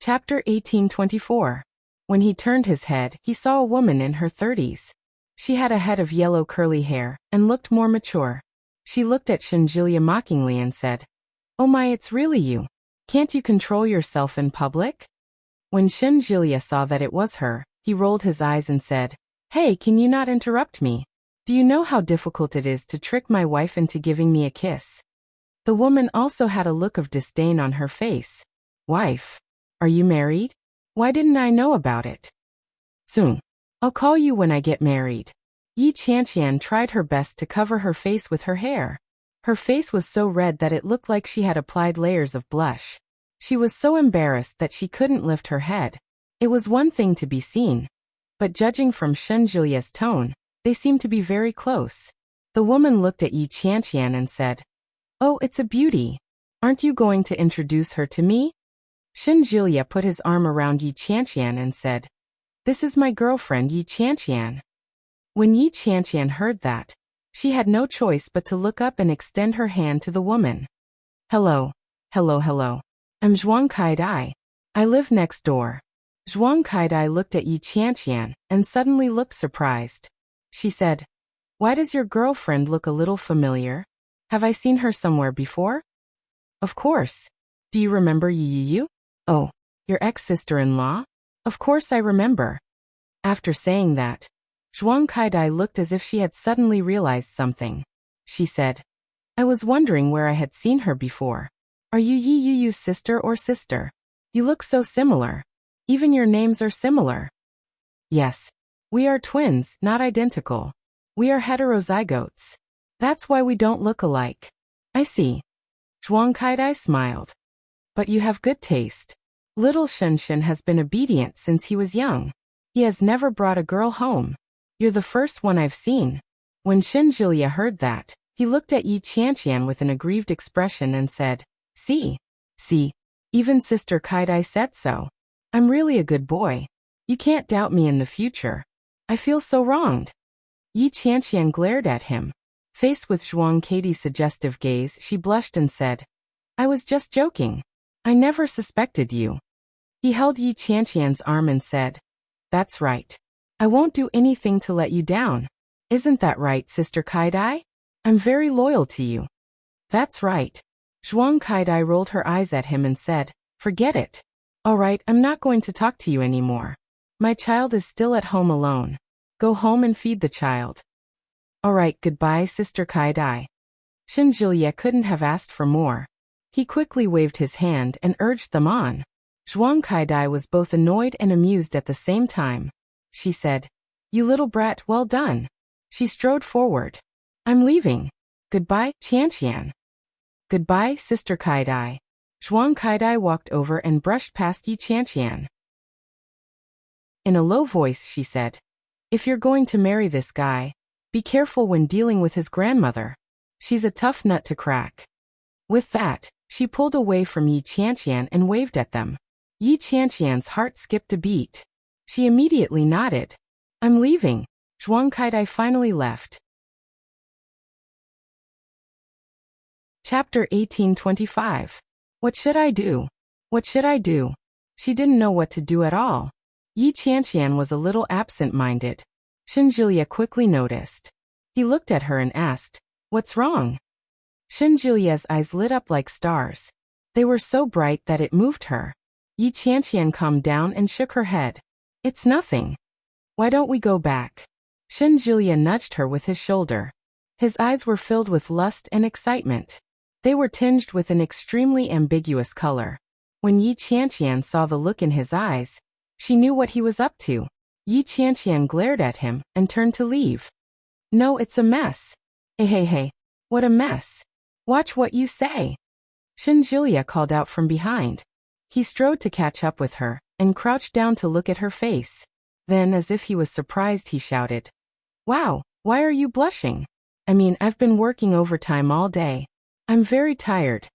Chapter 1824. When he turned his head, he saw a woman in her 30s. She had a head of yellow curly hair, and looked more mature. She looked at Shinjulia mockingly and said, "Oh my, it's really you. Can't you control yourself in public?" When Shinjulia saw that it was her, he rolled his eyes and said, "Hey, can you not interrupt me? Do you know how difficult it is to trick my wife into giving me a kiss?" The woman also had a look of disdain on her face. "Wife? Are you married? Why didn't I know about it?" "Soon. I'll call you when I get married." Yi Qianqian tried her best to cover her face with her hair. Her face was so red that it looked like she had applied layers of blush. She was so embarrassed that she couldn't lift her head. It was one thing to be seen, but judging from Shinjulia's tone, they seemed to be very close. The woman looked at Yi Qianqian and said, "Oh, it's a beauty. Aren't you going to introduce her to me?" Shinjulia put his arm around Yi Qianqian and said, "This is my girlfriend Yi Qianqian." When Yi Qianqian heard that, she had no choice but to look up and extend her hand to the woman. Hello. I'm Zhuang Kaidai. I live next door." Zhuang Kaidai looked at Yi Qianqian and suddenly looked surprised. She said, "Why does your girlfriend look a little familiar? Have I seen her somewhere before?" "Of course. Do you remember Yi? Oh, your ex-sister-in-law? Of course I remember." After saying that, Zhuang Kaidai looked as if she had suddenly realized something. She said, "I was wondering where I had seen her before. Are you Yi Yu's sister or sister? You look so similar. Even your names are similar." "Yes. We are twins, not identical. We are heterozygotes. That's why we don't look alike." "I see." Zhuang Kaidai smiled. "But you have good taste. Little Shen has been obedient since he was young. He has never brought a girl home. You're the first one I've seen." When Shinjulia heard that, he looked at Yi Qianqian with an aggrieved expression and said, See, even Sister Kaidai said so. I'm really a good boy. You can't doubt me in the future. I feel so wronged." Yi Qianqian glared at him. Faced with Zhuang Kaidai's suggestive gaze, she blushed and said, "I was just joking. I never suspected you." He held Yi Qianqian's arm and said, "That's right. I won't do anything to let you down. Isn't that right, Sister Kaidai? I'm very loyal to you." "That's right." Zhuang Kaidai rolled her eyes at him and said, "Forget it. All right, I'm not going to talk to you anymore. My child is still at home alone. Go home and feed the child." "All right, goodbye, Sister Kaidai." Shinjulia couldn't have asked for more. He quickly waved his hand and urged them on. Zhuang Kaidai was both annoyed and amused at the same time. She said, "You little brat, well done." She strode forward. "I'm leaving. Goodbye, Qianqian." "Goodbye, Sister Kaidai." Zhuang Kaidai walked over and brushed past Yi Qianqian. In a low voice she said, "If you're going to marry this guy, be careful when dealing with his grandmother. She's a tough nut to crack." With that, she pulled away from Yi Qianqian and waved at them. Yi Qianqian's heart skipped a beat. She immediately nodded. "I'm leaving." Zhuang Kaidai finally left. Chapter 1825. What should I do? What should I do? She didn't know what to do at all. Yi Qianqian was a little absent-minded. Shinjulia quickly noticed. He looked at her and asked, "What's wrong?" Shinjulia's eyes lit up like stars. They were so bright that it moved her. Yi Qianqian calmed down and shook her head. "It's nothing. Why don't we go back?" Shinjulia nudged her with his shoulder. His eyes were filled with lust and excitement. They were tinged with an extremely ambiguous color. When Yi Qianqian saw the look in his eyes, she knew what he was up to. Yi Qianqian glared at him and turned to leave. "No, it's a mess." Hey, what a mess. Watch what you say." Shinjulia called out from behind. He strode to catch up with her and crouched down to look at her face. Then, as if he was surprised, he shouted, "Wow, why are you blushing? I mean, I've been working overtime all day. I'm very tired."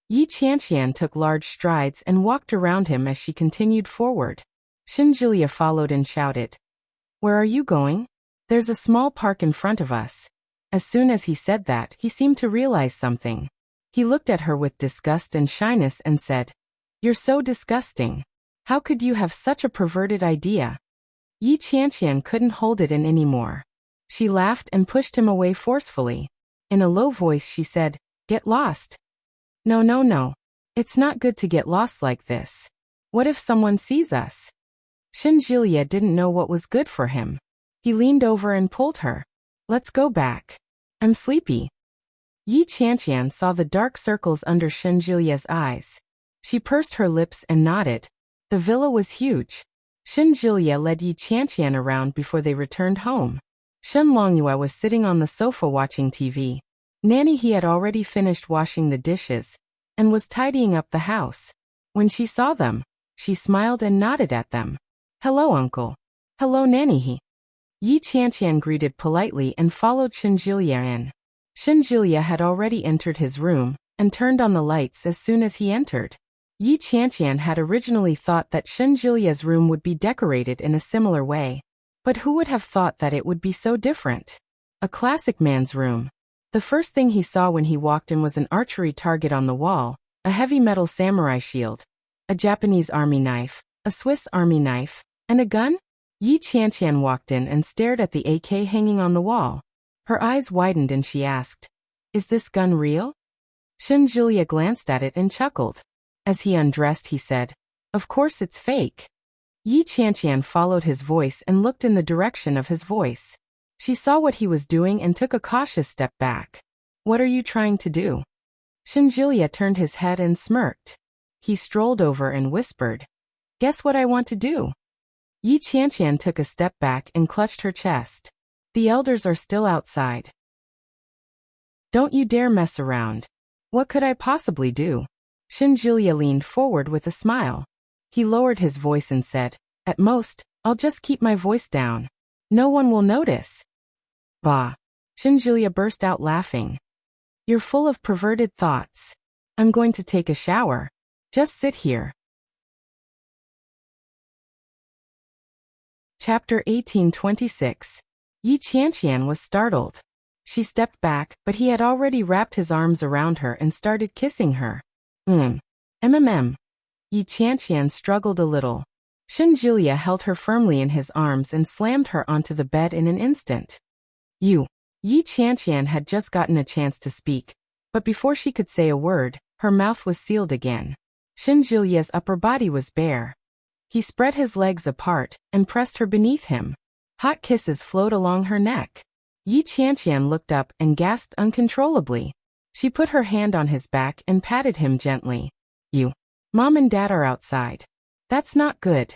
Yi Qianqian took large strides and walked around him as she continued forward. Shinjulia followed and shouted, "Where are you going?" "There's a small park in front of us." As soon as he said that, he seemed to realize something. He looked at her with disgust and shyness and said, "You're so disgusting. How could you have such a perverted idea? Yi Qianqian couldn't hold it in anymore. She laughed and pushed him away forcefully. In a low voice she said, "Get lost." No, no, no. It's not good to get lost like this. What if someone sees us? Xinjilia didn't know what was good for him. He leaned over and pulled her. Let's go back. I'm sleepy. Yi Qianqian saw the dark circles under Xinjilia's eyes. She pursed her lips and nodded. The villa was huge. Xinjilia led Yi Qianqian around before they returned home. Shen Longyue was sitting on the sofa watching TV. Nanny he had already finished washing the dishes and was tidying up the house. When she saw them, she smiled and nodded at them. Hello, uncle. Hello, Nanny he. Yi Qianqian greeted politely and followed Xinjilia in. Xinjilia had already entered his room and turned on the lights as soon as he entered. Yi Qianqian had originally thought that Xinjilia's room would be decorated in a similar way. But who would have thought that it would be so different? A classic man's room. The first thing he saw when he walked in was an archery target on the wall, a heavy metal samurai shield, a Japanese army knife, a Swiss army knife, and a gun? Yi Qianqian walked in and stared at the AK hanging on the wall. Her eyes widened and she asked, "Is this gun real?" Xinjilia glanced at it and chuckled. As he undressed he said, "Of course it's fake." Yi Qianqian followed his voice and looked in the direction of his voice. She saw what he was doing and took a cautious step back. "What are you trying to do?" Xinjilia turned his head and smirked. He strolled over and whispered, "Guess what I want to do?" Yi Qianqian took a step back and clutched her chest. "The elders are still outside. Don't you dare mess around." "What could I possibly do?" Xinjilia leaned forward with a smile. He lowered his voice and said, "At most, I'll just keep my voice down. No one will notice." "Bah." Xinjilia burst out laughing. "You're full of perverted thoughts. I'm going to take a shower. Just sit here." Chapter 1826. Yi Qianqian was startled. She stepped back, but he had already wrapped his arms around her and started kissing her. MMM. Yi Qianqian struggled a little. Xinjilia held her firmly in his arms and slammed her onto the bed in an instant. "You." Yi Qianqian had just gotten a chance to speak, but before she could say a word, her mouth was sealed again. Xinjilia's upper body was bare. He spread his legs apart and pressed her beneath him. Hot kisses flowed along her neck. Yi Qianqian looked up and gasped uncontrollably. She put her hand on his back and patted him gently. "You. Mom and Dad are outside." "That's not good."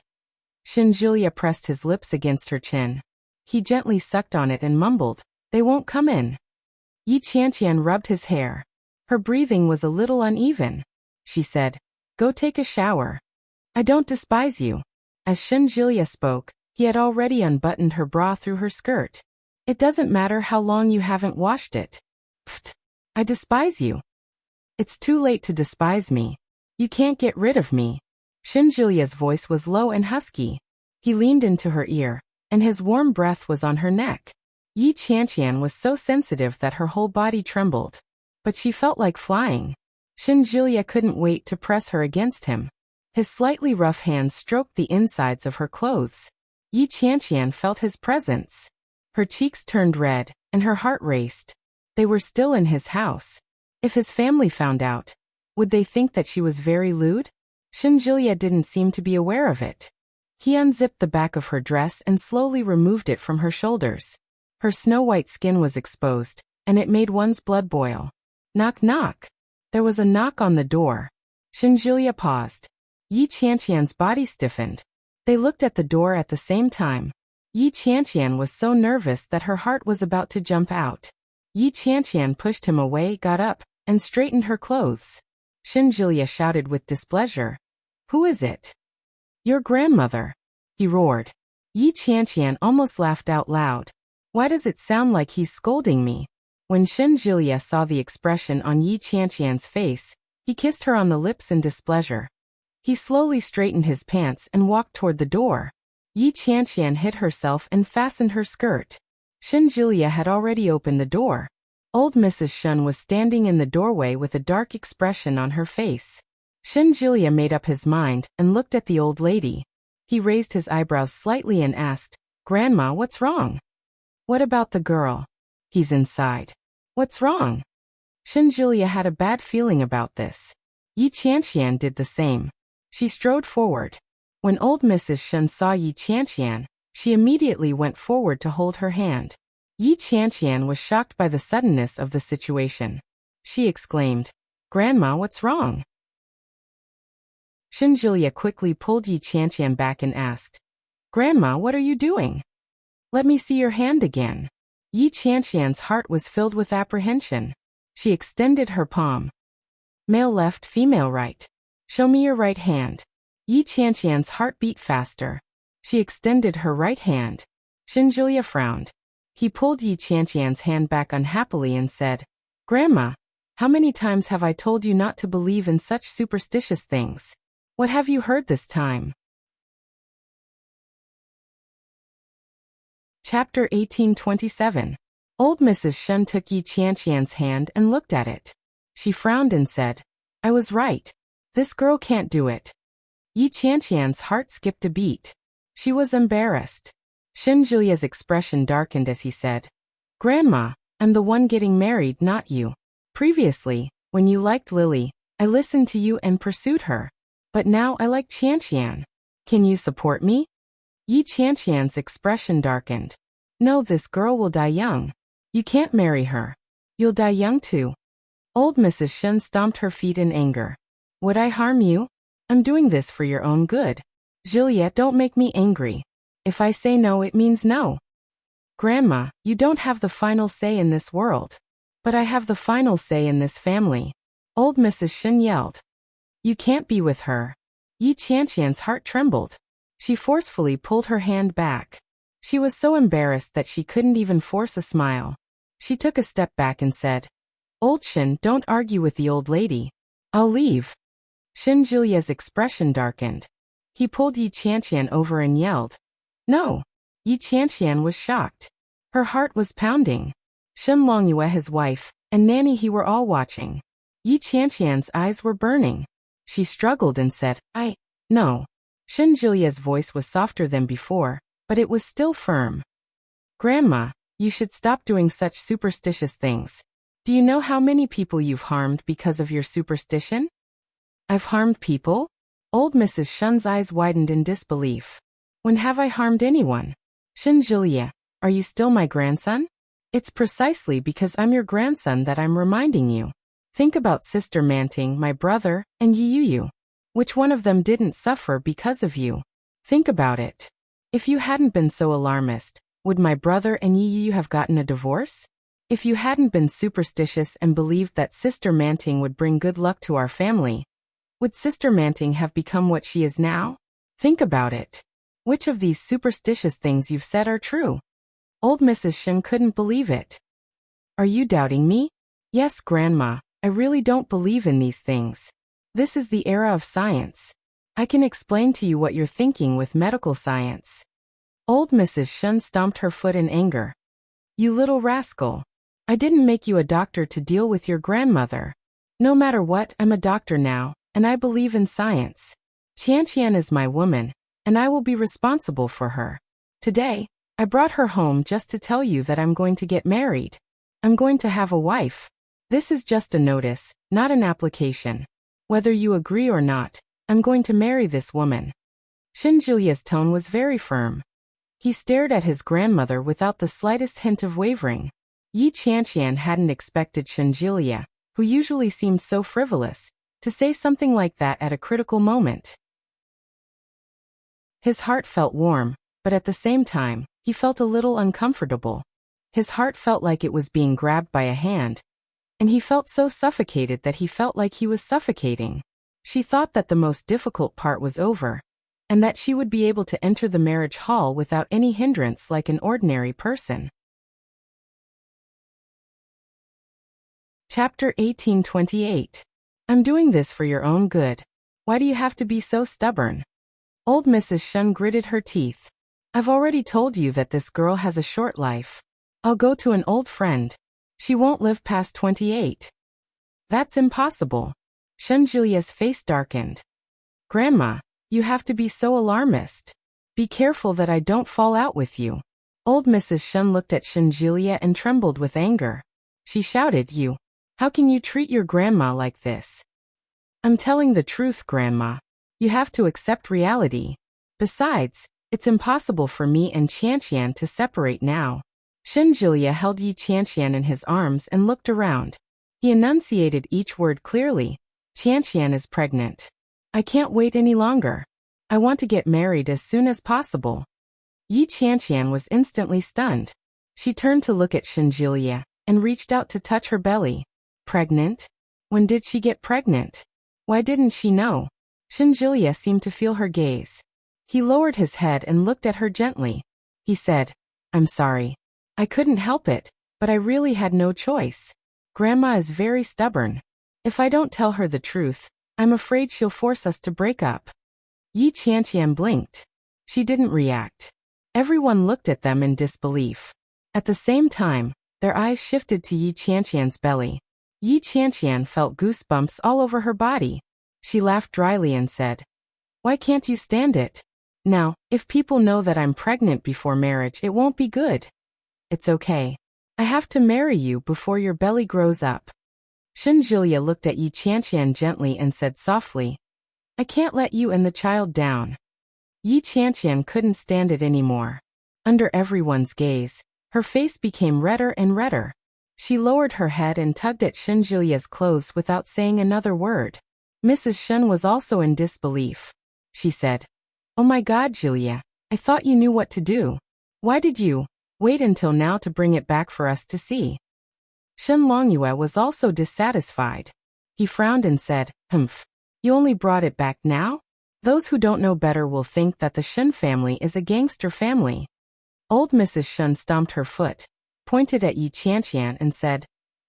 Xinjilia pressed his lips against her chin. He gently sucked on it and mumbled, "They won't come in." Yi Qianqian rubbed his hair. Her breathing was a little uneven. She said, "Go take a shower. I don't despise you." As Xinjilia spoke, he had already unbuttoned her bra through her skirt. "It doesn't matter how long you haven't washed it." "Pfft. I despise you." "It's too late to despise me. You can't get rid of me." Xinjilia's voice was low and husky. He leaned into her ear, and his warm breath was on her neck. Yi Qianqian was so sensitive that her whole body trembled. But she felt like flying. Xinjilia couldn't wait to press her against him. His slightly rough hands stroked the insides of her clothes. Yi Qianqian felt his presence. Her cheeks turned red, and her heart raced. They were still in his house. If his family found out, would they think that she was very lewd? Xinjilia didn't seem to be aware of it. He unzipped the back of her dress and slowly removed it from her shoulders. Her snow-white skin was exposed, and it made one's blood boil. Knock knock. There was a knock on the door. Xinjilia paused. Yi Qianqian's body stiffened. They looked at the door at the same time. Yi Qianqian was so nervous that her heart was about to jump out. Yi Qianqian pushed him away, got up, and straightened her clothes. Xinjilia shouted with displeasure. "Who is it?" "Your grandmother," he roared. Yi Qianqian almost laughed out loud. "Why does it sound like he's scolding me?" When Xinjilia saw the expression on Yi Qianqian's face, he kissed her on the lips in displeasure. He slowly straightened his pants and walked toward the door. Yi Qianqian hid herself and fastened her skirt. Xinjilia had already opened the door. Old Mrs. Shun was standing in the doorway with a dark expression on her face. Shinjulia made up his mind and looked at the old lady. He raised his eyebrows slightly and asked, "Grandma, what's wrong?" "What about the girl?" "He's inside." "What's wrong?" Shinjulia had a bad feeling about this. Yi Qianqian did the same. She strode forward. When old Mrs. Shen saw Yi Qianqian, she immediately went forward to hold her hand. Yi Qianqian was shocked by the suddenness of the situation. She exclaimed, "Grandma, what's wrong?" Shinjulia quickly pulled Yi Qianqian back and asked, "Grandma, what are you doing? Let me see your hand again." Yi Qianqian's heart was filled with apprehension. She extended her palm. "Male left, female right. Show me your right hand." Yi Qianqian's heart beat faster. She extended her right hand. Shinjulia frowned. He pulled Yi Qianqian's hand back unhappily and said, "Grandma, how many times have I told you not to believe in such superstitious things? What have you heard this time?" Chapter 1827. Old Mrs. Shen took Yi Qianqian's hand and looked at it. She frowned and said, "I was right. This girl can't do it." Yi Qianqian's heart skipped a beat. She was embarrassed. Shinjulia's expression darkened as he said, "Grandma, I'm the one getting married, not you. Previously, when you liked Lily, I listened to you and pursued her. But now I like Qianqian. Can you support me?" Yi Qianqian's expression darkened. "No, this girl will die young. You can't marry her. You'll die young too." Old Mrs. Shen stomped her feet in anger. "Would I harm you? I'm doing this for your own good. Juliet, don't make me angry. If I say no, it means no. Grandma, you don't have the final say in this world. But I have the final say in this family." Old Mrs. Shen yelled. "You can't be with her." Yi Qianqian's heart trembled. She forcefully pulled her hand back. She was so embarrassed that she couldn't even force a smile. She took a step back and said, "Old Shin, don't argue with the old lady. I'll leave." Shinjulia's expression darkened. He pulled Yi Qianqian over and yelled, "No!" Yi Qianqian was shocked. Her heart was pounding. Shen Longyue, his wife, and Nanny He were all watching. Yi Qianqian's eyes were burning. She struggled and said, "No." Shinjulia's voice was softer than before, but it was still firm. "Grandma, you should stop doing such superstitious things. Do you know how many people you've harmed because of your superstition?" "I've harmed people?" Old Mrs. Shen's eyes widened in disbelief. "When have I harmed anyone?" "Shinjulia, are you still my grandson?" "It's precisely because I'm your grandson that I'm reminding you. Think about Sister Manting, my brother, and Yiyu. Which one of them didn't suffer because of you? Think about it. If you hadn't been so alarmist, would my brother and Yiyu have gotten a divorce? If you hadn't been superstitious and believed that Sister Manting would bring good luck to our family, would Sister Manting have become what she is now? Think about it. Which of these superstitious things you've said are true?" Old Mrs. Shen couldn't believe it. "Are you doubting me?" "Yes, Grandma, I really don't believe in these things. This is the era of science. I can explain to you what you're thinking with medical science." Old Mrs. Shen stomped her foot in anger. "You little rascal. I didn't make you a doctor to deal with your grandmother. No matter what, I'm a doctor now, and I believe in science. Qianqian is my woman, and I will be responsible for her. Today, I brought her home just to tell you that I'm going to get married. I'm going to have a wife. This is just a notice, not an application. Whether you agree or not, I'm going to marry this woman." Shinjulia's tone was very firm. He stared at his grandmother without the slightest hint of wavering. Yi Qianqian hadn't expected Shinjulia, who usually seemed so frivolous, to say something like that at a critical moment. His heart felt warm, but at the same time, he felt a little uncomfortable. His heart felt like it was being grabbed by a hand, and he felt so suffocated that he felt like he was suffocating. She thought that the most difficult part was over, and that she would be able to enter the marriage hall without any hindrance like an ordinary person. Chapter 1828. I'm doing this for your own good. Why do you have to be so stubborn? Old Mrs. Shen gritted her teeth. I've already told you that this girl has a short life. I'll go to an old friend. She won't live past 28. That's impossible. Shenjulia's face darkened. Grandma, you have to be so alarmist. Be careful that I don't fall out with you. Old Mrs. Shen looked at Shenjulia and trembled with anger. She shouted, You! How can you treat your grandma like this? I'm telling the truth, Grandma. You have to accept reality. Besides, it's impossible for me and Qianqian to separate now. Shenjulia held Yi Qianqian in his arms and looked around. He enunciated each word clearly. Qianqian is pregnant. I can't wait any longer. I want to get married as soon as possible. Yi Qianqian was instantly stunned. She turned to look at Shenjulia and reached out to touch her belly. Pregnant? When did she get pregnant? Why didn't she know? Shenjulia seemed to feel her gaze. He lowered his head and looked at her gently. He said, I'm sorry. I couldn't help it, but I really had no choice. Grandma is very stubborn. If I don't tell her the truth, I'm afraid she'll force us to break up. Yi Qianqian blinked. She didn't react. Everyone looked at them in disbelief. At the same time, their eyes shifted to Yi Qianqian's belly. Yi Qianqian felt goosebumps all over her body. She laughed dryly and said, Why can't you stand it? Now, if people know that I'm pregnant before marriage, it won't be good. It's okay. I have to marry you before your belly grows up. Shenjulia looked at Yi Qianqian gently and said softly, I can't let you and the child down. Yi Qianqian couldn't stand it anymore. Under everyone's gaze, her face became redder and redder. She lowered her head and tugged at Shenjulia's clothes without saying another word. Mrs. Shen was also in disbelief. She said, Oh my God, Julia, I thought you knew what to do. Why did you wait until now to bring it back for us to see? Shen Longyue was also dissatisfied. He frowned and said, Humph. You only brought it back now? Those who don't know better will think that the Shen family is a gangster family. Old Mrs. Shen stomped her foot, pointed at Yi Qianqian and said,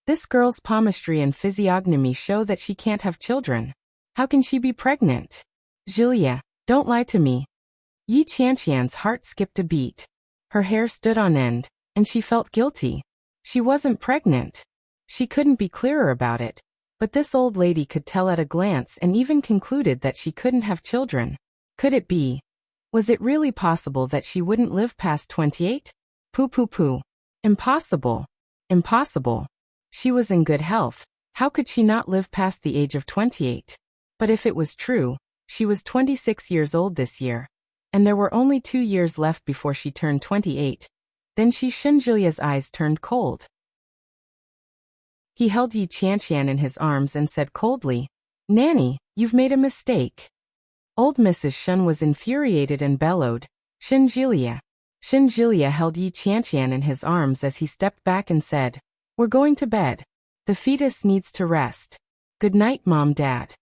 This girl's palmistry and physiognomy show that she can't have children. How can she be pregnant? Julia, don't lie to me. Yi Qianqian's heart skipped a beat. Her hair stood on end, and she felt guilty. She wasn't pregnant. She couldn't be clearer about it. But this old lady could tell at a glance and even concluded that she couldn't have children. Could it be? Was it really possible that she wouldn't live past 28? Pooh. Impossible. Impossible. She was in good health. How could she not live past the age of 28? But if it was true, she was 26 years old this year. And there were only 2 years left before she turned 28. Then Shenjulia's eyes turned cold. He held Yi Qianqian in his arms and said coldly, Nanny, you've made a mistake. Old Mrs. Shen was infuriated and bellowed, Shenjulia. Shenjulia held Yi Qianqian in his arms as he stepped back and said, We're going to bed. The fetus needs to rest. Good night, Mom, Dad.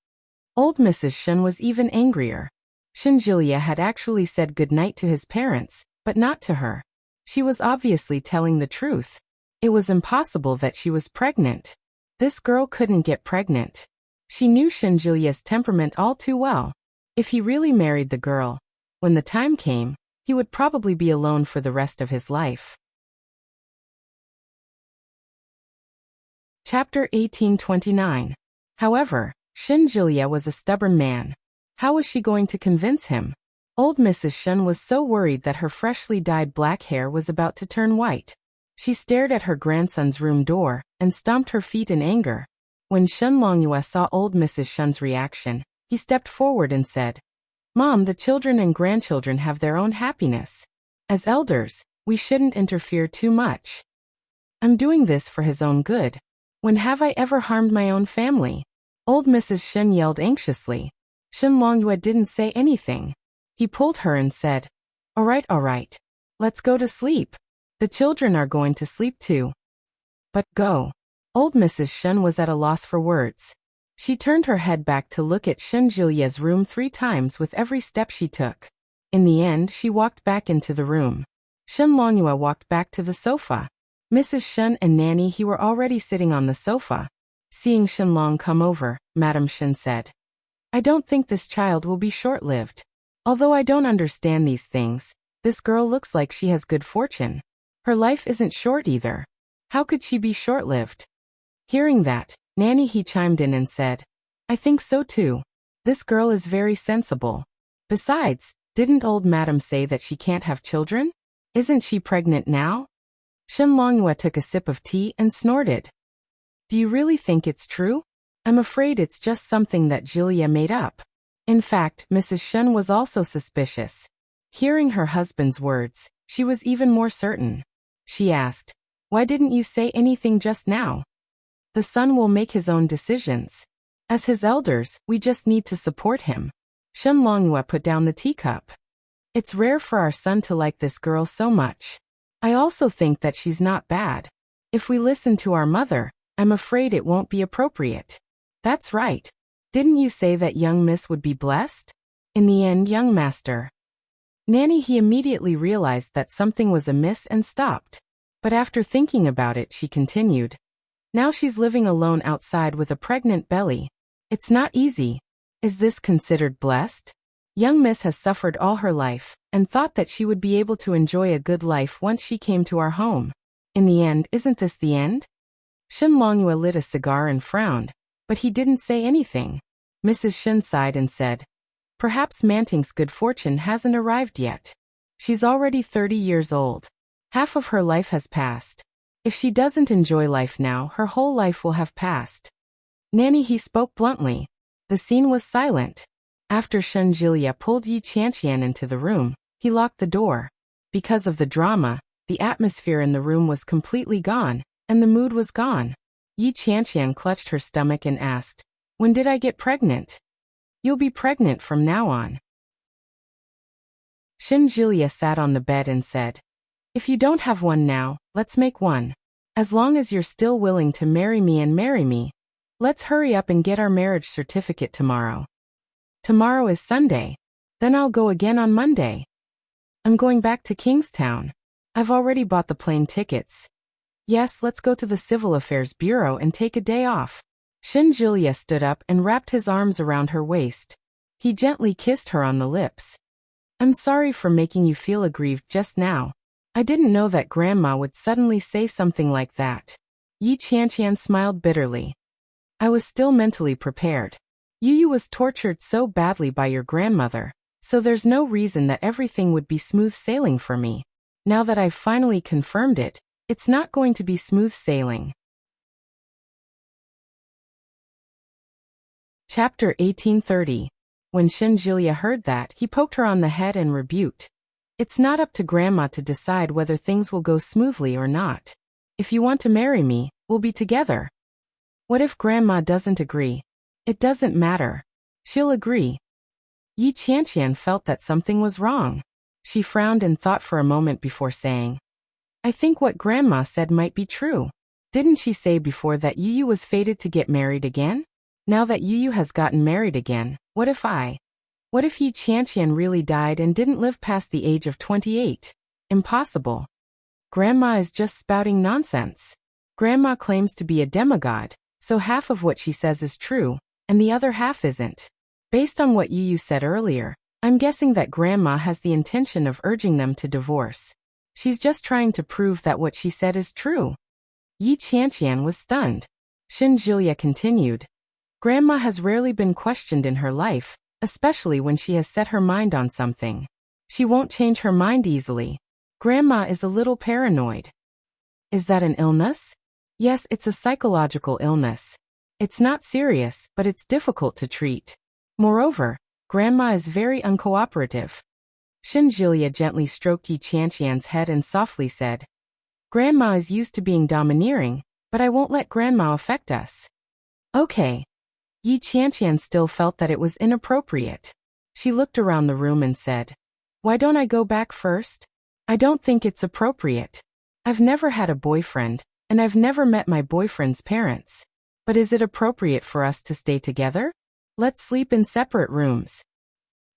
Old Mrs. Shen was even angrier. Shenjulia had actually said good night to his parents, but not to her. She was obviously telling the truth. It was impossible that she was pregnant. This girl couldn't get pregnant. She knew Shenjulia's temperament all too well. If he really married the girl, when the time came, he would probably be alone for the rest of his life. Chapter 1829. However, Shenjulia was a stubborn man. How was she going to convince him? Old Mrs. Shen was so worried that her freshly dyed black hair was about to turn white. She stared at her grandson's room door and stomped her feet in anger. When Shen Longyue saw old Mrs. Shen's reaction, he stepped forward and said, Mom, the children and grandchildren have their own happiness. As elders, we shouldn't interfere too much. I'm doing this for his own good. When have I ever harmed my own family? Old Mrs. Shen yelled anxiously. Shen Longyue didn't say anything. He pulled her and said, All right. Let's go to sleep. The children are going to sleep too. But go. Old Mrs. Shen was at a loss for words. She turned her head back to look at Shenjulia's room 3 times with every step she took. In the end, she walked back into the room. Shen Longyue walked back to the sofa. Mrs. Shen and Nanny He were already sitting on the sofa. Seeing Shen Long come over, Madame Shen said, I don't think this child will be short-lived. Although I don't understand these things, this girl looks like she has good fortune. Her life isn't short either. How could she be short-lived? Hearing that, Nanny He chimed in and said, I think so too. This girl is very sensible. Besides, didn't old madam say that she can't have children? Isn't she pregnant now? Shen Longyue took a sip of tea and snorted. Do you really think it's true? I'm afraid it's just something that Julia made up. In fact, Mrs. Shen was also suspicious. Hearing her husband's words, she was even more certain. She asked, "Why didn't you say anything just now?" The son will make his own decisions. As his elders, we just need to support him. Shen Longyue put down the teacup. It's rare for our son to like this girl so much. I also think that she's not bad. If we listen to our mother, I'm afraid it won't be appropriate. That's right. Didn't you say that young miss would be blessed? In the end, young master. Nanny, he immediately realized that something was amiss and stopped. But after thinking about it, she continued. Now she's living alone outside with a pregnant belly. It's not easy. Is this considered blessed? Young miss has suffered all her life, and thought that she would be able to enjoy a good life once she came to our home. In the end, isn't this the end? Shen Longyue lit a cigar and frowned, but he didn't say anything. Mrs. Shen sighed and said, "Perhaps Manting's good fortune hasn't arrived yet. She's already 30 years old. Half of her life has passed. If she doesn't enjoy life now, her whole life will have passed." Nanny, he spoke bluntly. The scene was silent. After Shen Jilia pulled Yi Qianqian into the room, he locked the door. Because of the drama, the atmosphere in the room was completely gone, and the mood was gone. Yi Qianqian clutched her stomach and asked, "When did I get pregnant?" "You'll be pregnant from now on." Shen Jilia sat on the bed and said, "If you don't have one now, let's make one. As long as you're still willing to marry me, let's hurry up and get our marriage certificate tomorrow. Tomorrow is Sunday. Then I'll go again on Monday. I'm going back to Kingstown. I've already bought the plane tickets. Yes, let's go to the Civil Affairs Bureau and take a day off." Shen Jilia stood up and wrapped his arms around her waist. He gently kissed her on the lips. "I'm sorry for making you feel aggrieved just now. I didn't know that Grandma would suddenly say something like that." Yi Qianqian smiled bitterly. "I was still mentally prepared. Yu was tortured so badly by your grandmother, so there's no reason that everything would be smooth sailing for me. Now that I've finally confirmed it, it's not going to be smooth sailing." Chapter 1830. When Shen Jilia heard that, he poked her on the head and rebuked. "It's not up to Grandma to decide whether things will go smoothly or not. If you want to marry me, we'll be together. What if Grandma doesn't agree? It doesn't matter. She'll agree." Yi Qianqian felt that something was wrong. She frowned and thought for a moment before saying, "I think what Grandma said might be true. Didn't she say before that Yu was fated to get married again? Now that Yu has gotten married again, what if Yi Qianqian really died and didn't live past the age of 28? Impossible. Grandma is just spouting nonsense. Grandma claims to be a demigod, so half of what she says is true, and the other half isn't. Based on what Yu said earlier, I'm guessing that Grandma has the intention of urging them to divorce. She's just trying to prove that what she said is true." Yi Qianqian was stunned. Shen Jilia continued, "Grandma has rarely been questioned in her life, especially when she has set her mind on something. She won't change her mind easily. Grandma is a little paranoid." "Is that an illness?" "Yes, it's a psychological illness. It's not serious, but it's difficult to treat. Moreover, Grandma is very uncooperative." Shen Jilia gently stroked Yi Qianqian's head and softly said, "Grandma is used to being domineering, but I won't let Grandma affect us." "Okay." Yi Qianqian still felt that it was inappropriate. She looked around the room and said, "Why don't I go back first? I don't think it's appropriate. I've never had a boyfriend, and I've never met my boyfriend's parents. But is it appropriate for us to stay together? Let's sleep in separate rooms."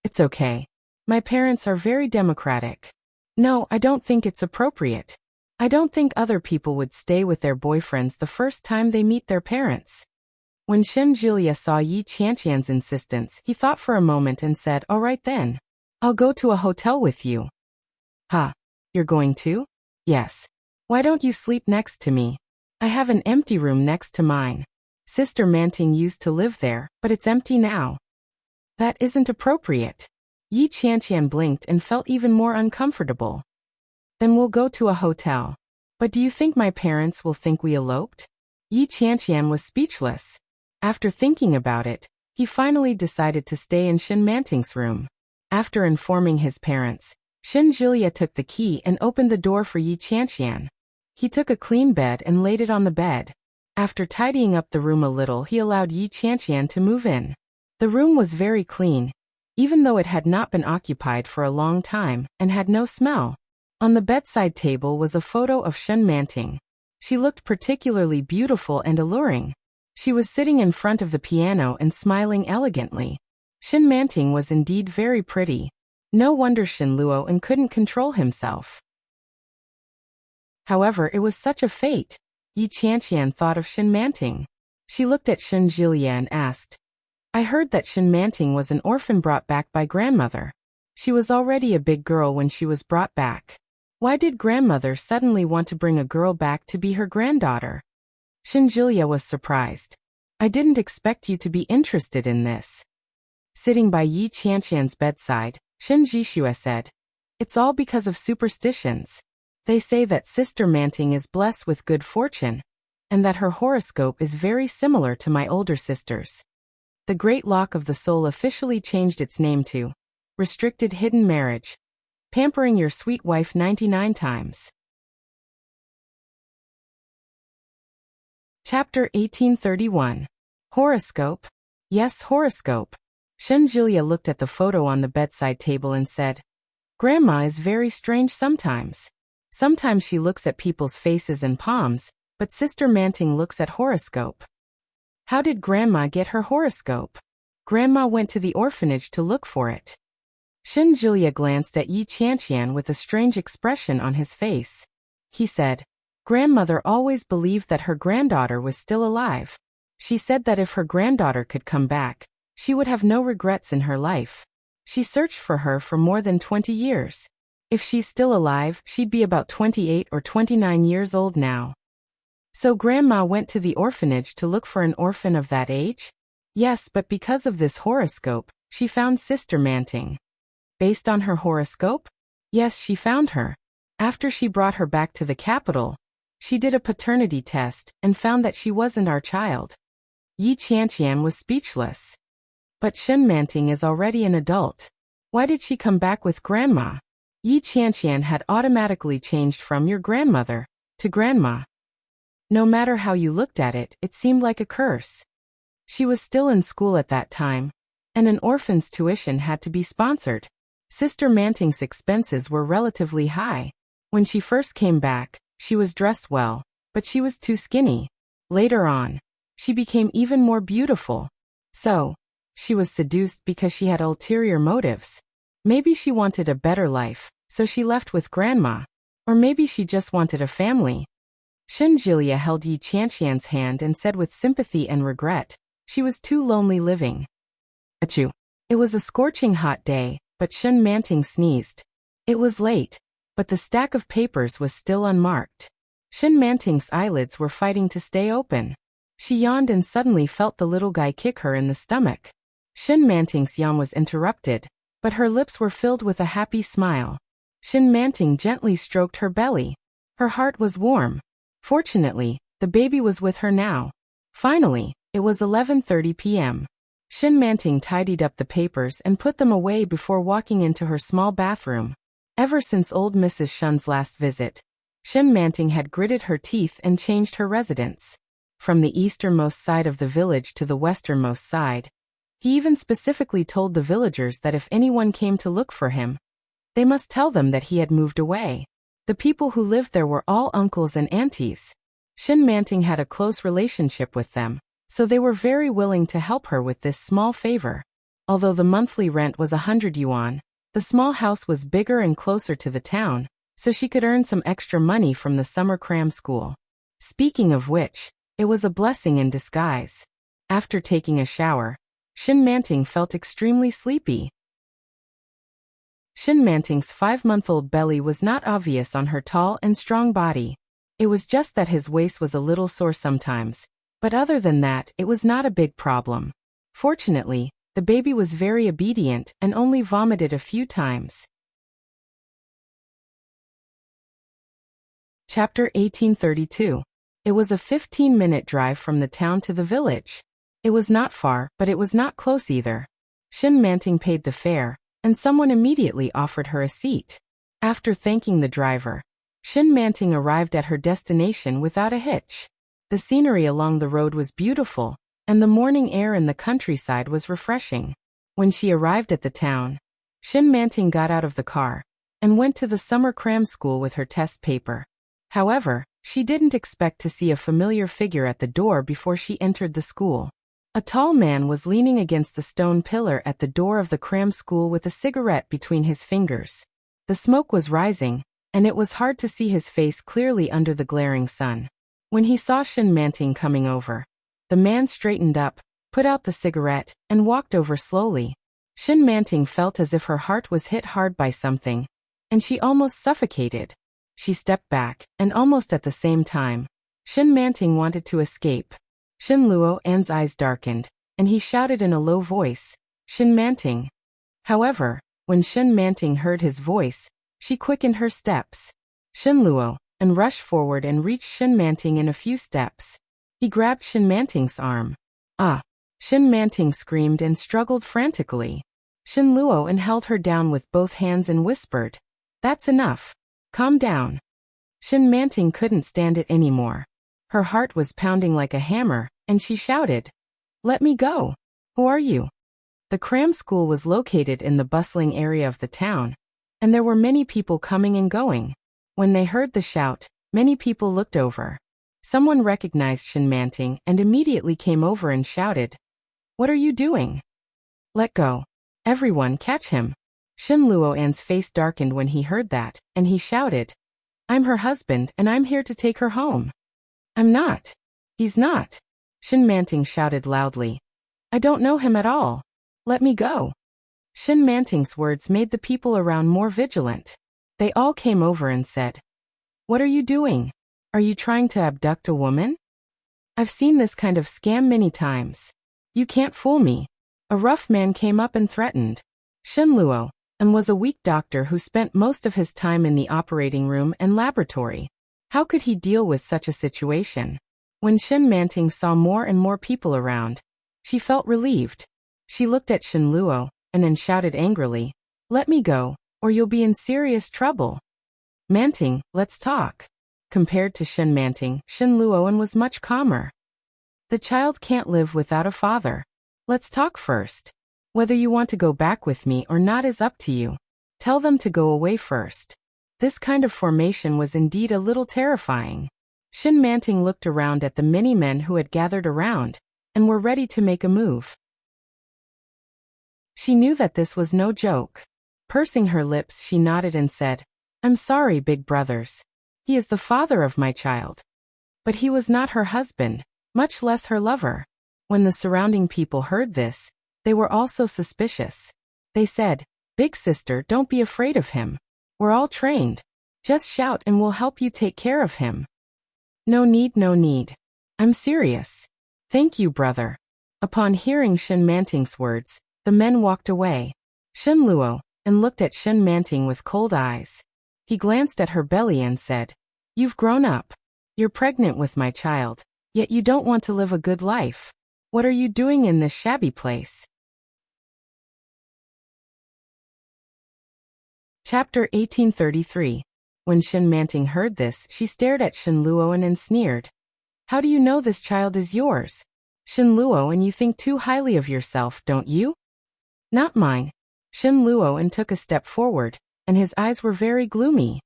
"It's okay. My parents are very democratic. No, I don't think it's appropriate. I don't think other people would stay with their boyfriends the first time they meet their parents." When Shen Jilia saw Yi Qianqian's insistence, he thought for a moment and said, "All right then. I'll go to a hotel with you." "Huh? You're going to?" "Yes. Why don't you sleep next to me? I have an empty room next to mine. Sister Manting used to live there, but it's empty now. That isn't appropriate. Yi Qianqian blinked and felt even more uncomfortable. Then we'll go to a hotel. But do you think my parents will think we eloped? Yi Qianqian was speechless. After thinking about it, he finally decided to stay in Shen Manting's room. After informing his parents, Shen Jilia took the key and opened the door for Yi Qianqian. He took a clean bed and laid it on the bed. After tidying up the room a little, he allowed Yi Qianqian to move in. The room was very clean, even though it had not been occupied for a long time and had no smell. On the bedside table was a photo of Shen Manting. She looked particularly beautiful and alluring. She was sitting in front of the piano and smiling elegantly. Shen Manting was indeed very pretty. No wonder Shen Luoan couldn't control himself. However, it was such a fate. Yi Qianqian thought of Shen Manting. She looked at Shen Jilia and asked, I heard that Shen Manting was an orphan brought back by grandmother. She was already a big girl when she was brought back. Why did grandmother suddenly want to bring a girl back to be her granddaughter? Shen Jilia was surprised. I didn't expect you to be interested in this. Sitting by Yi Qianqian's bedside, Shen Jixue said, It's all because of superstitions. They say that Sister Manting is blessed with good fortune, and that her horoscope is very similar to my older sister's. The Great Lock of the Soul officially changed its name to Restricted Hidden Marriage. Pampering your sweet wife 99 times. Chapter 1831. Horoscope? Yes, horoscope. Shen Jilia looked at the photo on the bedside table and said, Grandma is very strange sometimes. Sometimes she looks at people's faces and palms, but Sister Manting looks at horoscope. How did Grandma get her horoscope? Grandma went to the orphanage to look for it. Shen Jilia glanced at Yi Qianqian with a strange expression on his face. He said, Grandmother always believed that her granddaughter was still alive. She said that if her granddaughter could come back, she would have no regrets in her life. She searched for her for more than 20 years. If she's still alive, she'd be about 28 or 29 years old now. So Grandma went to the orphanage to look for an orphan of that age? Yes, but because of this horoscope, she found Sister Manting. Based on her horoscope? Yes, she found her. After she brought her back to the capital, she did a paternity test and found that she wasn't our child. Yi Qianqian was speechless. But Shen Manting is already an adult. Why did she come back with Grandma? Yi Qianqian had automatically changed from your grandmother to Grandma. No matter how you looked at it, it seemed like a curse. She was still in school at that time, and an orphan's tuition had to be sponsored. Sister Manting's expenses were relatively high. When she first came back, she was dressed well, but she was too skinny. Later on, she became even more beautiful. So, she was seduced because she had ulterior motives. Maybe she wanted a better life, so she left with Grandma. Or maybe she just wanted a family. Shen Jilia held Yi Qianqian's hand and said with sympathy and regret, she was too lonely living. Achoo. It was a scorching hot day, but Shen Manting sneezed. It was late, but the stack of papers was still unmarked. Shen Manting's eyelids were fighting to stay open. She yawned and suddenly felt the little guy kick her in the stomach. Shen Manting's yawn was interrupted, but her lips were filled with a happy smile. Shen Manting gently stroked her belly. Her heart was warm. Fortunately, the baby was with her now. Finally, it was 11:30 p.m. Shen Manting tidied up the papers and put them away before walking into her small bathroom. Ever since old Mrs. Shen's last visit, Shen Manting had gritted her teeth and changed her residence. From the easternmost side of the village to the westernmost side. He even specifically told the villagers that if anyone came to look for him, they must tell them that he had moved away. The people who lived there were all uncles and aunties. Shen Manting had a close relationship with them, so they were very willing to help her with this small favor. Although the monthly rent was 100 yuan, the small house was bigger and closer to the town, so she could earn some extra money from the summer cram school. Speaking of which, it was a blessing in disguise. After taking a shower, Shen Manting felt extremely sleepy. Shen Manting's 5-month-old belly was not obvious on her tall and strong body. It was just that his waist was a little sore sometimes, But other than that, it was not a big problem. Fortunately, the baby was very obedient and only vomited a few times. Chapter 1832. It was a 15-minute drive from the town to the village. It was not far, but it was not close either. Shin Manting paid the fare, and someone immediately offered her a seat. After thanking the driver, Shin Manting arrived at her destination without a hitch. The scenery along the road was beautiful, and the morning air in the countryside was refreshing. When she arrived at the town, Shin Manting got out of the car and went to the summer cram school with her test paper. However, she didn't expect to see a familiar figure at the door before she entered the school. A tall man was leaning against the stone pillar at the door of the cram school with a cigarette between his fingers. The smoke was rising, and it was hard to see his face clearly under the glaring sun. When he saw Shin Manting coming over, the man straightened up, put out the cigarette, and walked over slowly. Shin Manting felt as if her heart was hit hard by something, and she almost suffocated. She stepped back, and almost at the same time, Shin Manting wanted to escape. Shin Luo'an's eyes darkened, and he shouted in a low voice, "Shin Manting." However, when Shin Manting heard his voice, she quickened her steps. Shin Luo'an rushed forward and reached Shin Manting in a few steps. He grabbed Shin Manting's arm. "Ah!" Shin Manting screamed and struggled frantically. Shin Luo'an held her down with both hands and whispered, "That's enough. Calm down." Shin Manting couldn't stand it anymore. Her heart was pounding like a hammer, and she shouted, "Let me go. Who are you?" The cram school was located in the bustling area of the town, and there were many people coming and going. When they heard the shout, many people looked over. Someone recognized Shin Manting and immediately came over and shouted, "What are you doing? Let go. Everyone catch him." Shin Luo'an's face darkened when he heard that, and he shouted, "I'm her husband and I'm here to take her home." "I'm not. He's not." Shin Manting shouted loudly. "I don't know him at all. Let me go." Shin Manting's words made the people around more vigilant. They all came over and said, "What are you doing? Are you trying to abduct a woman? I've seen this kind of scam many times. You can't fool me." A rough man came up and threatened. Shin Luo'an was a weak doctor who spent most of his time in the operating room and laboratory. How could he deal with such a situation? When Shin Manting saw more and more people around, she felt relieved. She looked at Shin Luo'an and shouted angrily, "Let me go, or you'll be in serious trouble." "Manting, let's talk." Compared to Shin Manting, Shin Luo'an was much calmer. "The child can't live without a father. Let's talk first. Whether you want to go back with me or not is up to you. Tell them to go away first." This kind of formation was indeed a little terrifying. Shin Manting looked around at the many men who had gathered around and were ready to make a move. She knew that this was no joke. Pursing her lips, she nodded and said, "I'm sorry, big brothers. He is the father of my child." But he was not her husband, much less her lover. When the surrounding people heard this, they were also suspicious. They said, "Big sister, don't be afraid of him. We're all trained. Just shout and we'll help you take care of him." "No need, no need. I'm serious." "Thank you, brother." Upon hearing Shin Manting's words, the men walked away. Shin Luo'an looked at Shin Manting with cold eyes. He glanced at her belly and said, "You've grown up. You're pregnant with my child, yet you don't want to live a good life. What are you doing in this shabby place?" Chapter 1833. When Shin Manting heard this, she stared at Shin Luo'an and sneered. "How do you know this child is yours? Shin Luo'an, you think too highly of yourself, don't you?" "Not mine." Shin Luo'an took a step forward, and his eyes were very gloomy.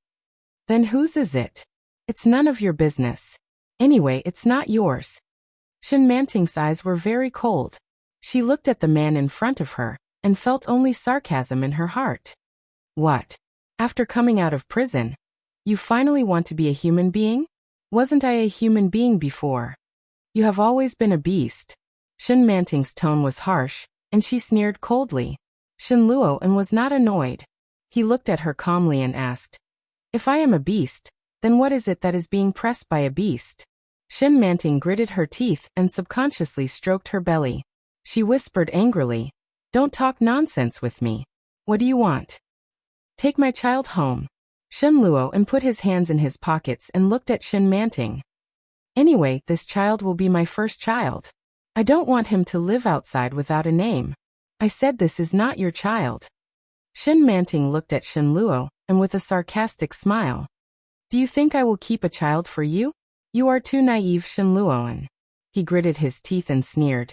"Then whose is it?" "It's none of your business. Anyway, it's not yours." Shin Manting's eyes were very cold. She looked at the man in front of her, and felt only sarcasm in her heart. "What? After coming out of prison, you finally want to be a human being? Wasn't I a human being before? You have always been a beast." Shin Manting's tone was harsh, and she sneered coldly. Shin Luo'an was not annoyed. He looked at her calmly and asked, "If I am a beast, then what is it that is being pressed by a beast?" Shin Manting gritted her teeth and subconsciously stroked her belly. She whispered angrily, "Don't talk nonsense with me. What do you want? Take my child home." Shin Luo and put his hands in his pockets and looked at Shin Manting. "Anyway, this child will be my first child. I don't want him to live outside without a name. I said this is not your child." Shin Manting looked at Shin Luo, and with a sarcastic smile, "Do you think I will keep a child for you? You are too naive, Shin Luoan." He gritted his teeth and sneered.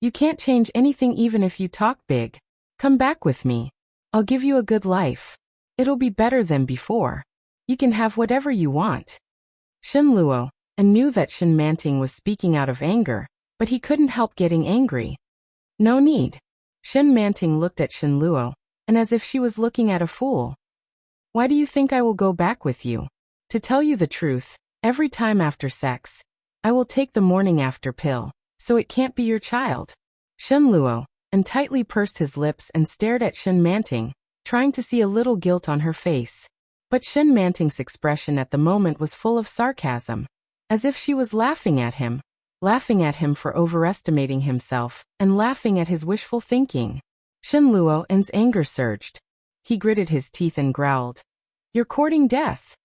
"You can't change anything even if you talk big. Come back with me. I'll give you a good life. It'll be better than before. You can have whatever you want." Shin Luo and knew that Shin Manting was speaking out of anger, but he couldn't help getting angry. "No need." Shin Manting looked at Shin Luo, and as if she was looking at a fool. "Why do you think I will go back with you? To tell you the truth, every time after sex, I will take the morning after pill, so it can't be your child." Shin Luo and tightly pursed his lips and stared at Shin Manting, trying to see a little guilt on her face. But Shin Manting's expression at the moment was full of sarcasm, as if she was laughing at him for overestimating himself, and laughing at his wishful thinking. Shin Luo's anger surged. He gritted his teeth and growled, "You're courting death?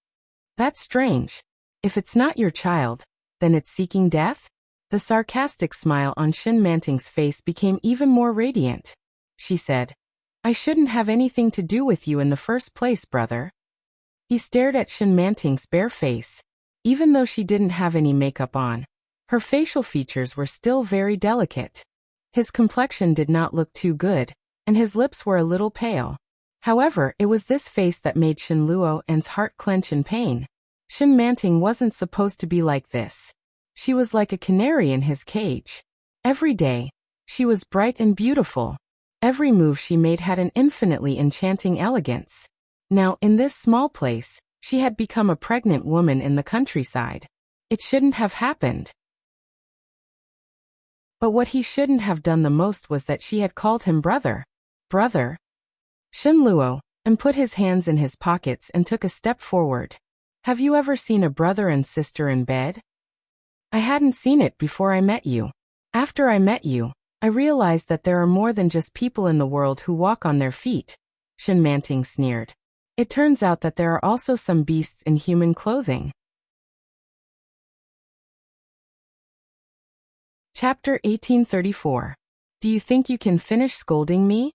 That's strange. If it's not your child, then it's seeking death?" The sarcastic smile on Shin Manting's face became even more radiant. She said, "I shouldn't have anything to do with you in the first place, brother." He stared at Shin Manting's bare face. Even though she didn't have any makeup on, her facial features were still very delicate. His complexion did not look too good, and his lips were a little pale. However, it was this face that made Shin Luo's heart clench in pain. Shin Manting wasn't supposed to be like this. She was like a canary in his cage. Every day, she was bright and beautiful. Every move she made had an infinitely enchanting elegance. Now, in this small place, she had become a pregnant woman in the countryside. It shouldn't have happened. But what he shouldn't have done the most was that she had called him brother. Brother? Shin Luo and put his hands in his pockets and took a step forward. "Have you ever seen a brother and sister in bed?" "I hadn't seen it before I met you. After I met you, I realized that there are more than just people in the world who walk on their feet," Shin Manting sneered. "It turns out that there are also some beasts in human clothing." Chapter 1834. Do you think you can finish scolding me?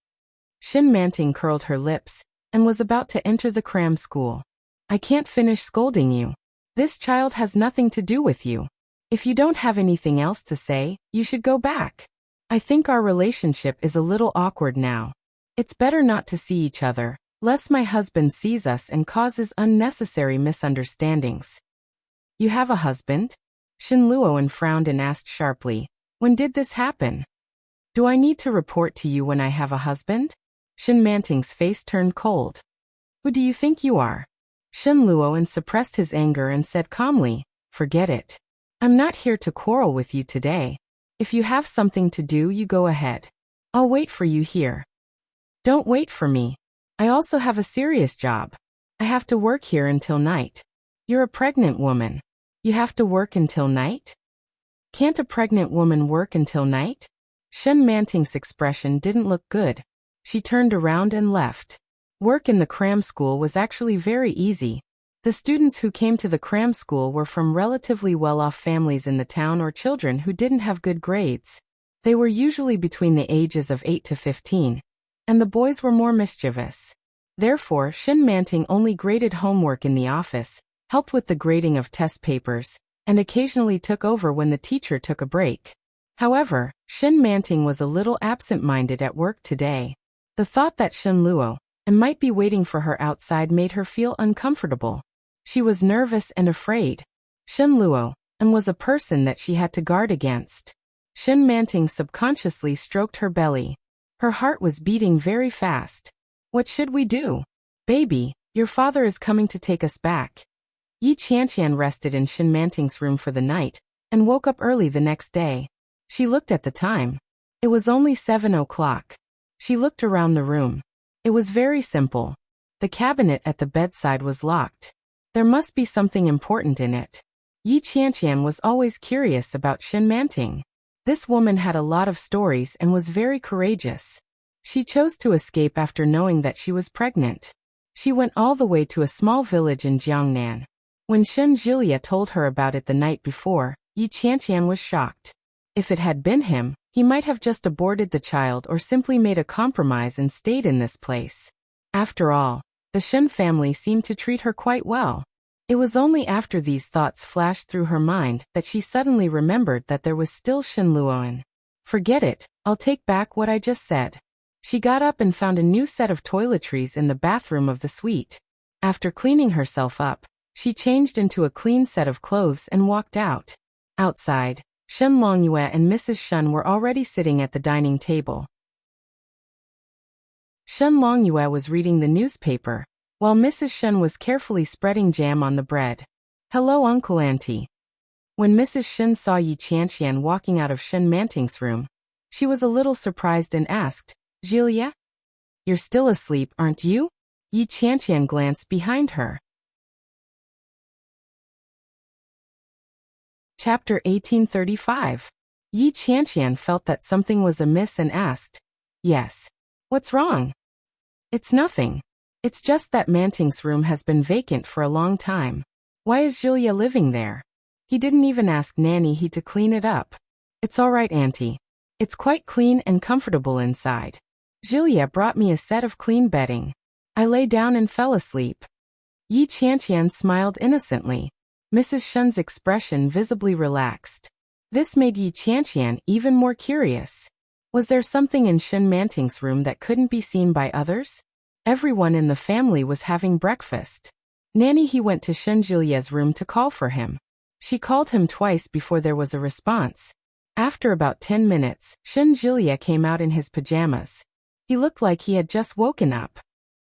Shin Manting curled her lips and was about to enter the cram school. "I can't finish scolding you. This child has nothing to do with you. If you don't have anything else to say, you should go back. I think our relationship is a little awkward now. It's better not to see each other, lest my husband sees us and causes unnecessary misunderstandings." "You have a husband?" Shin Luoan frowned and asked sharply, "When did this happen? Do I need to report to you when I have a husband?" Shin Manting's face turned cold. "Who do you think you are?" Shin Luoan suppressed his anger and said calmly, "Forget it. I'm not here to quarrel with you today. If you have something to do, you go ahead. I'll wait for you here." "Don't wait for me. I also have a serious job. I have to work here until night." "You're a pregnant woman. You have to work until night? Can't a pregnant woman work until night?" Shin Manting's expression didn't look good. She turned around and left. Work in the cram school was actually very easy. The students who came to the cram school were from relatively well-off families in the town or children who didn't have good grades. They were usually between the ages of 8 to 15, and the boys were more mischievous. Therefore, Shin Manting only graded homework in the office, helped with the grading of test papers, and occasionally took over when the teacher took a break. However, Shin Manting was a little absent-minded at work today. The thought that Shin Luo might be waiting for her outside made her feel uncomfortable. She was nervous and afraid. Shin Luo was a person that she had to guard against. Shin Manting subconsciously stroked her belly. Her heart was beating very fast. "What should we do? Baby, your father is coming to take us back." Yi Qianqian rested in Shin Manting's room for the night and woke up early the next day. She looked at the time. It was only 7 o'clock. She looked around the room. It was very simple. The cabinet at the bedside was locked. There must be something important in it. Yi Qianqian was always curious about Shen Manting. This woman had a lot of stories and was very courageous. She chose to escape after knowing that she was pregnant. She went all the way to a small village in Jiangnan. When Shen Jilia told her about it the night before, Yi Qianqian was shocked. If it had been him, he might have just aborted the child or simply made a compromise and stayed in this place. After all, the Shen family seemed to treat her quite well. It was only after these thoughts flashed through her mind that she suddenly remembered that there was still Shen Luoan. Forget it, I'll take back what I just said. She got up and found a new set of toiletries in the bathroom of the suite. After cleaning herself up, she changed into a clean set of clothes and walked out. Outside, Shen Longyue and Mrs. Shen were already sitting at the dining table. Shen Longyue was reading the newspaper, while Mrs. Shen was carefully spreading jam on the bread. "Hello, Uncle Auntie." When Mrs. Shen saw Yi Qianqian walking out of Shen Manting's room, she was a little surprised and asked, "Jilia? You're still asleep, aren't you?" Yi Qianqian glanced behind her. Chapter 1835. Yi Qianqian felt that something was amiss and asked, "Yes. What's wrong?" "It's nothing. It's just that Manting's room has been vacant for a long time. Why is Jilia living there? He didn't even ask Nanny He to clean it up." "It's all right, Auntie. It's quite clean and comfortable inside. Jilia brought me a set of clean bedding. I lay down and fell asleep." Yi Qianqian smiled innocently. Mrs. Shen's expression visibly relaxed. This made Yi Qianqian even more curious. Was there something in Shen Manting's room that couldn't be seen by others? Everyone in the family was having breakfast. Nanny He went to Shen Jilia's room to call for him. She called him twice before there was a response. After about 10 minutes, Shen Jilia came out in his pajamas. He looked like he had just woken up.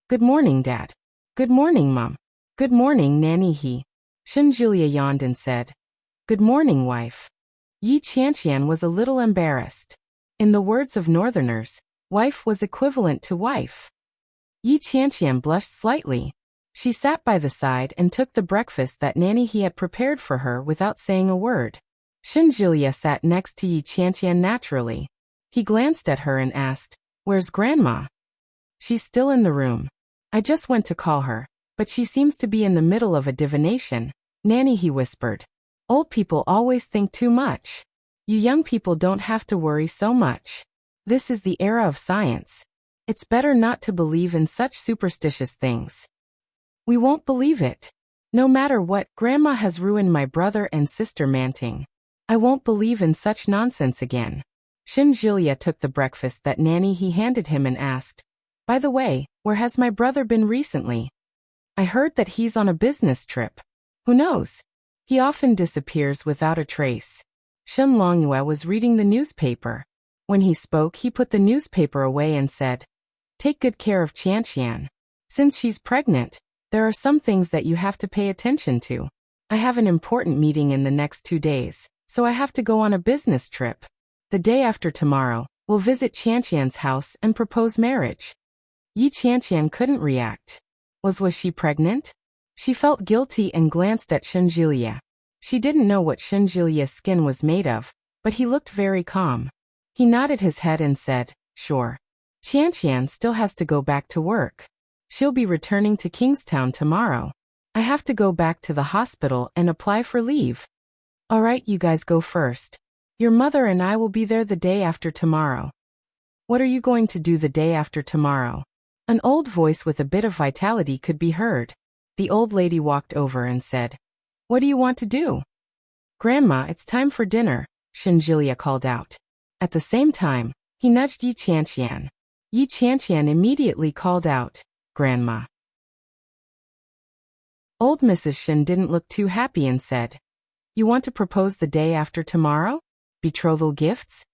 "Good morning, Dad." "Good morning, Mom." "Good morning, Nanny He." Shen Jilia yawned and said, "Good morning, wife." Yi Qianqian was a little embarrassed. In the words of Northerners, wife was equivalent to wife. Yi Qianqian blushed slightly. She sat by the side and took the breakfast that Nanny He had prepared for her without saying a word. Shen Jilia sat next to Yi Qianqian naturally. He glanced at her and asked, "Where's Grandma?" "She's still in the room. I just went to call her, but she seems to be in the middle of a divination," Nanny He whispered. "Old people always think too much. You young people don't have to worry so much. This is the era of science. It's better not to believe in such superstitious things." "We won't believe it. No matter what, Grandma has ruined my brother and sister Manting. I won't believe in such nonsense again." Shen Jilia took the breakfast that Nanny He handed him and asked, "By the way, where has my brother been recently? I heard that he's on a business trip. Who knows? He often disappears without a trace." Shen Longyue was reading the newspaper. When he spoke, he put the newspaper away and said, "Take good care of Qianqian. Since she's pregnant, there are some things that you have to pay attention to. I have an important meeting in the next 2 days, so I have to go on a business trip. The day after tomorrow, we'll visit Qianqian's house and propose marriage." Yi Qianqian couldn't react. Was she pregnant? She felt guilty and glanced at Shen Jilia. She didn't know what Shen Jilia's skin was made of, but he looked very calm. He nodded his head and said, "Sure. Qianqian still has to go back to work. She'll be returning to Kingstown tomorrow. I have to go back to the hospital and apply for leave." "All right, you guys go first. Your mother and I will be there the day after tomorrow." "What are you going to do the day after tomorrow?" An old voice with a bit of vitality could be heard. The old lady walked over and said, "What do you want to do?" "Grandma, it's time for dinner," Shen Jilia called out. At the same time, he nudged Yi Qianqian. Yi Qianqian immediately called out, "Grandma." Old Mrs. Shen didn't look too happy and said, "You want to propose the day after tomorrow? Betrothal gifts?"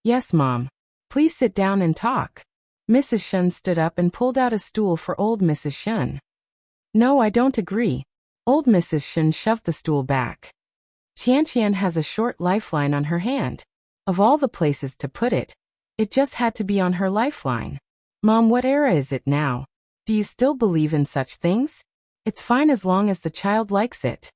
"Yes, Mom. Please sit down and talk." Mrs. Shen stood up and pulled out a stool for old Mrs. Shen. "No, I don't agree." Old Mrs. Shen shoved the stool back. "Qianqian has a short lifeline on her hand. Of all the places to put it, it just had to be on her lifeline. Mom, what era is it now? Do you still believe in such things? It's fine as long as the child likes it."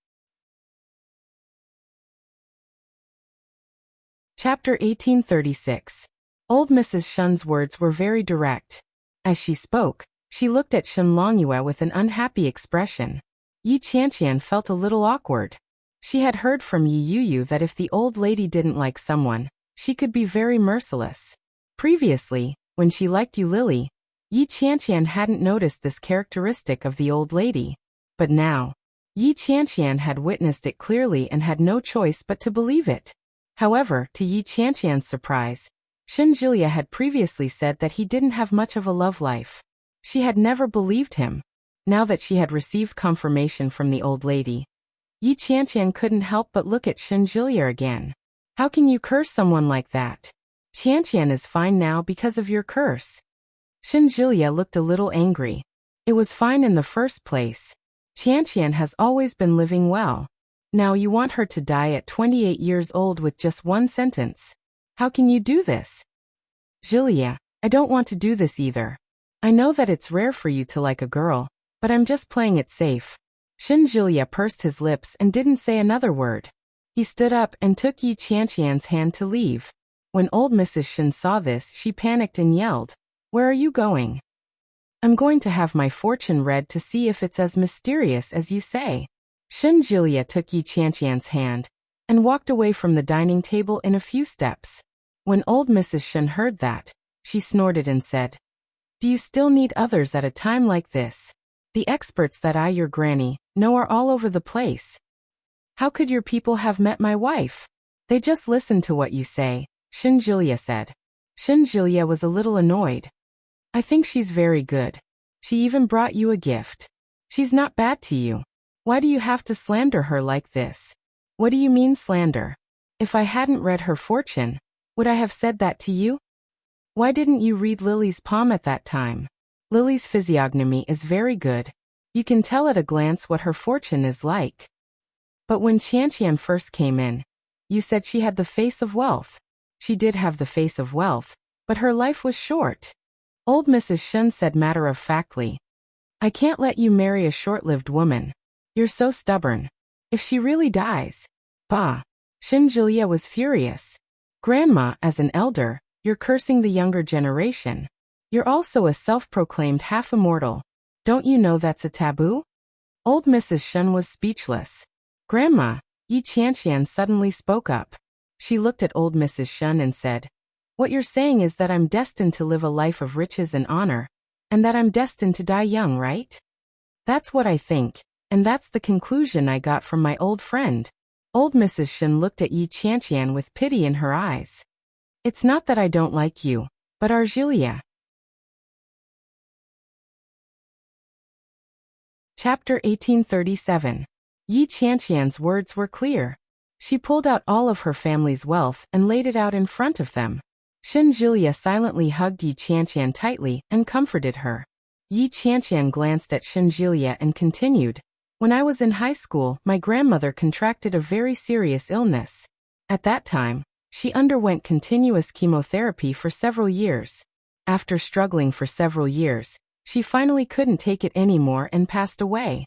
Chapter 1836. Old Mrs. Shun's words were very direct. As she spoke, she looked at Shen Longyue with an unhappy expression. Yi Qianqian felt a little awkward. She had heard from Yi Yuyu that if the old lady didn't like someone, she could be very merciless. Previously, when she liked Yu Lily, Yi Qianqian hadn't noticed this characteristic of the old lady. But now, Yi Qianqian had witnessed it clearly and had no choice but to believe it. However, to Yi Qianqian's surprise, Shen Julia had previously said that he didn't have much of a love life. She had never believed him. Now that she had received confirmation from the old lady, Yi Qianqian couldn't help but look at Shen Julia again. How can you curse someone like that? Qianqian is fine now because of your curse. Shen Julia looked a little angry. It was fine in the first place. Qianqian has always been living well. Now you want her to die at 28 years old with just one sentence. How can you do this? Julia, I don't want to do this either. I know that it's rare for you to like a girl, but I'm just playing it safe. Shen Julia pursed his lips and didn't say another word. He stood up and took Yi Qianqian's hand to leave. When old Mrs. Shen saw this, she panicked and yelled, "Where are you going?" "I'm going to have my fortune read to see if it's as mysterious as you say." Shen Julia took Yi Qianqian's hand and walked away from the dining table in a few steps. When old Mrs. Shen heard that, she snorted and said, "Do you still need others at a time like this? The experts that I, your granny, know are all over the place. How could your people have met my wife? They just listen to what you say," Shen Julia said. Shen Julia was a little annoyed. "I think she's very good. She even brought you a gift. She's not bad to you. Why do you have to slander her like this?" "What do you mean slander? If I hadn't read her fortune, would I have said that to you? Why didn't you read Lily's palm at that time? Lily's physiognomy is very good. You can tell at a glance what her fortune is like. But when Qianqian first came in, you said she had the face of wealth. She did have the face of wealth, but her life was short." Old Mrs. Shen said matter-of-factly, "I can't let you marry a short-lived woman. You're so stubborn. If she really dies..." "Bah!" Shen Julia was furious. "Grandma, as an elder, you're cursing the younger generation. You're also a self-proclaimed half-immortal. Don't you know that's a taboo?" Old Mrs. Shen was speechless. "Grandma," Yi Qianqian suddenly spoke up. She looked at old Mrs. Shen and said, "What you're saying is that I'm destined to live a life of riches and honor, and that I'm destined to die young, right?" "That's what I think, and that's the conclusion I got from my old friend." Old Mrs. Shen looked at Yi Qianqian with pity in her eyes. "It's not that I don't like you, but our Julia." Chapter 1837. Yi Qianqian's words were clear. She pulled out all of her family's wealth and laid it out in front of them. Shen Julia silently hugged Yi Qianqian tightly and comforted her. Yi Qianqian glanced at Shen Julia and continued, "When I was in high school, my grandmother contracted a very serious illness. At that time, she underwent continuous chemotherapy for several years. After struggling for several years, she finally couldn't take it anymore and passed away.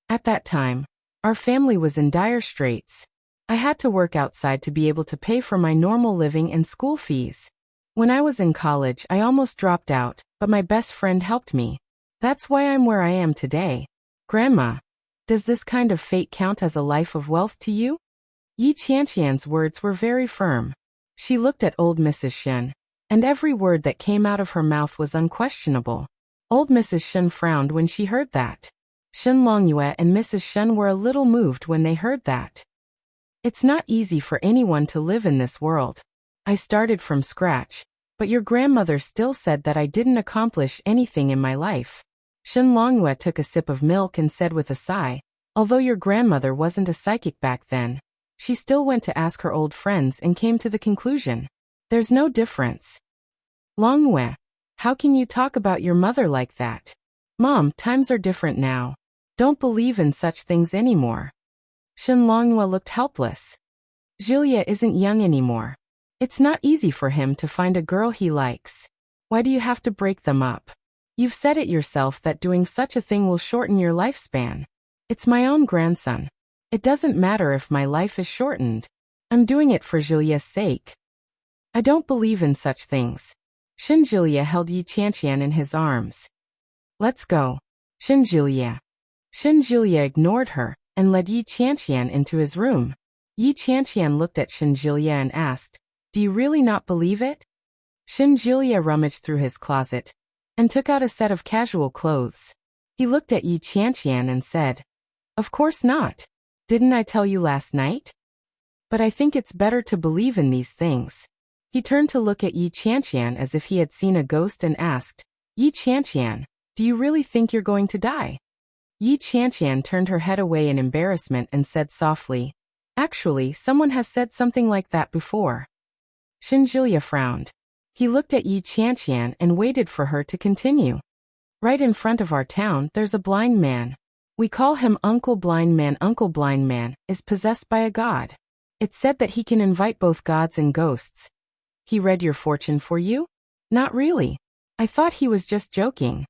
At that time, our family was in dire straits. I had to work outside to be able to pay for my normal living and school fees. When I was in college, I almost dropped out, but my best friend helped me. That's why I'm where I am today. Grandma, does this kind of fate count as a life of wealth to you?" Yi Qianqian's words were very firm. She looked at old Mrs. Shen, and every word that came out of her mouth was unquestionable. Old Mrs. Shen frowned when she heard that. Shen Longyue and Mrs. Shen were a little moved when they heard that. "It's not easy for anyone to live in this world. I started from scratch, but your grandmother still said that I didn't accomplish anything in my life." Shen Longyue took a sip of milk and said with a sigh, "Although your grandmother wasn't a psychic back then, she still went to ask her old friends and came to the conclusion. There's no difference." "Longyue, how can you talk about your mother like that? Mom, times are different now. Don't believe in such things anymore." Shen Longyue looked helpless. "Julia isn't young anymore. It's not easy for him to find a girl he likes. Why do you have to break them up? You've said it yourself that doing such a thing will shorten your lifespan. It's my own grandson. It doesn't matter if my life is shortened. I'm doing it for Julia's sake. I don't believe in such things. Julia held Yi Qianqian in his arms. Let's go. Julia. Julia ignored her and led Yi Qianqian into his room. Yi Qianqian looked at Julia and asked, Do you really not believe it? Julia rummaged through his closet and took out a set of casual clothes. He looked at Yi Qianqian and said, Of course not. Didn't I tell you last night? But I think it's better to believe in these things. He turned to look at Yi Qianqian as if he had seen a ghost and asked, Yi Qianqian, do you really think you're going to die? Yi Qianqian turned her head away in embarrassment and said softly, Actually, someone has said something like that before. Julia frowned. He looked at Yi Qianqian and waited for her to continue. Right in front of our town, there's a blind man. We call him Uncle Blind Man. Uncle Blind Man is possessed by a god. It's said that he can invite both gods and ghosts. He read your fortune for you? Not really. I thought he was just joking.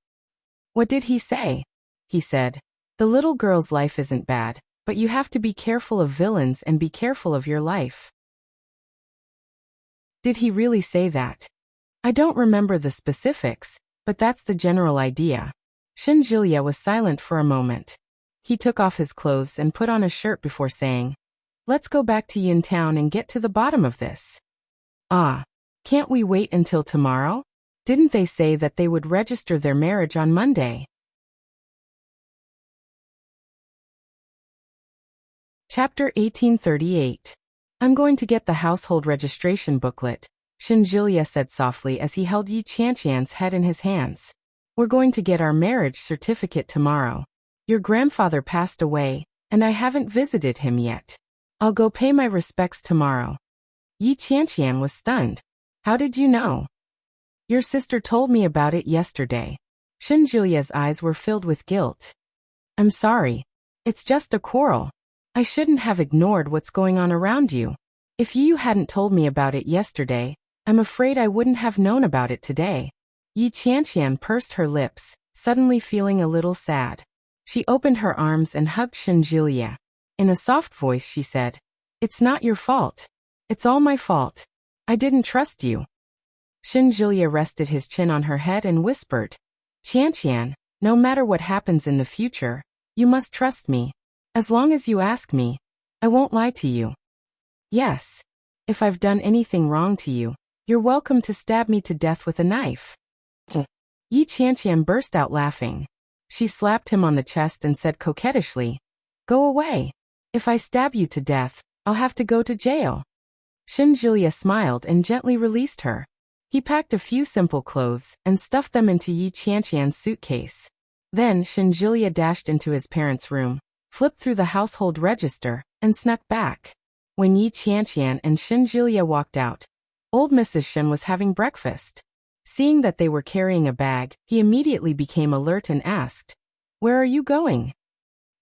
What did he say? He said, The little girl's life isn't bad, but you have to be careful of villains and be careful of your life. Did he really say that? I don't remember the specifics, but that's the general idea. Julia was silent for a moment. He took off his clothes and put on a shirt before saying, Let's go back to Yuntown and get to the bottom of this. Ah, can't we wait until tomorrow? Didn't they say that they would register their marriage on Monday? Chapter 1838. I'm going to get the household registration booklet, Julia said softly as he held Yi Qianqian's head in his hands. We're going to get our marriage certificate tomorrow. Your grandfather passed away, and I haven't visited him yet. I'll go pay my respects tomorrow. Yi Qianqian was stunned. How did you know? Your sister told me about it yesterday. Julia's eyes were filled with guilt. I'm sorry. It's just a quarrel. I shouldn't have ignored what's going on around you. If you hadn't told me about it yesterday, I'm afraid I wouldn't have known about it today. Yi Qianqian pursed her lips, suddenly feeling a little sad. She opened her arms and hugged Julia. In a soft voice she said, It's not your fault. It's all my fault. I didn't trust you. Julia rested his chin on her head and whispered, Qianqian, no matter what happens in the future, you must trust me. As long as you ask me, I won't lie to you. Yes. If I've done anything wrong to you, you're welcome to stab me to death with a knife. Yi Qianqian burst out laughing. She slapped him on the chest and said coquettishly, Go away. If I stab you to death, I'll have to go to jail. Julia smiled and gently released her. He packed a few simple clothes and stuffed them into Yi Qianqian's suitcase. Then Julia dashed into his parents' room, flipped through the household register, and snuck back. When Yi Qianqian and Julia walked out, old Mrs. Shen was having breakfast. Seeing that they were carrying a bag, he immediately became alert and asked, Where are you going?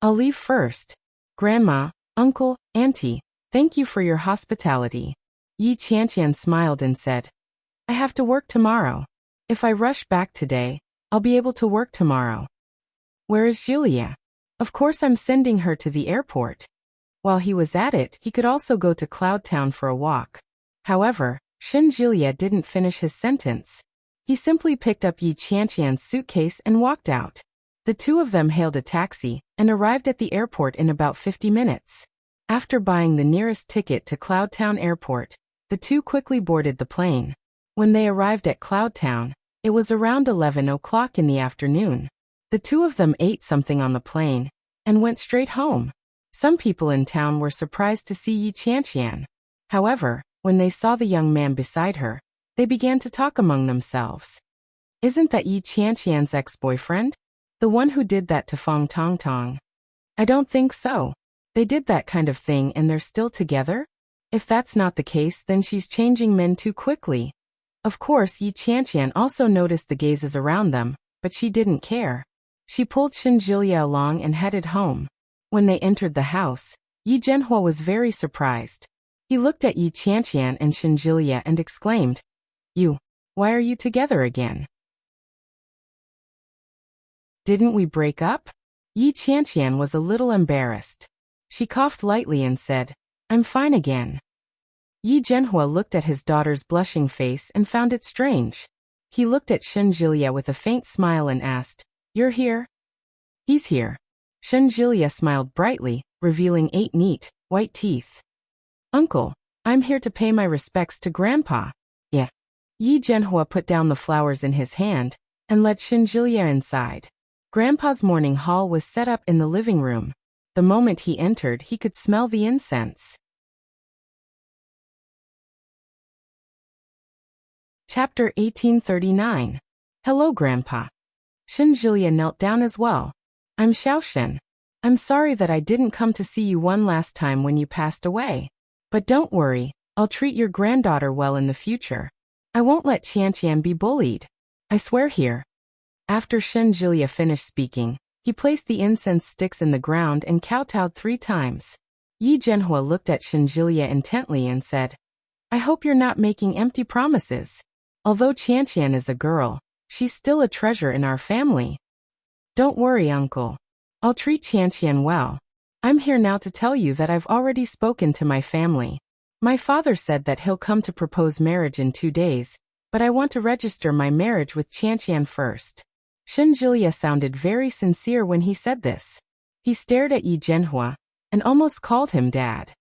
I'll leave first. Grandma, uncle, auntie, thank you for your hospitality. Yi Qianqian smiled and said, I have to work tomorrow. If I rush back today, I'll be able to work tomorrow. Where is Julia? Of course I'm sending her to the airport. While he was at it, he could also go to Cloud Town for a walk. However, Julia didn't finish his sentence. He simply picked up Yi Qianqian's suitcase and walked out. The two of them hailed a taxi and arrived at the airport in about 50 minutes. After buying the nearest ticket to Cloud Town Airport, the two quickly boarded the plane. When they arrived at Cloud Town, it was around 11 o'clock in the afternoon. The two of them ate something on the plane and went straight home. Some people in town were surprised to see Yi Qianqian. However, when they saw the young man beside her, they began to talk among themselves. Isn't that Yi Qianqian's ex-boyfriend? The one who did that to Fong Tongtong? I don't think so. They did that kind of thing and they're still together? If that's not the case, then she's changing men too quickly. Of course, Yi Qianqian also noticed the gazes around them, but she didn't care. She pulled Julia along and headed home. When they entered the house, Yi Zhenhua was very surprised. He looked at Yi Qianqian and Julia and exclaimed, Why are you together again? Didn't we break up? Yi Qianqian was a little embarrassed. She coughed lightly and said, I'm fine again. Yi Zhenhua looked at his daughter's blushing face and found it strange. He looked at Shenjilia with a faint smile and asked, "You're here?" "He's here." Shenjilia smiled brightly, revealing 8 neat, white teeth. "Uncle, I'm here to pay my respects to Grandpa." "Yeah." Yi Zhenhua put down the flowers in his hand and led Shenjilia inside. Grandpa's morning hall was set up in the living room. The moment he entered, he could smell the incense. Chapter 1839. Hello, Grandpa. Shenjilia knelt down as well. "I'm Xiaoshen. I'm sorry that I didn't come to see you one last time when you passed away. But don't worry, I'll treat your granddaughter well in the future. I won't let Qianqian be bullied. I swear here." After Shenjilia finished speaking, he placed the incense sticks in the ground and kowtowed 3 times. Yi Zhenhua looked at Shenjilia intently and said, "I hope you're not making empty promises. Although Qianqian is a girl, she's still a treasure in our family." "Don't worry, Uncle. I'll treat Qianqian well. I'm here now to tell you that I've already spoken to my family. My father said that he'll come to propose marriage in 2 days, but I want to register my marriage with Qianqian first." Shenjilia sounded very sincere when he said this. He stared at Yi Zhenhua and almost called him Dad.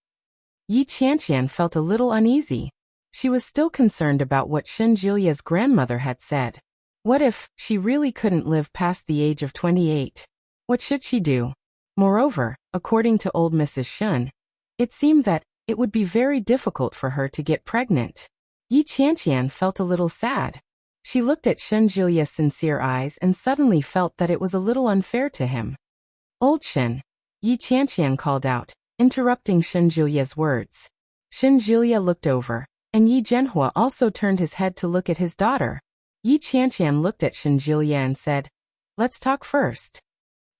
Yi Qianqian felt a little uneasy. She was still concerned about what Shenjilia's grandmother had said. What if she really couldn't live past the age of 28? What should she do? Moreover, according to old Mrs. Shun, it seemed that it would be very difficult for her to get pregnant. Yi Qianqian felt a little sad. She looked at Shenjilia's sincere eyes and suddenly felt that it was a little unfair to him. "Old Shen," Yi Qianqian called out, interrupting Shenjilia's words. Shenjilia looked over, and Yi Zhenhua also turned his head to look at his daughter. Yi Qianqian looked at Shenjilia and said, "Let's talk first."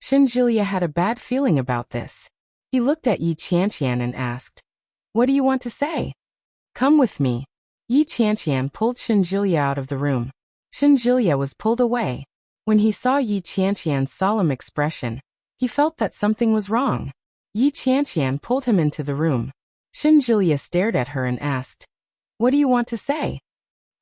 Shenjilia had a bad feeling about this. He looked at Yi Qianqian and asked, "What do you want to say?" "Come with me." Yi Qianqian pulled Shenjilia out of the room. Shenjilia was pulled away. When he saw Yi Qianqian's solemn expression, he felt that something was wrong. Yi Qianqian pulled him into the room. Shenjilia stared at her and asked, "What do you want to say?"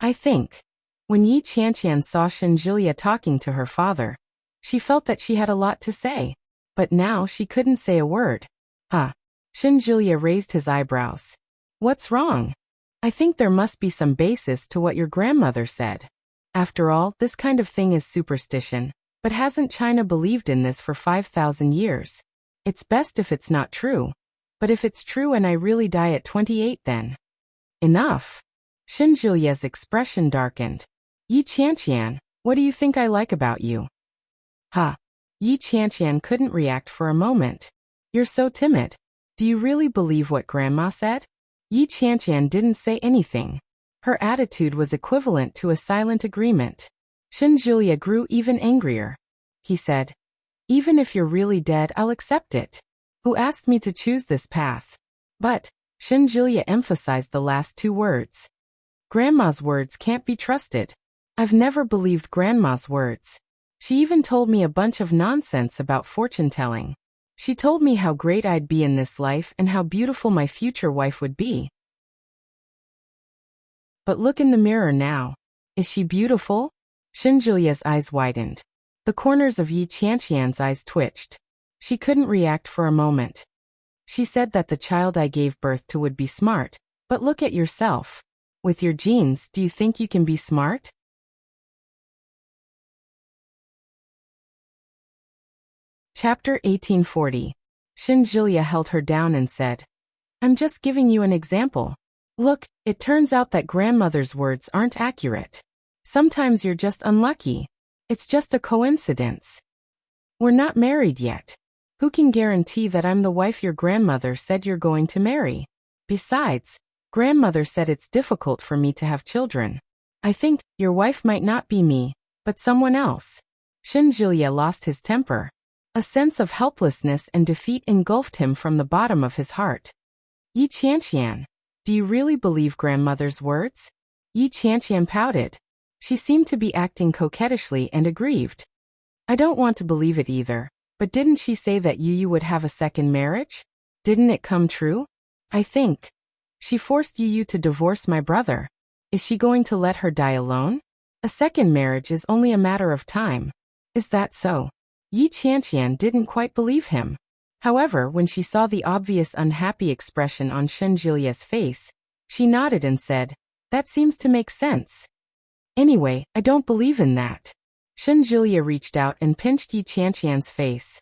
"I think." When Yi Qianqian saw Shenjilia talking to her father, she felt that she had a lot to say. But now she couldn't say a word. "Huh?" Shenjilia raised his eyebrows. "What's wrong?" "I think there must be some basis to what your grandmother said. After all, this kind of thing is superstition, but hasn't China believed in this for 5,000 years? It's best if it's not true. But if it's true and I really die at 28 then?" "Enough." Shenjilia's expression darkened. "Yi Qianqian, what do you think I like about you?" "Huh?" Yi Qianqian couldn't react for a moment. "You're so timid. Do you really believe what Grandma said?" Yi Qianqian didn't say anything. Her attitude was equivalent to a silent agreement. Shenjilia grew even angrier. He said, "Even if you're really dead, I'll accept it. Who asked me to choose this path?" "But," Shenjilia emphasized the last 2 words. "Grandma's words can't be trusted. I've never believed Grandma's words. She even told me a bunch of nonsense about fortune-telling. She told me how great I'd be in this life and how beautiful my future wife would be. But look in the mirror now. Is she beautiful?" Shenjilia's eyes widened. The corners of Yi Qianqian's eyes twitched. She couldn't react for a moment. "She said that the child I gave birth to would be smart, but look at yourself. With your genes, do you think you can be smart?" Chapter 1840. Shenjilia held her down and said, "I'm just giving you an example. Look, it turns out that grandmother's words aren't accurate. Sometimes you're just unlucky. It's just a coincidence. We're not married yet. Who can guarantee that I'm the wife your grandmother said you're going to marry? Besides, grandmother said it's difficult for me to have children. I think your wife might not be me, but someone else." Shenjilia lost his temper. A sense of helplessness and defeat engulfed him from the bottom of his heart. "Yi Qianqian, do you really believe grandmother's words?" Yi Qianqian pouted. She seemed to be acting coquettishly and aggrieved. "I don't want to believe it either, but didn't she say that you would have a second marriage? Didn't it come true?" "I think." She forced Yu to divorce my brother. Is she going to let her die alone? A second marriage is only a matter of time. Is that so? Yi Qianqian didn't quite believe him. However, when she saw the obvious unhappy expression on Shen Jilia's face, she nodded and said, "That seems to make sense. Anyway, I don't believe in that." Shen Jilia reached out and pinched Yi Qianqian's face.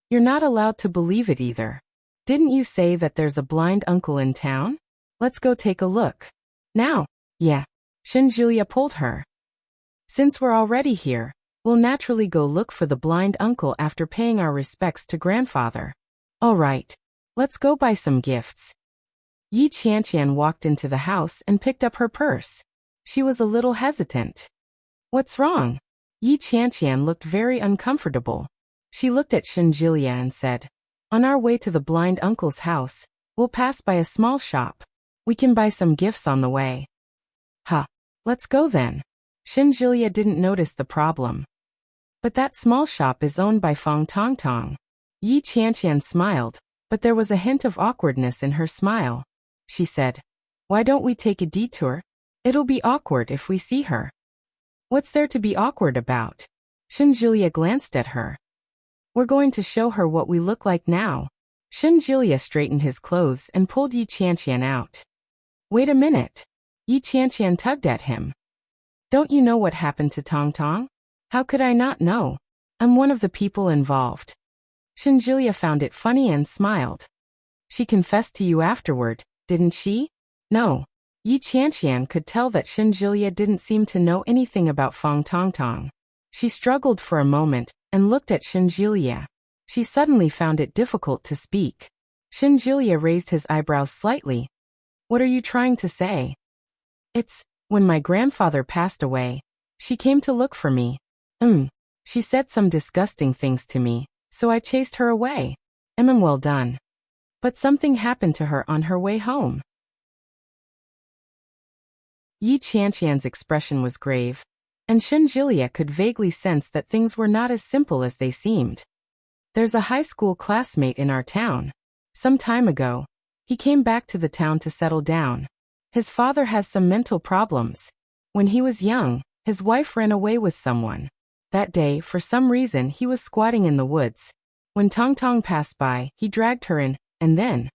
"You're not allowed to believe it either. Didn't you say that there's a blind uncle in town? Let's go take a look. Now." "Yeah." Shen Jilia pulled her. "Since we're already here, we'll naturally go look for the blind uncle after paying our respects to grandfather." "All right. Let's go buy some gifts." Yi Qianqian walked into the house and picked up her purse. She was a little hesitant. "What's wrong?" Yi Qianqian looked very uncomfortable. She looked at Shen Jilia and said, "On our way to the blind uncle's house, we'll pass by a small shop. We can buy some gifts on the way." "Huh. Let's go then." Shen Jilia didn't notice the problem. "But that small shop is owned by Fang Tongtong." Yi Qianqian smiled, but there was a hint of awkwardness in her smile. She said, "Why don't we take a detour? It'll be awkward if we see her." "What's there to be awkward about?" Shen Jilia glanced at her. "We're going to show her what we look like now." Shen Jilia straightened his clothes and pulled Yi Qianqian out. "Wait a minute." Yi Qianqian tugged at him. "Don't you know what happened to Tong Tong?" "How could I not know? I'm one of the people involved." Shen Jilia found it funny and smiled. "She confessed to you afterward, didn't she?" "No." Yi Qianqian could tell that Shen Jilia didn't seem to know anything about Fang Tongtong. She struggled for a moment and looked at Shen Jilia. She suddenly found it difficult to speak. Shen Jilia raised his eyebrows slightly. "What are you trying to say?" "It's, when my grandfather passed away, she came to look for me. She said some disgusting things to me, so I chased her away. Well done. But something happened to her on her way home." Yi Qianqian's expression was grave, and Shen Jilia could vaguely sense that things were not as simple as they seemed. "There's a high school classmate in our town. Some time ago, he came back to the town to settle down. His father has some mental problems. When he was young, his wife ran away with someone. That day, for some reason, he was squatting in the woods. When Tong Tong passed by, he dragged her in, and then..."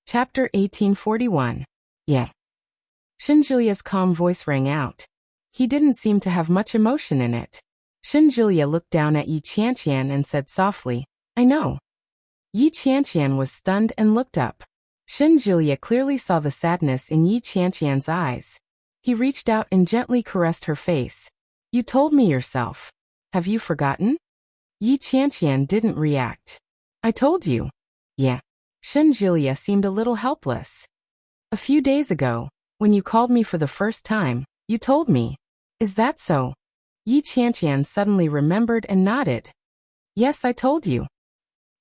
Chapter 1841. Yeah. Shen Jilia's calm voice rang out. He didn't seem to have much emotion in it. Shen Jilia looked down at Yi Qianqian and said softly, "I know." Yi Qianqian was stunned and looked up. Shen Jilia clearly saw the sadness in Yi Qianqian's eyes. He reached out and gently caressed her face. "You told me yourself. Have you forgotten?" Yi Qianqian didn't react. "I told you." "Yeah." Shen Jilia seemed a little helpless. "A few days ago, when you called me for the first time, you told me. Is that so?" Yi Qianqian suddenly remembered and nodded. "Yes, I told you.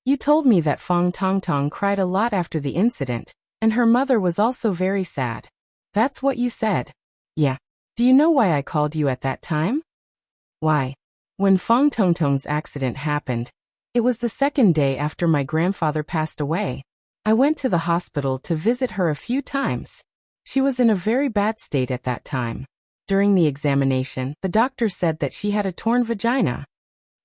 You told me that Fang Tongtong cried a lot after the incident, and her mother was also very sad. That's what you said." "Yeah." "Do you know why I called you at that time?" "Why? When Fang Tongtong's accident happened, it was the second day after my grandfather passed away. I went to the hospital to visit her a few times. She was in a very bad state at that time. During the examination, the doctor said that she had a torn vagina."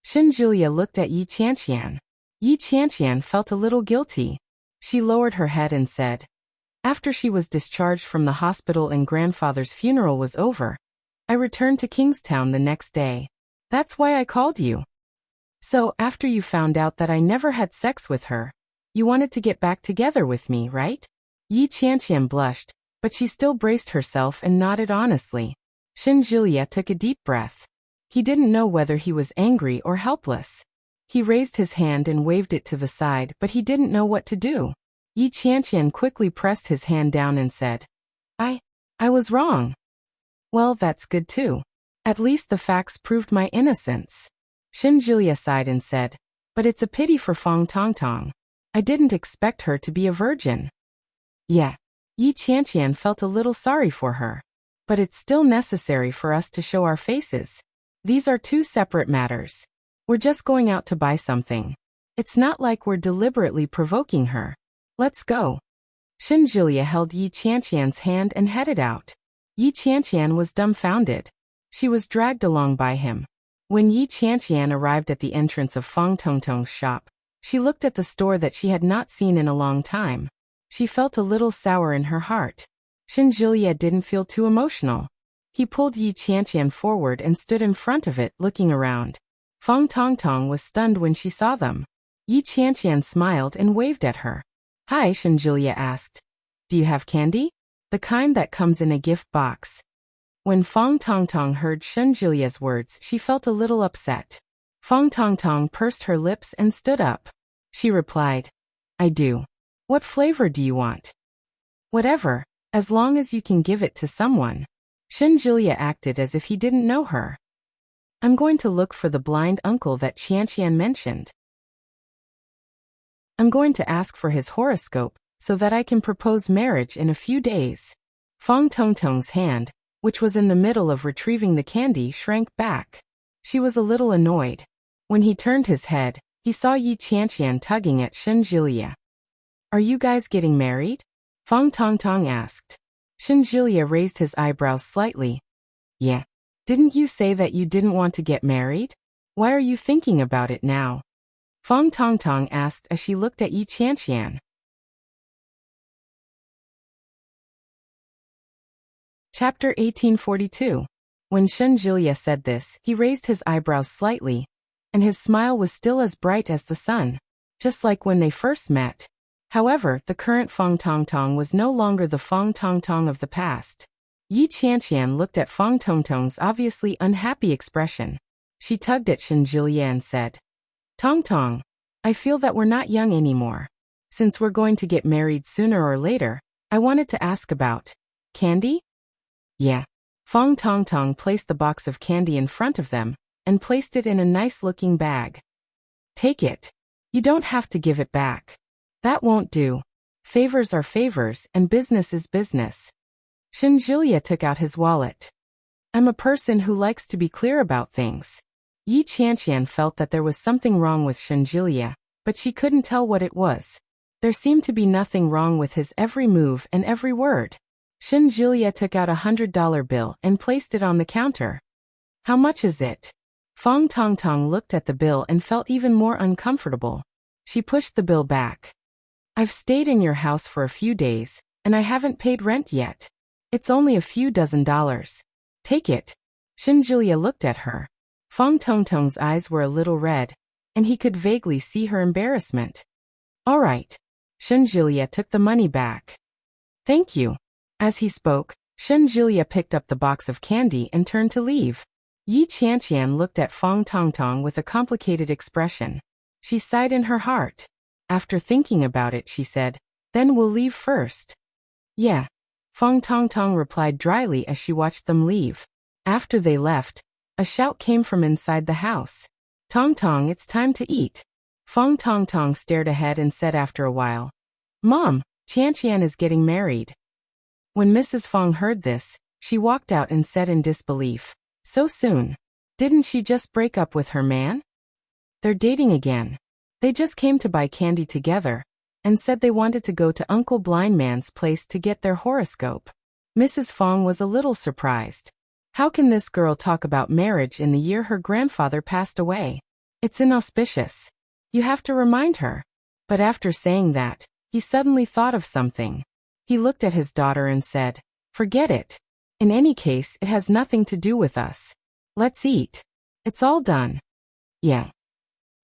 Shen Jilia looked at Yi Qianqian. Yi Qianqian felt a little guilty. She lowered her head and said, "After she was discharged from the hospital and grandfather's funeral was over, I returned to Kingstown the next day. That's why I called you." "So, after you found out that I never had sex with her, you wanted to get back together with me, right?" Yi Qianqian blushed, but she still braced herself and nodded honestly. Shen Jilia took a deep breath. He didn't know whether he was angry or helpless. He raised his hand and waved it to the side, but he didn't know what to do. Yi Qianqian quickly pressed his hand down and said, I was wrong." "Well, that's good too. At least the facts proved my innocence." Shen Jilia sighed and said, "But it's a pity for Fang Tongtong. I didn't expect her to be a virgin." "Yeah." Yi Qianqian felt a little sorry for her. "But it's still necessary for us to show our faces. These are two separate matters. We're just going out to buy something." It's not like we're deliberately provoking her. Let's go. Shinjulia held Yi Qianqian's hand and headed out. Yi Qianqian was dumbfounded. She was dragged along by him. When Yi Qianqian arrived at the entrance of Fang Tongtong's shop, she looked at the store that she had not seen in a long time. She felt a little sour in her heart. Shinjulia didn't feel too emotional. He pulled Yi Qianqian forward and stood in front of it, looking around. Fang Tongtong was stunned when she saw them. Yi Qianqian smiled and waved at her. Hi, Shinjulia asked. Do you have candy? The kind that comes in a gift box. When Fang Tongtong heard Shinjulia's words, she felt a little upset. Fang Tongtong pursed her lips and stood up. She replied, I do. What flavor do you want? Whatever, as long as you can give it to someone. Shinjulia acted as if he didn't know her. I'm going to look for the blind uncle that Qianqian mentioned. I'm going to ask for his horoscope, so that I can propose marriage in a few days. Fang Tongtong's hand, which was in the middle of retrieving the candy, shrank back. She was a little annoyed. When he turned his head, he saw Yi Qianqian tugging at Shinjulia. Are you guys getting married? Fang Tongtong asked. Shinjulia raised his eyebrows slightly. Yeah. Didn't you say that you didn't want to get married? Why are you thinking about it now? Fang Tongtong asked as she looked at Yi Qianqian. Chapter 1842. When Shinjulia said this, he raised his eyebrows slightly, and his smile was still as bright as the sun, just like when they first met. However, the current Fang Tongtong was no longer the Fang Tongtong of the past. Yi Qianqian looked at Fang Tongtong's obviously unhappy expression. She tugged at Shinjulia and said, Tongtong, I feel that we're not young anymore. Since we're going to get married sooner or later, I wanted to ask about candy? Yeah. Fang Tongtong placed the box of candy in front of them and placed it in a nice-looking bag. Take it. You don't have to give it back. That won't do. Favors are favors and business is business. Shinjulia took out his wallet. I'm a person who likes to be clear about things. Yi Qianqian felt that there was something wrong with Shinjulia, but she couldn't tell what it was. There seemed to be nothing wrong with his every move and every word. Shinjulia took out $100 bill and placed it on the counter. How much is it? Fang Tongtong looked at the bill and felt even more uncomfortable. She pushed the bill back. I've stayed in your house for a few days, and I haven't paid rent yet. It's only a few dozen dollars. Take it. Shinjulia looked at her. Fang Tongtong's eyes were a little red, and he could vaguely see her embarrassment. All right. Shinjulia took the money back. Thank you. As he spoke, Shinjulia picked up the box of candy and turned to leave. Yi Qianqian looked at Fang Tongtong with a complicated expression. She sighed in her heart. After thinking about it, she said, Then we'll leave first. Yeah. Fang Tongtong replied dryly as she watched them leave. After they left, a shout came from inside the house. Tongtong, it's time to eat. Fang Tongtong stared ahead and said after a while, Mom, Qianqian is getting married. When Mrs. Fang heard this, she walked out and said in disbelief, So soon? Didn't she just break up with her man? They're dating again. They just came to buy candy together, and said they wanted to go to Uncle Blind Man's place to get their horoscope. Mrs. Fang was a little surprised. How can this girl talk about marriage in the year her grandfather passed away? It's inauspicious. You have to remind her. But after saying that, he suddenly thought of something. He looked at his daughter and said, Forget it. In any case, it has nothing to do with us. Let's eat. It's all done. Yeah.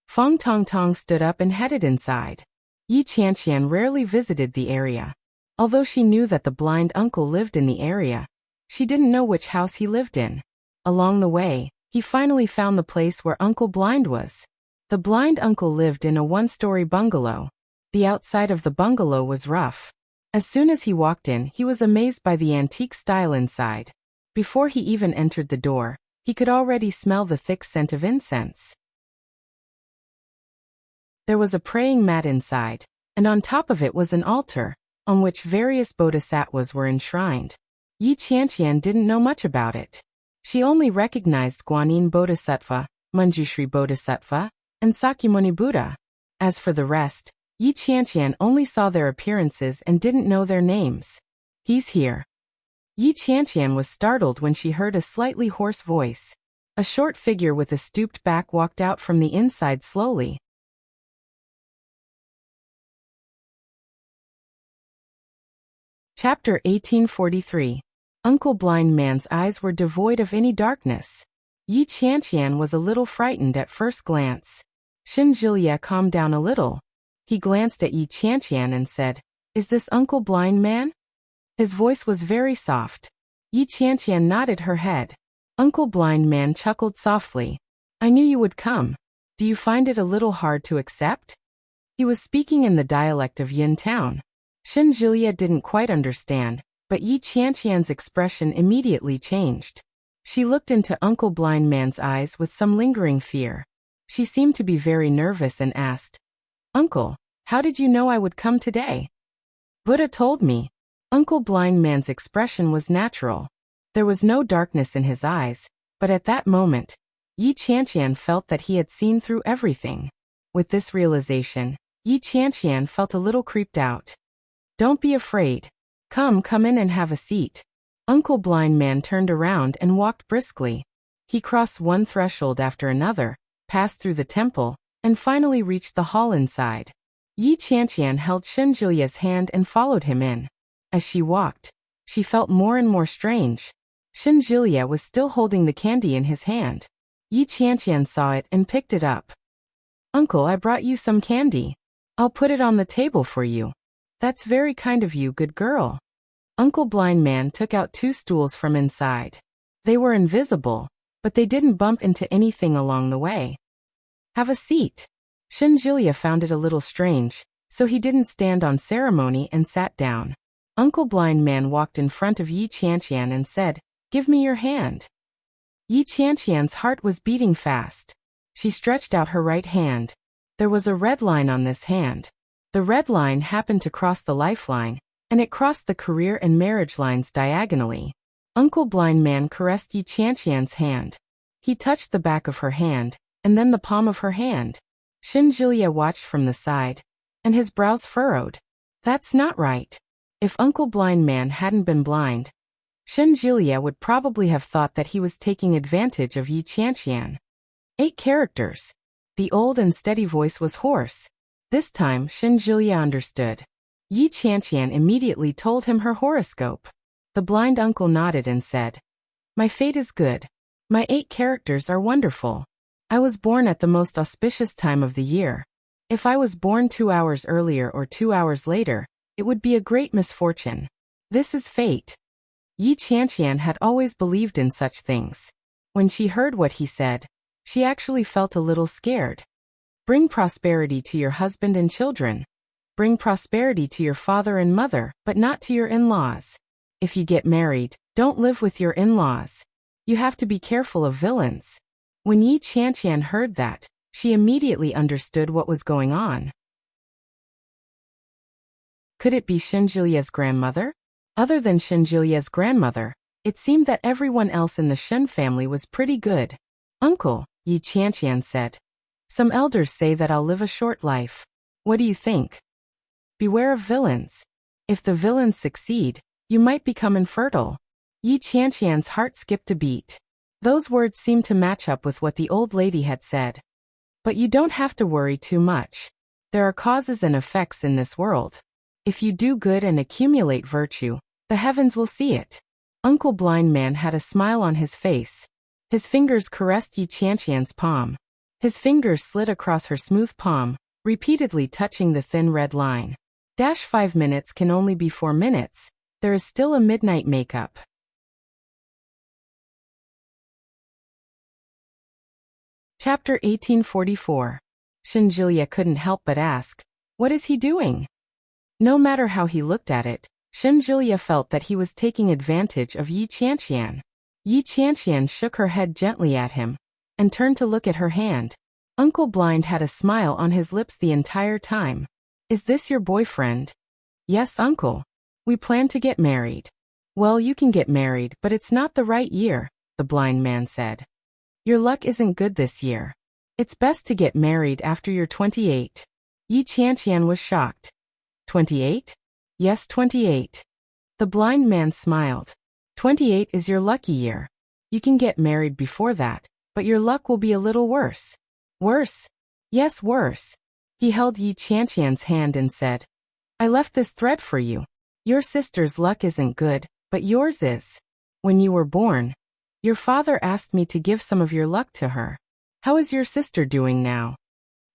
Fang Tongtong stood up and headed inside. Yi Qianqian rarely visited the area. Although she knew that the blind uncle lived in the area, she didn't know which house he lived in. Along the way, he finally found the place where Uncle Blind was. The blind uncle lived in a one-story bungalow. The outside of the bungalow was rough. As soon as he walked in, he was amazed by the antique style inside. Before he even entered the door, he could already smell the thick scent of incense. There was a praying mat inside, and on top of it was an altar, on which various bodhisattvas were enshrined. Yi Qianqian didn't know much about it. She only recognized Guanyin Bodhisattva, Manjushri Bodhisattva, and Sakyamuni Buddha. As for the rest, Yi Qianqian only saw their appearances and didn't know their names. He's here. Yi Qianqian was startled when she heard a slightly hoarse voice. A short figure with a stooped back walked out from the inside slowly. Chapter 1843. Uncle Blind Man's eyes were devoid of any darkness. Yi Qianqian was a little frightened at first glance. Xin Zhilie calmed down a little. He glanced at Yi Qianqian and said, "Is this Uncle Blind Man?" His voice was very soft. Yi Qianqian nodded her head. Uncle Blind Man chuckled softly. "I knew you would come. Do you find it a little hard to accept?" He was speaking in the dialect of Yin Town. Xin Zhilie didn't quite understand, but Yi Qianqian's expression immediately changed. She looked into Uncle Blind Man's eyes with some lingering fear. She seemed to be very nervous and asked, "Uncle, how did you know I would come today?" "Buddha told me." Uncle Blind Man's expression was natural. There was no darkness in his eyes, but at that moment, Yi Qianqian felt that he had seen through everything. With this realization, Yi Qianqian felt a little creeped out. "Don't be afraid. Come in and have a seat." Uncle Blind Man turned around and walked briskly. He crossed one threshold after another, passed through the temple, and finally reached the hall inside. Yi Qianqian held Xin Zhilie's hand and followed him in. As she walked, she felt more and more strange. Xin Zhilie was still holding the candy in his hand. Yi Qianqian saw it and picked it up. "Uncle, I brought you some candy. I'll put it on the table for you." "That's very kind of you, good girl." Uncle Blind Man took out 2 stools from inside. They were invisible, but they didn't bump into anything along the way. "Have a seat." Xin Zhilie found it a little strange, so he didn't stand on ceremony and sat down. Uncle Blind Man walked in front of Yi Qianqian and said, "Give me your hand." Yi Qianqian's heart was beating fast. She stretched out her right hand. There was a red line on this hand. The red line happened to cross the lifeline, and it crossed the career and marriage lines diagonally. Uncle Blind Man caressed Yi Qianqian's hand. He touched the back of her hand, and then the palm of her hand. Xin Zhilie watched from the side, and his brows furrowed. That's not right. If Uncle Blind Man hadn't been blind, Xin Zhilie would probably have thought that he was taking advantage of Yi Qianqian. 8 characters. The old and steady voice was hoarse. This time Xin Zhilie understood. Yi Qianqian immediately told him her horoscope. The blind uncle nodded and said, "My fate is good. My 8 characters are wonderful. I was born at the most auspicious time of the year. If I was born 2 hours earlier or 2 hours later, it would be a great misfortune. This is fate." Yi Qianqian had always believed in such things. When she heard what he said, she actually felt a little scared. "Bring prosperity to your husband and children. Bring prosperity to your father and mother, but not to your in-laws. If you get married, don't live with your in-laws. You have to be careful of villains." When Yi Qianqian heard that, she immediately understood what was going on. Could it be Xin Zhilie's grandmother? Other than Xin Zhilie's grandmother, it seemed that everyone else in the Shen family was pretty good. "Uncle," Yi Qianqian said, "some elders say that I'll live a short life. What do you think? Beware of villains. If the villains succeed, you might become infertile." Yi Qianqian's heart skipped a beat. Those words seemed to match up with what the old lady had said. But you don't have to worry too much. There are causes and effects in this world. If you do good and accumulate virtue, the heavens will see it. Uncle Blind Man had a smile on his face. His fingers caressed Yi Qianqian's palm. His fingers slid across her smooth palm, repeatedly touching the thin red line. 5 minutes can only be 4 minutes. There is still a midnight makeup. Chapter 1844. Xin Zhilie couldn't help but ask, "What is he doing?" No matter how he looked at it, Xin Zhilie felt that he was taking advantage of Yi Qianqian. Yi Qianqian shook her head gently at him, and turned to look at her hand. Uncle Blind had a smile on his lips the entire time. "Is this your boyfriend?" "Yes, uncle. We plan to get married." "Well, you can get married, but it's not the right year," the blind man said. "Your luck isn't good this year. It's best to get married after you're 28. Yi Qianqian was shocked. 28? Yes, 28. The blind man smiled. 28 is your lucky year. You can get married before that, but your luck will be a little worse. Worse? Yes, worse. He held Yi Qianqian's hand and said, I left this thread for you. Your sister's luck isn't good, but yours is. When you were born, your father asked me to give some of your luck to her. How is your sister doing now?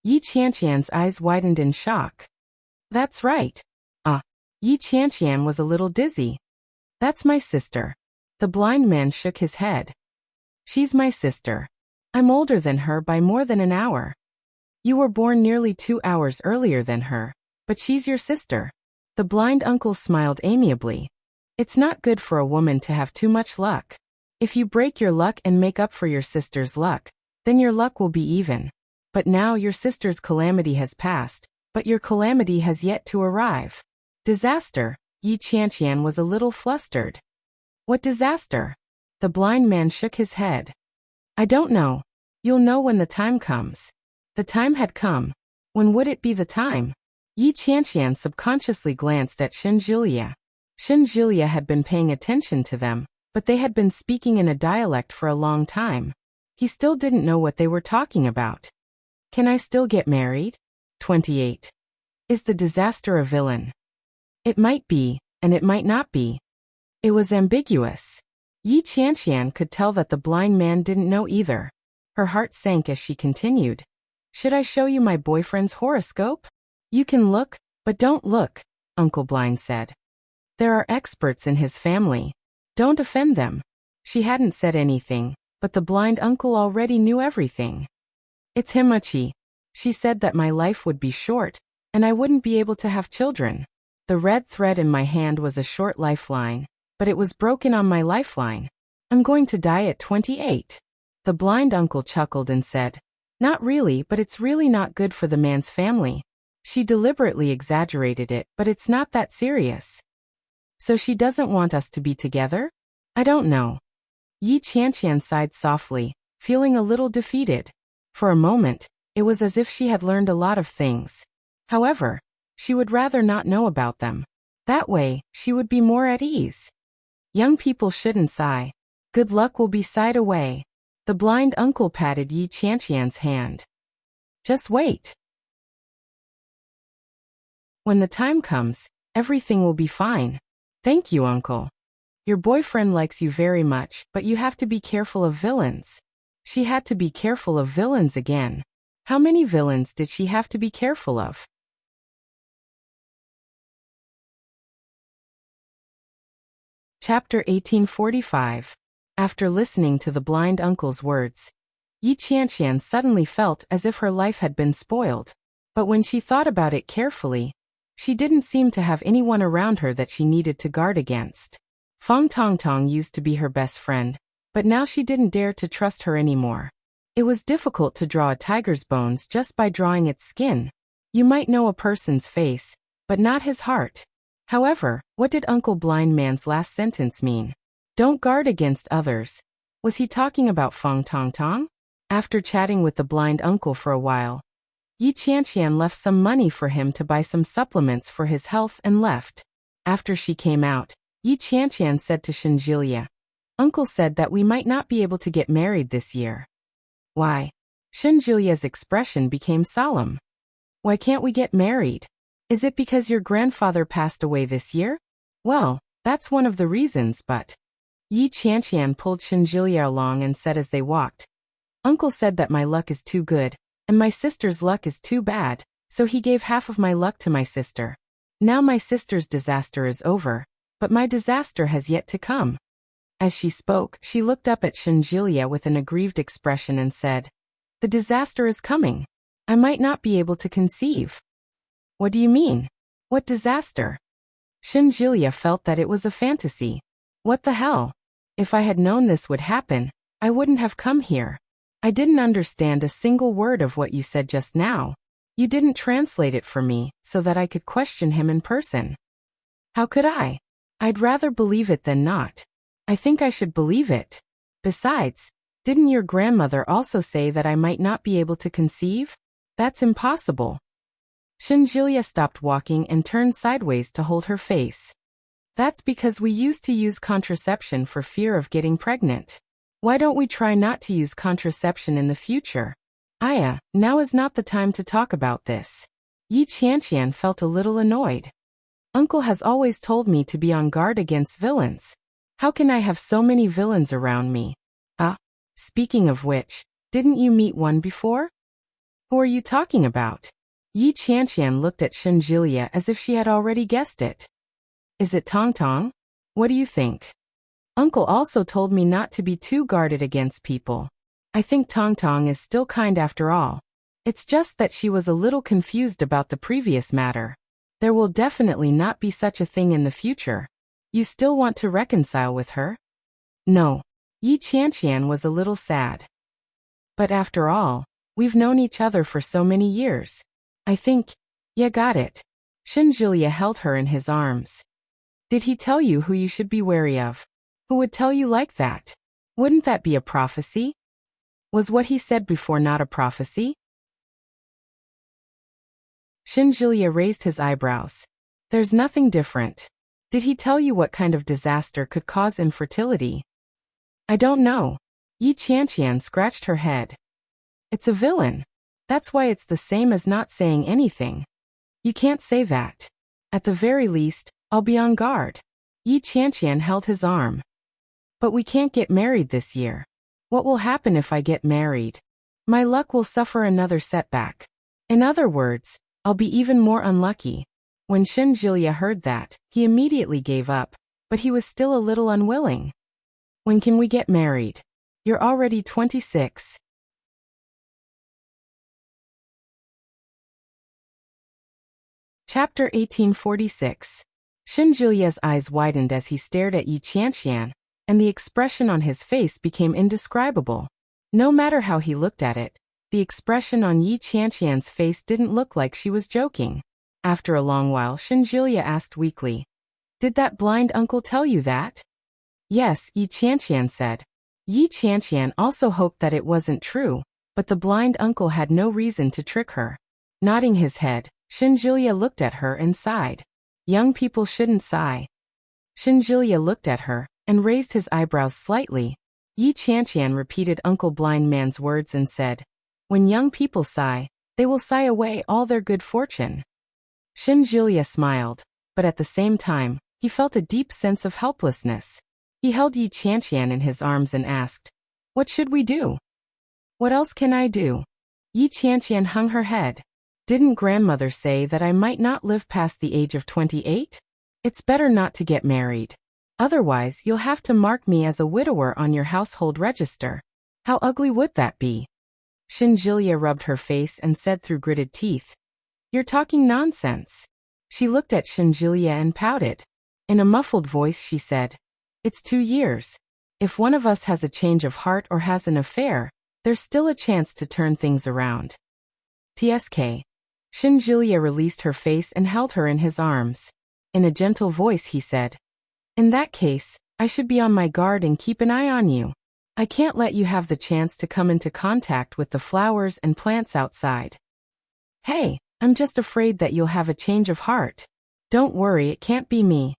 Yi Qianqian's eyes widened in shock. That's right. Yi Qianqian was a little dizzy. That's my sister. The blind man shook his head. She's my sister. I'm older than her by more than an hour. You were born nearly 2 hours earlier than her, but she's your sister. The blind uncle smiled amiably. It's not good for a woman to have too much luck. If you break your luck and make up for your sister's luck, then your luck will be even. But now your sister's calamity has passed, but your calamity has yet to arrive. Disaster. Yi Qianqian was a little flustered. What disaster? The blind man shook his head. I don't know. You'll know when the time comes. The time had come. When would it be the time? Yi Qianqian subconsciously glanced at Shenjulia. Shenjulia had been paying attention to them, but they had been speaking in a dialect for a long time. He still didn't know what they were talking about. Can I still get married? 28. Is the disaster a villain? It might be, and it might not be. It was ambiguous. Yi Qianqian could tell that the blind man didn't know either. Her heart sank as she continued. Should I show you my boyfriend's horoscope? You can look, but don't look, Uncle Blind said. There are experts in his family. Don't offend them. She hadn't said anything, but the blind uncle already knew everything. It's Himachi. She said that my life would be short, and I wouldn't be able to have children. The red thread in my hand was a short lifeline, but it was broken on my lifeline. I'm going to die at 28. The blind uncle chuckled and said, Not really, but it's really not good for the man's family. She deliberately exaggerated it, but it's not that serious. So she doesn't want us to be together? I don't know. Yi Qianqian sighed softly, feeling a little defeated. For a moment, it was as if she had learned a lot of things. However, she would rather not know about them. That way, she would be more at ease. Young people shouldn't sigh. Good luck will be sighed away. The blind uncle patted Yi Qianqian's hand. Just wait. When the time comes, everything will be fine. Thank you, uncle. Your boyfriend likes you very much, but you have to be careful of villains. She had to be careful of villains again. How many villains did she have to be careful of? Chapter 1845. After listening to the blind uncle's words, Yi Qianqian suddenly felt as if her life had been spoiled. But when she thought about it carefully, she didn't seem to have anyone around her that she needed to guard against. Feng Tongtong used to be her best friend, but now she didn't dare to trust her anymore. It was difficult to draw a tiger's bones just by drawing its skin. You might know a person's face, but not his heart. However, what did Uncle Blind Man's last sentence mean? Don't guard against others. Was he talking about Feng Tongtong? After chatting with the blind uncle for a while, Yi Qianqian left some money for him to buy some supplements for his health and left. After she came out, Yi Qianqian said to Shenjulia, Uncle said that we might not be able to get married this year. Why? Shenjulia's expression became solemn. Why can't we get married? Is it because your grandfather passed away this year? Well, that's one of the reasons, but... Yi Qianqian pulled Shenjulia along and said as they walked, Uncle said that my luck is too good, and my sister's luck is too bad, so he gave half of my luck to my sister. Now my sister's disaster is over, but my disaster has yet to come. As she spoke, she looked up at Shenjulia with an aggrieved expression and said, The disaster is coming. I might not be able to conceive. What do you mean? What disaster? Shenjulia felt that it was a fantasy. What the hell? If I had known this would happen, I wouldn't have come here. I didn't understand a single word of what you said just now. You didn't translate it for me, so that I could question him in person. How could I? I'd rather believe it than not. I think I should believe it. Besides, didn't your grandmother also say that I might not be able to conceive? That's impossible. Shinjilia stopped walking and turned sideways to hold her face. That's because we used to use contraception for fear of getting pregnant. Why don't we try not to use contraception in the future? Aya, now is not the time to talk about this. Yi Qianqian felt a little annoyed. Uncle has always told me to be on guard against villains. How can I have so many villains around me? Speaking of which, didn't you meet one before? Who are you talking about? Yi Qianqian looked at Shinjilia as if she had already guessed it. Is it Tong Tong? What do you think? Uncle also told me not to be too guarded against people. I think Tong Tong is still kind after all. It's just that she was a little confused about the previous matter. There will definitely not be such a thing in the future. You still want to reconcile with her? No. Yi Qianqian was a little sad. But after all, we've known each other for so many years. I think, yeah, got it. Shinjilia held her in his arms. Did he tell you who you should be wary of? Who would tell you like that? Wouldn't that be a prophecy? Was what he said before not a prophecy? Shinjilia raised his eyebrows. There's nothing different. Did he tell you what kind of disaster could cause infertility? I don't know. Yi Qianqian scratched her head. It's a villain. That's why it's the same as not saying anything. You can't say that. At the very least, I'll be on guard. Yi Qianqian held his arm. But we can't get married this year. What will happen if I get married? My luck will suffer another setback. In other words, I'll be even more unlucky. When Shinjilia heard that, he immediately gave up, but he was still a little unwilling. When can we get married? You're already 26. Chapter 1846. Shinjilia's eyes widened as he stared at Yi Qianqian, and the expression on his face became indescribable. No matter how he looked at it, the expression on Yi Qianqian's face didn't look like she was joking. After a long while, Shinjilia asked weakly, "Did that blind uncle tell you that?" "Yes," Yi Qianqian said. Yi Qianqian also hoped that it wasn't true, but the blind uncle had no reason to trick her. Nodding his head, Shinjilia looked at her and sighed. Young people shouldn't sigh. Shinjilia looked at her and raised his eyebrows slightly. Yi Qianqian repeated Uncle Blind Man's words and said, "When young people sigh, they will sigh away all their good fortune." Shinjilia smiled, but at the same time, he felt a deep sense of helplessness. He held Yi Qianqian in his arms and asked, "What should we do?" "What else can I do?" Yi Qianqian hung her head. "Didn't grandmother say that I might not live past the age of 28? It's better not to get married. Otherwise, you'll have to mark me as a widower on your household register. How ugly would that be?" Shinjilia rubbed her face and said through gritted teeth, "You're talking nonsense." She looked at Shinjilia and pouted. In a muffled voice she said, "It's 2 years. If one of us has a change of heart or has an affair, there's still a chance to turn things around." TSK. Shinjilia released her face and held her in his arms. In a gentle voice he said, "In that case, I should be on my guard and keep an eye on you. I can't let you have the chance to come into contact with the flowers and plants outside." "Hey, I'm just afraid that you'll have a change of heart. Don't worry, it can't be me."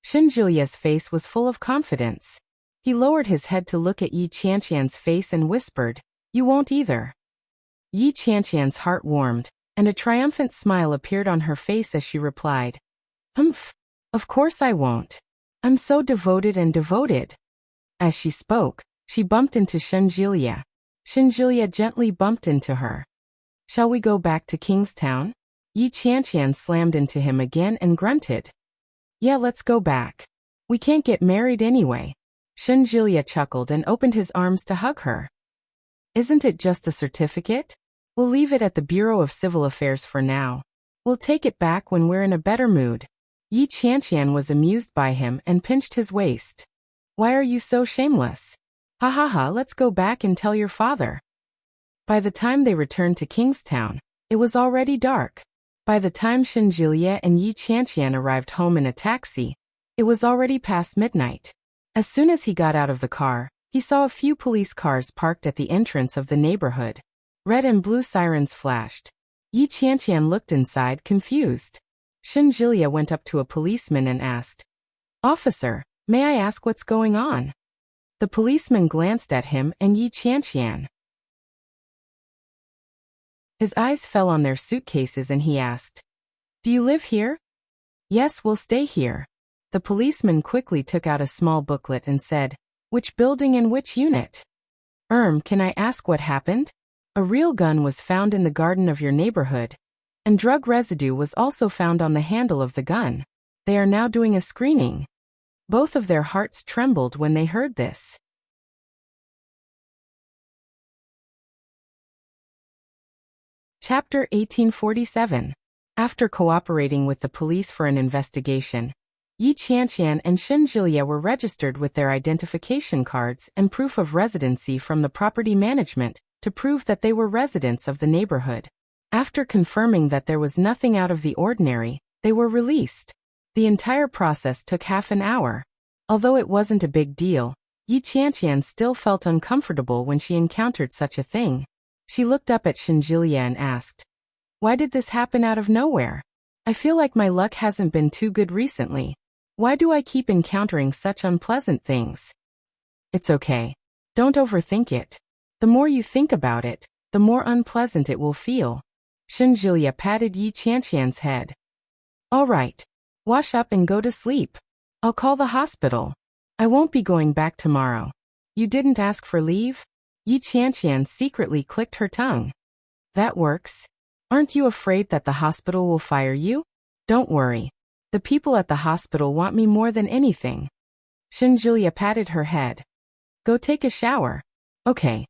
Shinjilia's face was full of confidence. He lowered his head to look at Yi Qianqian's face and whispered, "You won't either." Yi Qianqian's heart warmed, and a triumphant smile appeared on her face as she replied, "Humph, of course I won't. I'm so devoted and devoted." As she spoke, she bumped into Shinjilia. Shinjilia gently bumped into her. "Shall we go back to Kingstown?" Yi Qianqian slammed into him again and grunted. "Yeah, let's go back. We can't get married anyway." Shinjilia chuckled and opened his arms to hug her. "Isn't it just a certificate? We'll leave it at the Bureau of Civil Affairs for now. We'll take it back when we're in a better mood." Yi Qianqian was amused by him and pinched his waist. "Why are you so shameless? Ha ha ha, let's go back and tell your father." By the time they returned to Kingstown, it was already dark. By the time Shinjilia and Yi Qianqian arrived home in a taxi, it was already past midnight. As soon as he got out of the car, he saw a few police cars parked at the entrance of the neighborhood. Red and blue sirens flashed. Yi Qianqian looked inside, confused. Shenjilia went up to a policeman and asked, "Officer, may I ask what's going on?" The policeman glanced at him and Yi Qianqian. His eyes fell on their suitcases and he asked, "Do you live here?" "Yes, we'll stay here." The policeman quickly took out a small booklet and said, "Which building and which unit?" Can I ask what happened?" "A real gun was found in the garden of your neighborhood, and drug residue was also found on the handle of the gun. They are now doing a screening." Both of their hearts trembled when they heard this. Chapter 1847. After cooperating with the police for an investigation, Yi Qianqian and Shenjilia were registered with their identification cards and proof of residency from the property management to prove that they were residents of the neighborhood. After confirming that there was nothing out of the ordinary, they were released. The entire process took half an hour. Although it wasn't a big deal, Yi Qianqian still felt uncomfortable when she encountered such a thing. She looked up at Shenjilia and asked, "Why did this happen out of nowhere? I feel like my luck hasn't been too good recently. Why do I keep encountering such unpleasant things?" "It's okay. Don't overthink it. The more you think about it, the more unpleasant it will feel." Shenjilia patted Yi Qianqian's head. "All right. Wash up and go to sleep. I'll call the hospital. I won't be going back tomorrow." "You didn't ask for leave?" Yi Qianqian secretly clicked her tongue. "That works. Aren't you afraid that the hospital will fire you?" "Don't worry. The people at the hospital want me more than anything." Shenjilia patted her head. "Go take a shower." "Okay."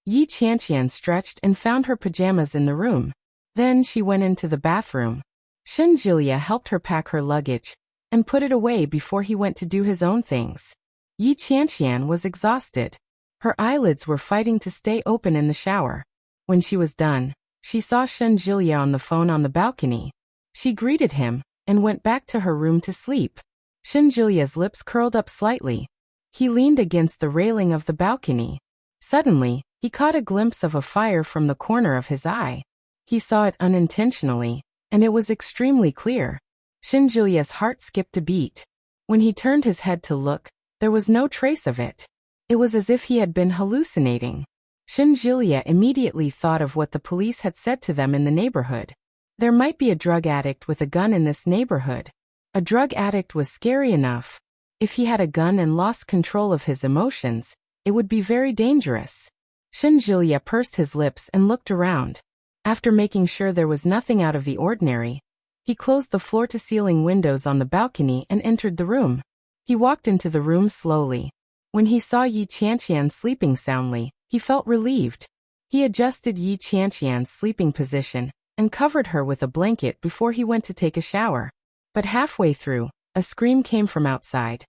Yi Qianqian stretched and found her pajamas in the room. Then she went into the bathroom. Shenjilia helped her pack her luggage and put it away before he went to do his own things. Yi Qianqian was exhausted. Her eyelids were fighting to stay open in the shower. When she was done, she saw Shenjilia on the phone on the balcony. She greeted him and went back to her room to sleep. Shenjilia's lips curled up slightly. He leaned against the railing of the balcony. Suddenly, he caught a glimpse of a fire from the corner of his eye. He saw it unintentionally, and it was extremely clear. Shenjilia's heart skipped a beat. When he turned his head to look, there was no trace of it. It was as if he had been hallucinating. Shenjilia immediately thought of what the police had said to them in the neighborhood. There might be a drug addict with a gun in this neighborhood. A drug addict was scary enough. If he had a gun and lost control of his emotions, it would be very dangerous. Shenjilia pursed his lips and looked around. After making sure there was nothing out of the ordinary, he closed the floor-to-ceiling windows on the balcony and entered the room. He walked into the room slowly. When he saw Yi Qianqian sleeping soundly, he felt relieved. He adjusted Yi Qianqian's sleeping position and covered her with a blanket before he went to take a shower. But halfway through, a scream came from outside.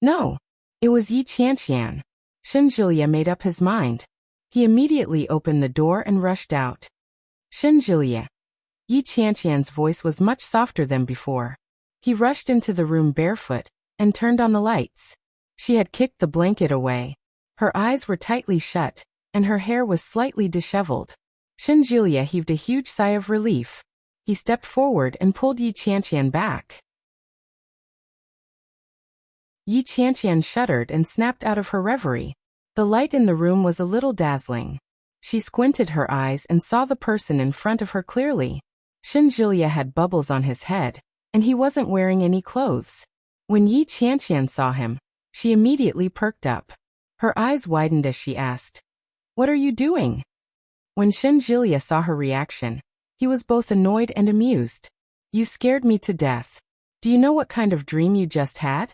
No, it was Yi Qianqian. Shenjilia made up his mind. He immediately opened the door and rushed out. "Shenjilia." Yi Qianqian's voice was much softer than before. He rushed into the room barefoot and turned on the lights. She had kicked the blanket away. Her eyes were tightly shut, and her hair was slightly disheveled. Shenjilia heaved a huge sigh of relief. He stepped forward and pulled Yi Qianqian back. Yi Qianqian shuddered and snapped out of her reverie. The light in the room was a little dazzling. She squinted her eyes and saw the person in front of her clearly. Shenjilia had bubbles on his head, and he wasn't wearing any clothes. When Yi Qianqian saw him, she immediately perked up. Her eyes widened as she asked, "What are you doing?" When Shenjilia saw her reaction, he was both annoyed and amused. "You scared me to death. Do you know what kind of dream you just had?"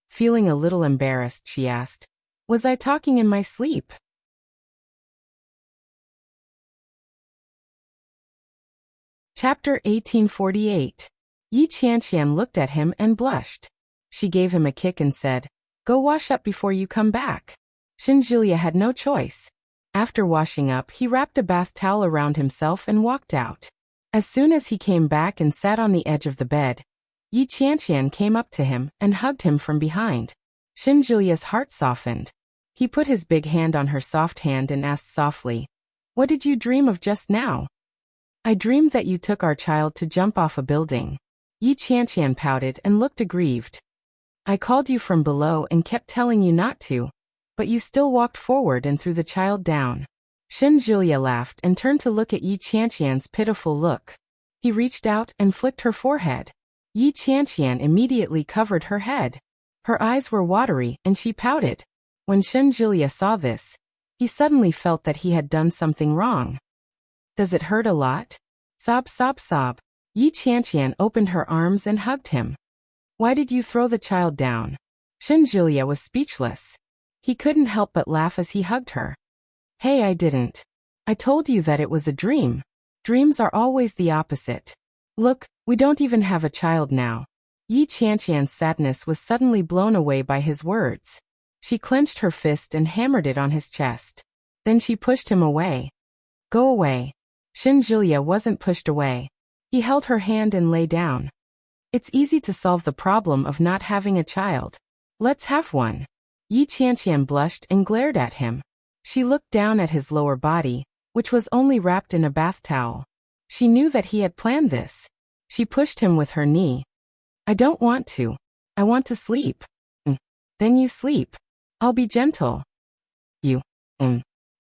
Feeling a little embarrassed, she asked, "Was I talking in my sleep?" Chapter 1848. Yi Qianqian looked at him and blushed. She gave him a kick and said, "Go wash up before you come back." Shenjilia had no choice. After washing up, he wrapped a bath towel around himself and walked out. As soon as he came back and sat on the edge of the bed, Yi Qianqian came up to him and hugged him from behind. Shenjilia's heart softened. He put his big hand on her soft hand and asked softly, "What did you dream of just now?" I dreamed that you took our child to jump off a building. Yi Qianqian pouted and looked aggrieved. I called you from below and kept telling you not to, but you still walked forward and threw the child down. Shenjulia laughed and turned to look at Yi Qianqian's pitiful look. He reached out and flicked her forehead. Yi Qianqian immediately covered her head. Her eyes were watery and she pouted. When Shenjulia saw this, he suddenly felt that he had done something wrong. Does it hurt a lot? Sob, sob, sob. Yi Qianqian opened her arms and hugged him. Why did you throw the child down? Shenjulia was speechless. He couldn't help but laugh as he hugged her. Hey, I didn't. I told you that it was a dream. Dreams are always the opposite. Look, we don't even have a child now. Yi Qianqian's sadness was suddenly blown away by his words. She clenched her fist and hammered it on his chest. Then she pushed him away. Go away. Shenjulia wasn't pushed away. He held her hand and lay down. It's easy to solve the problem of not having a child. Let's have one. Yi Qianqian blushed and glared at him. She looked down at his lower body, which was only wrapped in a bath towel. She knew that he had planned this. She pushed him with her knee. I don't want to. I want to sleep. Then you sleep. I'll be gentle. You.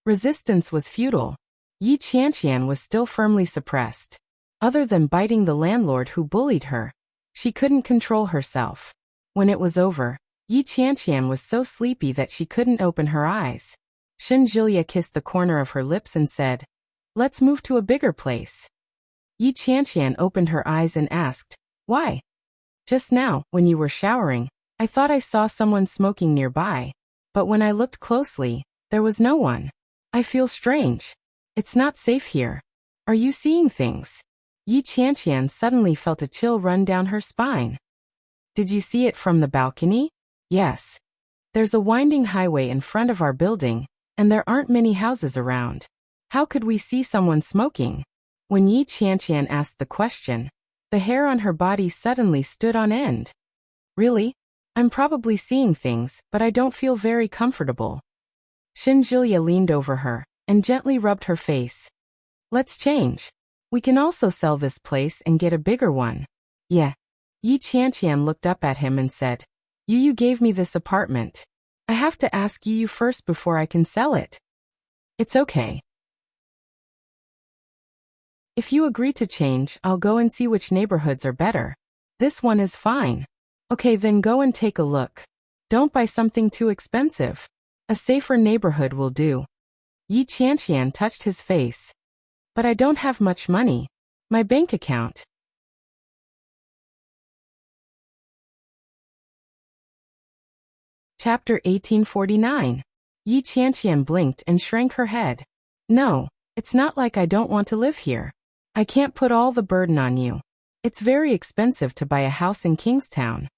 Resistance was futile. Yi Qianqian was still firmly suppressed. Other than biting the landlord who bullied her, she couldn't control herself. When it was over, Yi Qianqian was so sleepy that she couldn't open her eyes. Shenjulia kissed the corner of her lips and said, Let's move to a bigger place. Yi Qianqian opened her eyes and asked, Why? Just now, when you were showering, I thought I saw someone smoking nearby, but when I looked closely, there was no one. I feel strange. It's not safe here. Are you seeing things? Yi Qianqian suddenly felt a chill run down her spine. Did you see it from the balcony? Yes. There's a winding highway in front of our building, and there aren't many houses around. How could we see someone smoking? When Yi Qianqian asked the question, the hair on her body suddenly stood on end. Really? I'm probably seeing things, but I don't feel very comfortable. Shenjulia leaned over her and gently rubbed her face. Let's change. We can also sell this place and get a bigger one. Yeah. Yi Qianqian looked up at him and said, You gave me this apartment. I have to ask you first before I can sell it. It's okay. If you agree to change, I'll go and see which neighborhoods are better. This one is fine. Okay, then go and take a look. Don't buy something too expensive. A safer neighborhood will do. Yi Qianqian touched his face. But I don't have much money. My bank account. Chapter 1849. Yi Qianqian blinked and shrank her head. No, it's not like I don't want to live here. I can't put all the burden on you. It's very expensive to buy a house in Kingstown.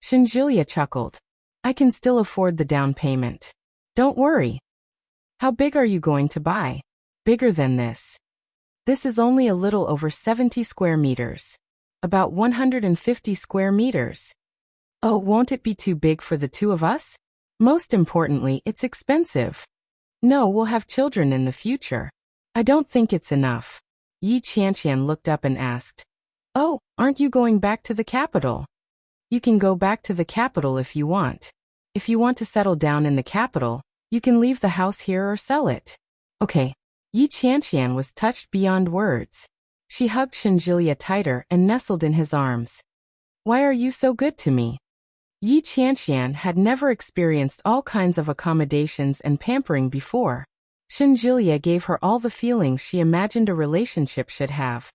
Shenjulia chuckled. I can still afford the down payment. Don't worry. How big are you going to buy? Bigger than this. This is only a little over 70 square meters. About 150 square meters. Oh, won't it be too big for the two of us? Most importantly, it's expensive. No, we'll have children in the future. I don't think it's enough. Yi Qianqian looked up and asked, Oh, aren't you going back to the capital? You can go back to the capital if you want. If you want to settle down in the capital, you can leave the house here or sell it. Okay. Yi Qianqian was touched beyond words. She hugged Shenjulia tighter and nestled in his arms. Why are you so good to me? Yi Qianqian had never experienced all kinds of accommodations and pampering before. Shenjulia gave her all the feelings she imagined a relationship should have.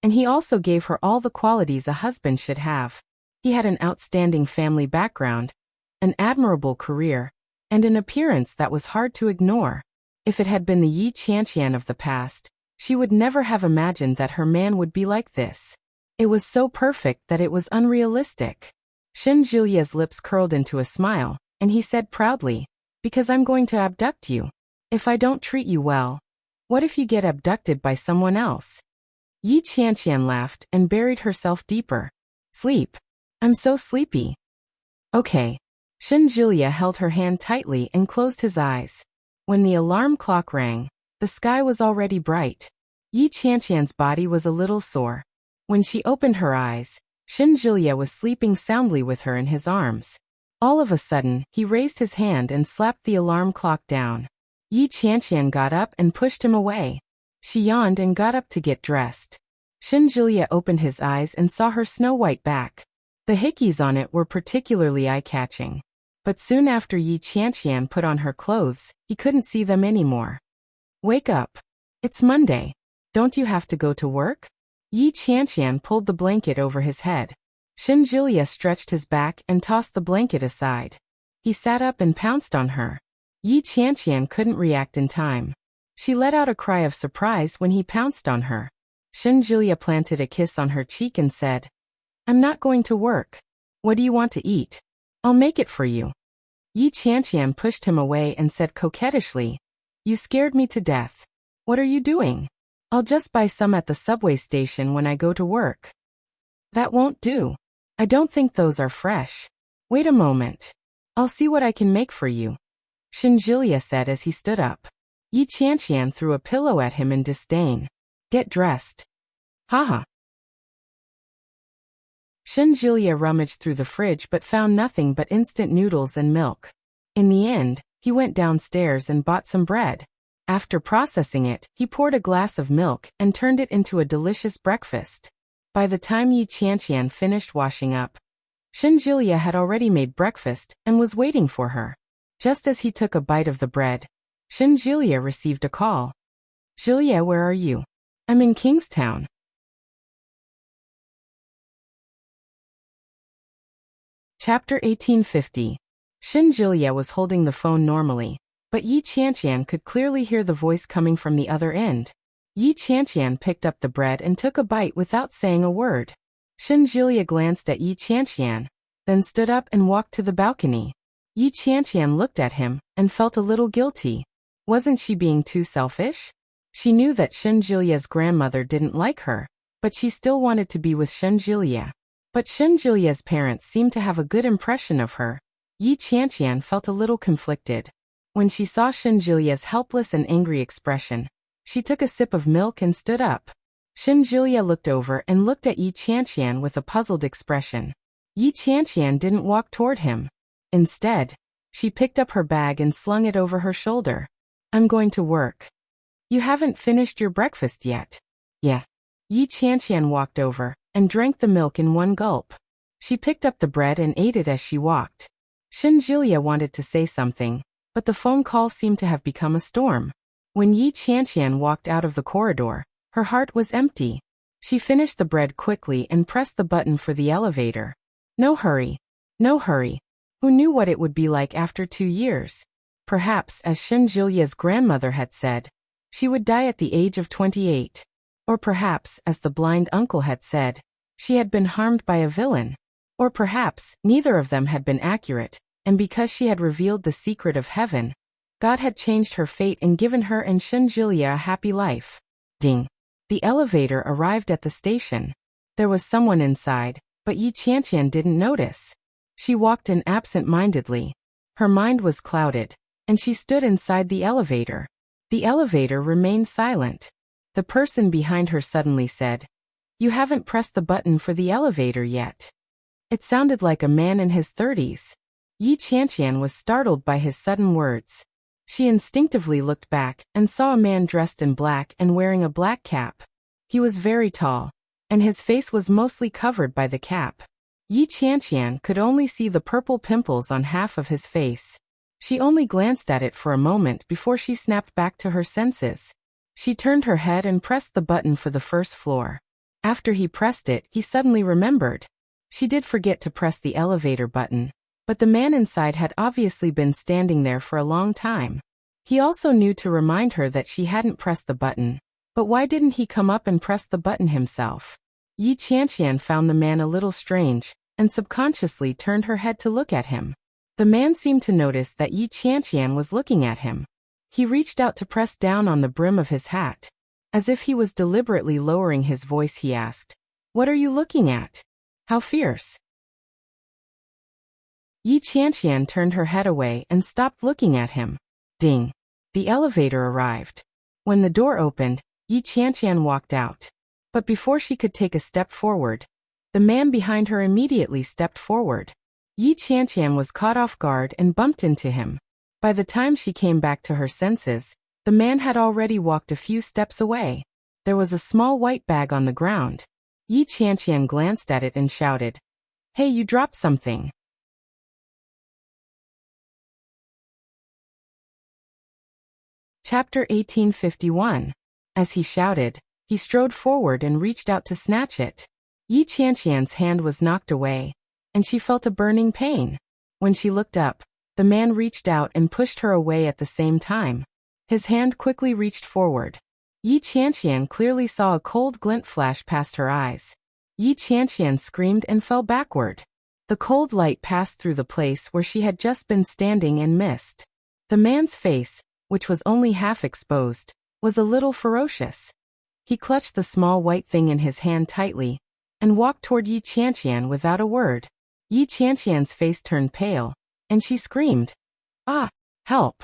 And he also gave her all the qualities a husband should have. He had an outstanding family background, an admirable career, and an appearance that was hard to ignore. If it had been the Yi Qianqian of the past, she would never have imagined that her man would be like this. It was so perfect that it was unrealistic. Shenjulia's lips curled into a smile, and he said proudly, Because I'm going to abduct you. If I don't treat you well, what if you get abducted by someone else? Yi Qianqian laughed and buried herself deeper. Sleep. I'm so sleepy. Okay. Shenjulia held her hand tightly and closed his eyes. When the alarm clock rang, the sky was already bright. Yi Qianqian's body was a little sore. When she opened her eyes, Shinjilia was sleeping soundly with her in his arms. All of a sudden, he raised his hand and slapped the alarm clock down. Yi Qianqian got up and pushed him away. She yawned and got up to get dressed. Shinjilia opened his eyes and saw her snow-white back. The hickeys on it were particularly eye-catching. But soon after Yi Qianqian put on her clothes, he couldn't see them anymore. Wake up. It's Monday. Don't you have to go to work? Yi Qianqian pulled the blanket over his head. Shinjilia stretched his back and tossed the blanket aside. He sat up and pounced on her. Yi Qianqian couldn't react in time. She let out a cry of surprise when he pounced on her. Shinjilia planted a kiss on her cheek and said, "I'm not going to work. What do you want to eat? I'll make it for you." Yi Qianqian pushed him away and said coquettishly, "You scared me to death. What are you doing? I'll just buy some at the subway station when I go to work." "That won't do. I don't think those are fresh. Wait a moment. I'll see what I can make for you," Shinjilia said as he stood up. Yi Qianqian threw a pillow at him in disdain. "Get dressed." Haha. Shinjilia rummaged through the fridge but found nothing but instant noodles and milk. In the end, he went downstairs and bought some bread. After processing it, he poured a glass of milk and turned it into a delicious breakfast. By the time Yi Qianqian finished washing up, Shinjilia had already made breakfast and was waiting for her. Just as he took a bite of the bread, Shinjilia received a call. "Jilia, where are you?" "I'm in Kingstown." Chapter 1850. Shinjilia was holding the phone normally, but Yi Qianqian could clearly hear the voice coming from the other end. Yi Qianqian picked up the bread and took a bite without saying a word. Shinjilia glanced at Yi Qianqian, then stood up and walked to the balcony. Yi Qianqian looked at him and felt a little guilty. Wasn't she being too selfish? She knew that Shinjilia's grandmother didn't like her, but she still wanted to be with Shinjilia. But Shinjilia's parents seemed to have a good impression of her. Yi Qianqian felt a little conflicted. When she saw Shinjilia's helpless and angry expression, she took a sip of milk and stood up. Shinjilia looked over and looked at Yi Qianqian with a puzzled expression. Yi Qianqian didn't walk toward him. Instead, she picked up her bag and slung it over her shoulder. "I'm going to work." "You haven't finished your breakfast yet." "Yeah." Yi Qianqian walked over and drank the milk in one gulp. She picked up the bread and ate it as she walked. Shinjilia wanted to say something, but the phone call seemed to have become a storm. When Yi Qianqian walked out of the corridor, her heart was empty. She finished the bread quickly and pressed the button for the elevator. No hurry. No hurry. Who knew what it would be like after 2 years? Perhaps, as Shinjilia's grandmother had said, she would die at the age of 28. Or perhaps, as the blind uncle had said, she had been harmed by a villain. Or perhaps, neither of them had been accurate, and because she had revealed the secret of heaven, God had changed her fate and given her and Shinjilia a happy life. Ding. The elevator arrived at the station. There was someone inside, but Yi Qianqian didn't notice. She walked in absent-mindedly. Her mind was clouded, and she stood inside the elevator. The elevator remained silent. The person behind her suddenly said, "You haven't pressed the button for the elevator yet." It sounded like a man in his 30s. Yi Qianqian was startled by his sudden words. She instinctively looked back and saw a man dressed in black and wearing a black cap. He was very tall, and his face was mostly covered by the cap. Yi Qianqian could only see the purple pimples on half of his face. She only glanced at it for a moment before she snapped back to her senses. She turned her head and pressed the button for the first floor. After he pressed it, he suddenly remembered. She did forget to press the elevator button, but the man inside had obviously been standing there for a long time. He also knew to remind her that she hadn't pressed the button, but why didn't he come up and press the button himself? Yi Qianqian found the man a little strange, and subconsciously turned her head to look at him. The man seemed to notice that Yi Qianqian was looking at him. He reached out to press down on the brim of his hat. As if he was deliberately lowering his voice, he asked, "What are you looking at? How fierce?" Yi Qianqian turned her head away and stopped looking at him. Ding. The elevator arrived. When the door opened, Yi Qianqian walked out. But before she could take a step forward, the man behind her immediately stepped forward. Yi Qianqian was caught off guard and bumped into him. By the time she came back to her senses, the man had already walked a few steps away. There was a small white bag on the ground. Yi Qianqian glanced at it and shouted, "Hey, you dropped something." Chapter 1851. As he shouted, he strode forward and reached out to snatch it. Yi Qianqian's hand was knocked away, and she felt a burning pain. When she looked up, the man reached out and pushed her away at the same time. His hand quickly reached forward. Yi Qianqian clearly saw a cold glint flash past her eyes. Yi Qianqian screamed and fell backward. The cold light passed through the place where she had just been standing and missed. The man's face, which was only half exposed, was a little ferocious. He clutched the small white thing in his hand tightly and walked toward Yi Qianqian without a word. Yi Qianqian's face turned pale, and she screamed, "Ah, help!"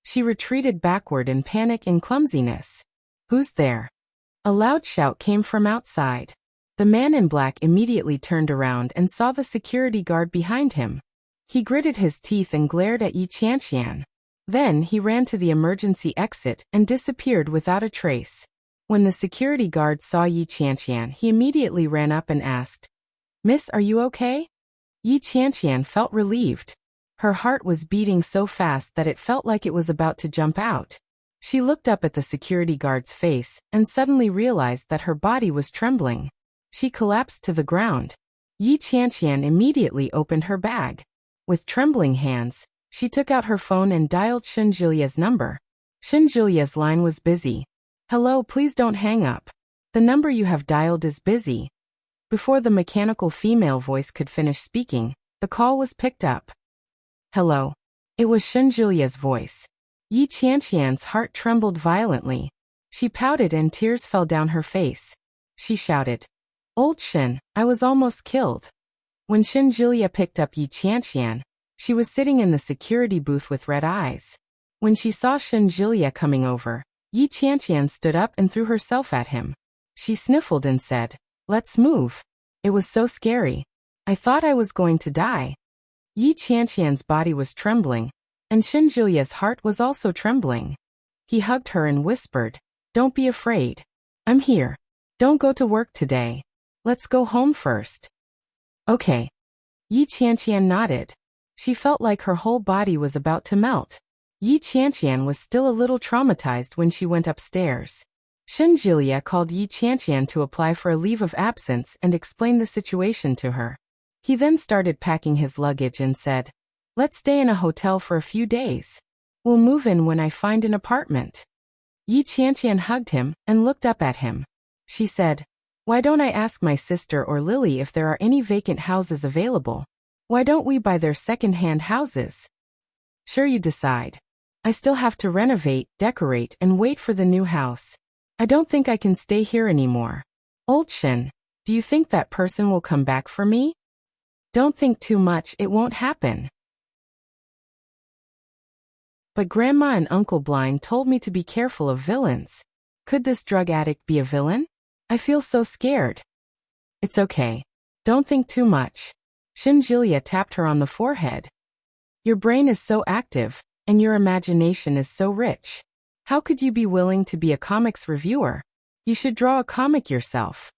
She retreated backward in panic and clumsiness. "Who's there?" A loud shout came from outside. The man in black immediately turned around and saw the security guard behind him. He gritted his teeth and glared at Yi Qianqian. Then he ran to the emergency exit and disappeared without a trace. When the security guard saw Yi Qianqian, he immediately ran up and asked, "Miss, are you okay?" Yi Qianqian felt relieved. Her heart was beating so fast that it felt like it was about to jump out. She looked up at the security guard's face and suddenly realized that her body was trembling. She collapsed to the ground. Yi Qianqian immediately opened her bag. With trembling hands, she took out her phone and dialed Shenjilia's number. Shenjilia's line was busy. "Hello, please don't hang up. The number you have dialed is busy." Before the mechanical female voice could finish speaking, the call was picked up. "Hello." It was Shenjilia's voice. Yi Qianqian's heart trembled violently. She pouted and tears fell down her face. She shouted, "Old Shen, I was almost killed." When Shenjilia picked up Yi Qianqian, she was sitting in the security booth with red eyes. When she saw Shenjilia coming over, Yi Qianqian stood up and threw herself at him. She sniffled and said, "Let's move." It was so scary. I thought I was going to die. Yi Qianqian's body was trembling, and Shenjilia's heart was also trembling. He hugged her and whispered, "Don't be afraid. I'm here. Don't go to work today. Let's go home first." "Okay." Yi Qianqian nodded. She felt like her whole body was about to melt. Yi Qianqian was still a little traumatized when she went upstairs. Shenjilia called Yi Qianqian to apply for a leave of absence and explained the situation to her. He then started packing his luggage and said, "Let's stay in a hotel for a few days. We'll move in when I find an apartment." Yi Qianqian hugged him and looked up at him. She said, "Why don't I ask my sister or Lily if there are any vacant houses available? Why don't we buy their second-hand houses?" "Sure, you decide. I still have to renovate, decorate, and wait for the new house. I don't think I can stay here anymore. Old Shen, do you think that person will come back for me?" "Don't think too much, it won't happen." "But Grandma and Uncle Blind told me to be careful of villains. Could this drug addict be a villain? I feel so scared." "It's okay. Don't think too much." Shenjilia tapped her on the forehead. "Your brain is so active, and your imagination is so rich. How could you be willing to be a comics reviewer? You should draw a comic yourself."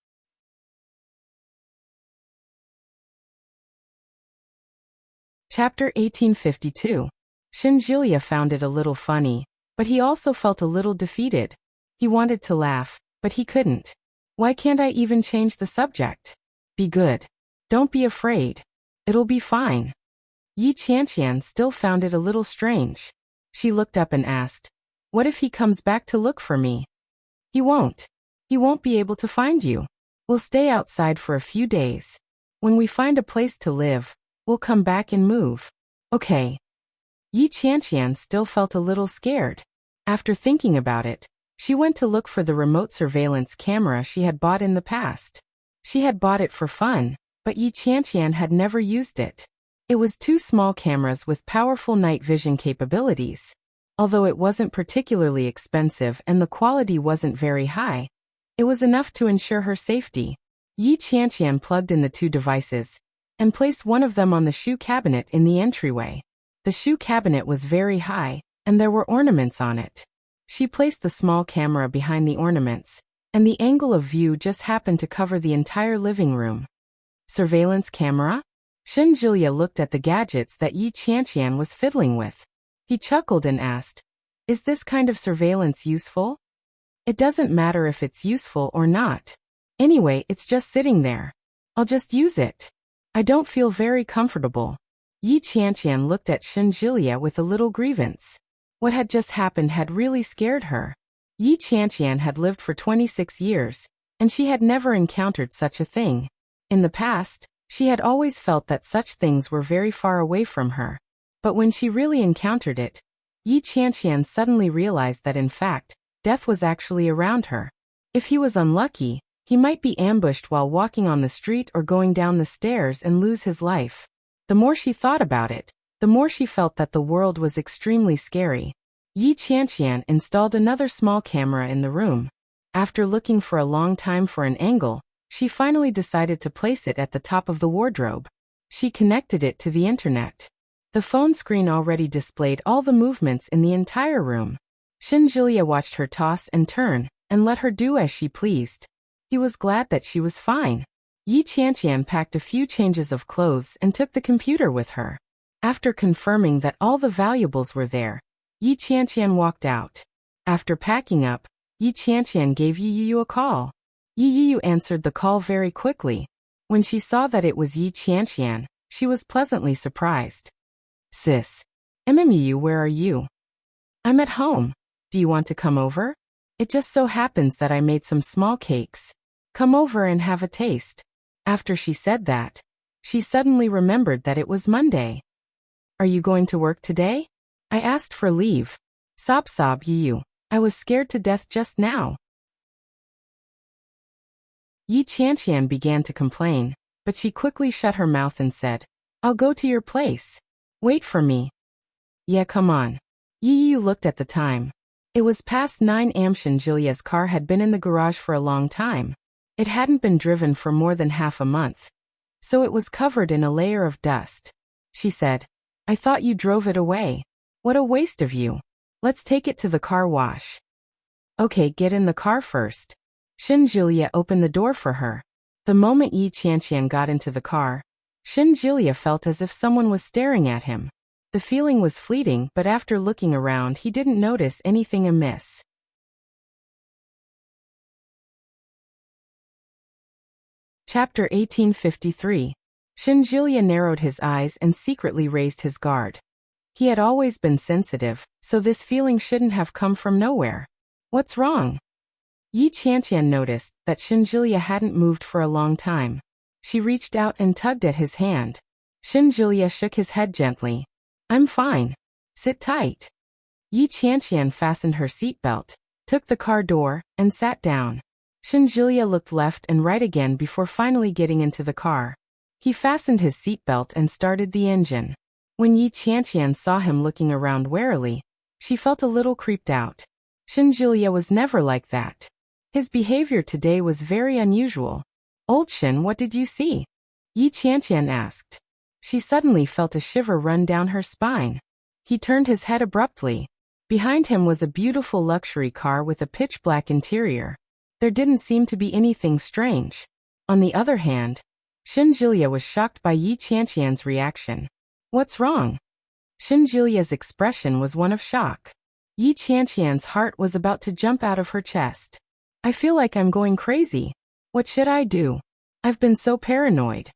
Chapter 1852. Shenjilia found it a little funny, but he also felt a little defeated. He wanted to laugh, but he couldn't. "Why can't I even change the subject? Be good. Don't be afraid. It'll be fine." Yi Qianqian still found it a little strange. She looked up and asked, "What if he comes back to look for me?" "He won't. He won't be able to find you. We'll stay outside for a few days. When we find a place to live, we'll come back and move. Okay." Yi Qianqian still felt a little scared. After thinking about it, she went to look for the remote surveillance camera she had bought in the past. She had bought it for fun, but Yi Qianqian had never used it. It was two small cameras with powerful night vision capabilities. Although it wasn't particularly expensive and the quality wasn't very high, it was enough to ensure her safety. Yi Qianqian plugged in the two devices and placed one of them on the shoe cabinet in the entryway. The shoe cabinet was very high, and there were ornaments on it. She placed the small camera behind the ornaments, and the angle of view just happened to cover the entire living room. Surveillance camera? Shenjulia looked at the gadgets that Yi Qianqian was fiddling with. He chuckled and asked, "Is this kind of surveillance useful?" "It doesn't matter if it's useful or not. Anyway, it's just sitting there. I'll just use it. I don't feel very comfortable." Yi Qianqian looked at Shenjulia with a little grievance. What had just happened had really scared her. Yi Qianqian had lived for 26 years, and she had never encountered such a thing. In the past, she had always felt that such things were very far away from her. But when she really encountered it, Yi Qianqian suddenly realized that in fact, death was actually around her. If he was unlucky, he might be ambushed while walking on the street or going down the stairs and lose his life. The more she thought about it, the more she felt that the world was extremely scary. Yi Qianqian installed another small camera in the room. After looking for a long time for an angle, she finally decided to place it at the top of the wardrobe. She connected it to the internet. The phone screen already displayed all the movements in the entire room. Shenjulia watched her toss and turn, and let her do as she pleased. He was glad that she was fine. Yi Qianqian packed a few changes of clothes and took the computer with her. After confirming that all the valuables were there, Yi Qianqian walked out. After packing up, Yi Qianqian gave Yi Yiyu a call. Yi Yiyu answered the call very quickly. When she saw that it was Yi Qianqian, she was pleasantly surprised. "Sis. Yiyu, where are you?" "I'm at home. Do you want to come over? It just so happens that I made some small cakes. Come over and have a taste." After she said that, she suddenly remembered that it was Monday. "Are you going to work today?" "I asked for leave." Sob Yiyu. "I was scared to death just now." Yi Qianqian began to complain, but she quickly shut her mouth and said, "I'll go to your place. Wait for me." "Yeah, come on." Yi Yiyu looked at the time. It was past 9 a.m. Shenjulia's car had been in the garage for a long time. It hadn't been driven for more than half a month, so it was covered in a layer of dust. She said, "I thought you drove it away. What a waste of you. Let's take it to the car wash." "Okay, get in the car first." Shenjulia opened the door for her. The moment Yi Qianqian got into the car, Shenjulia felt as if someone was staring at him. The feeling was fleeting, but after looking around he didn't notice anything amiss. Chapter 1853. Shenjulia narrowed his eyes and secretly raised his guard. He had always been sensitive, so this feeling shouldn't have come from nowhere. "What's wrong?" Yi Qianqian noticed that Shenjulia hadn't moved for a long time. She reached out and tugged at his hand. Shenjulia shook his head gently. "I'm fine. Sit tight." Yi Qianqian fastened her seatbelt, took the car door, and sat down. Shenjulia looked left and right again before finally getting into the car. He fastened his seatbelt and started the engine. When Yi Qianqian saw him looking around warily, she felt a little creeped out. Shenjulia was never like that. His behavior today was very unusual. "Old Shen, what did you see?" Yi Qianqian asked. She suddenly felt a shiver run down her spine. He turned his head abruptly. Behind him was a beautiful luxury car with a pitch-black interior. There didn't seem to be anything strange. On the other hand, Shenjulia was shocked by Yi Qianqian's reaction. "What's wrong?" Shenjulia's expression was one of shock. Yi Qianqian's heart was about to jump out of her chest. "I feel like I'm going crazy. What should I do? I've been so paranoid."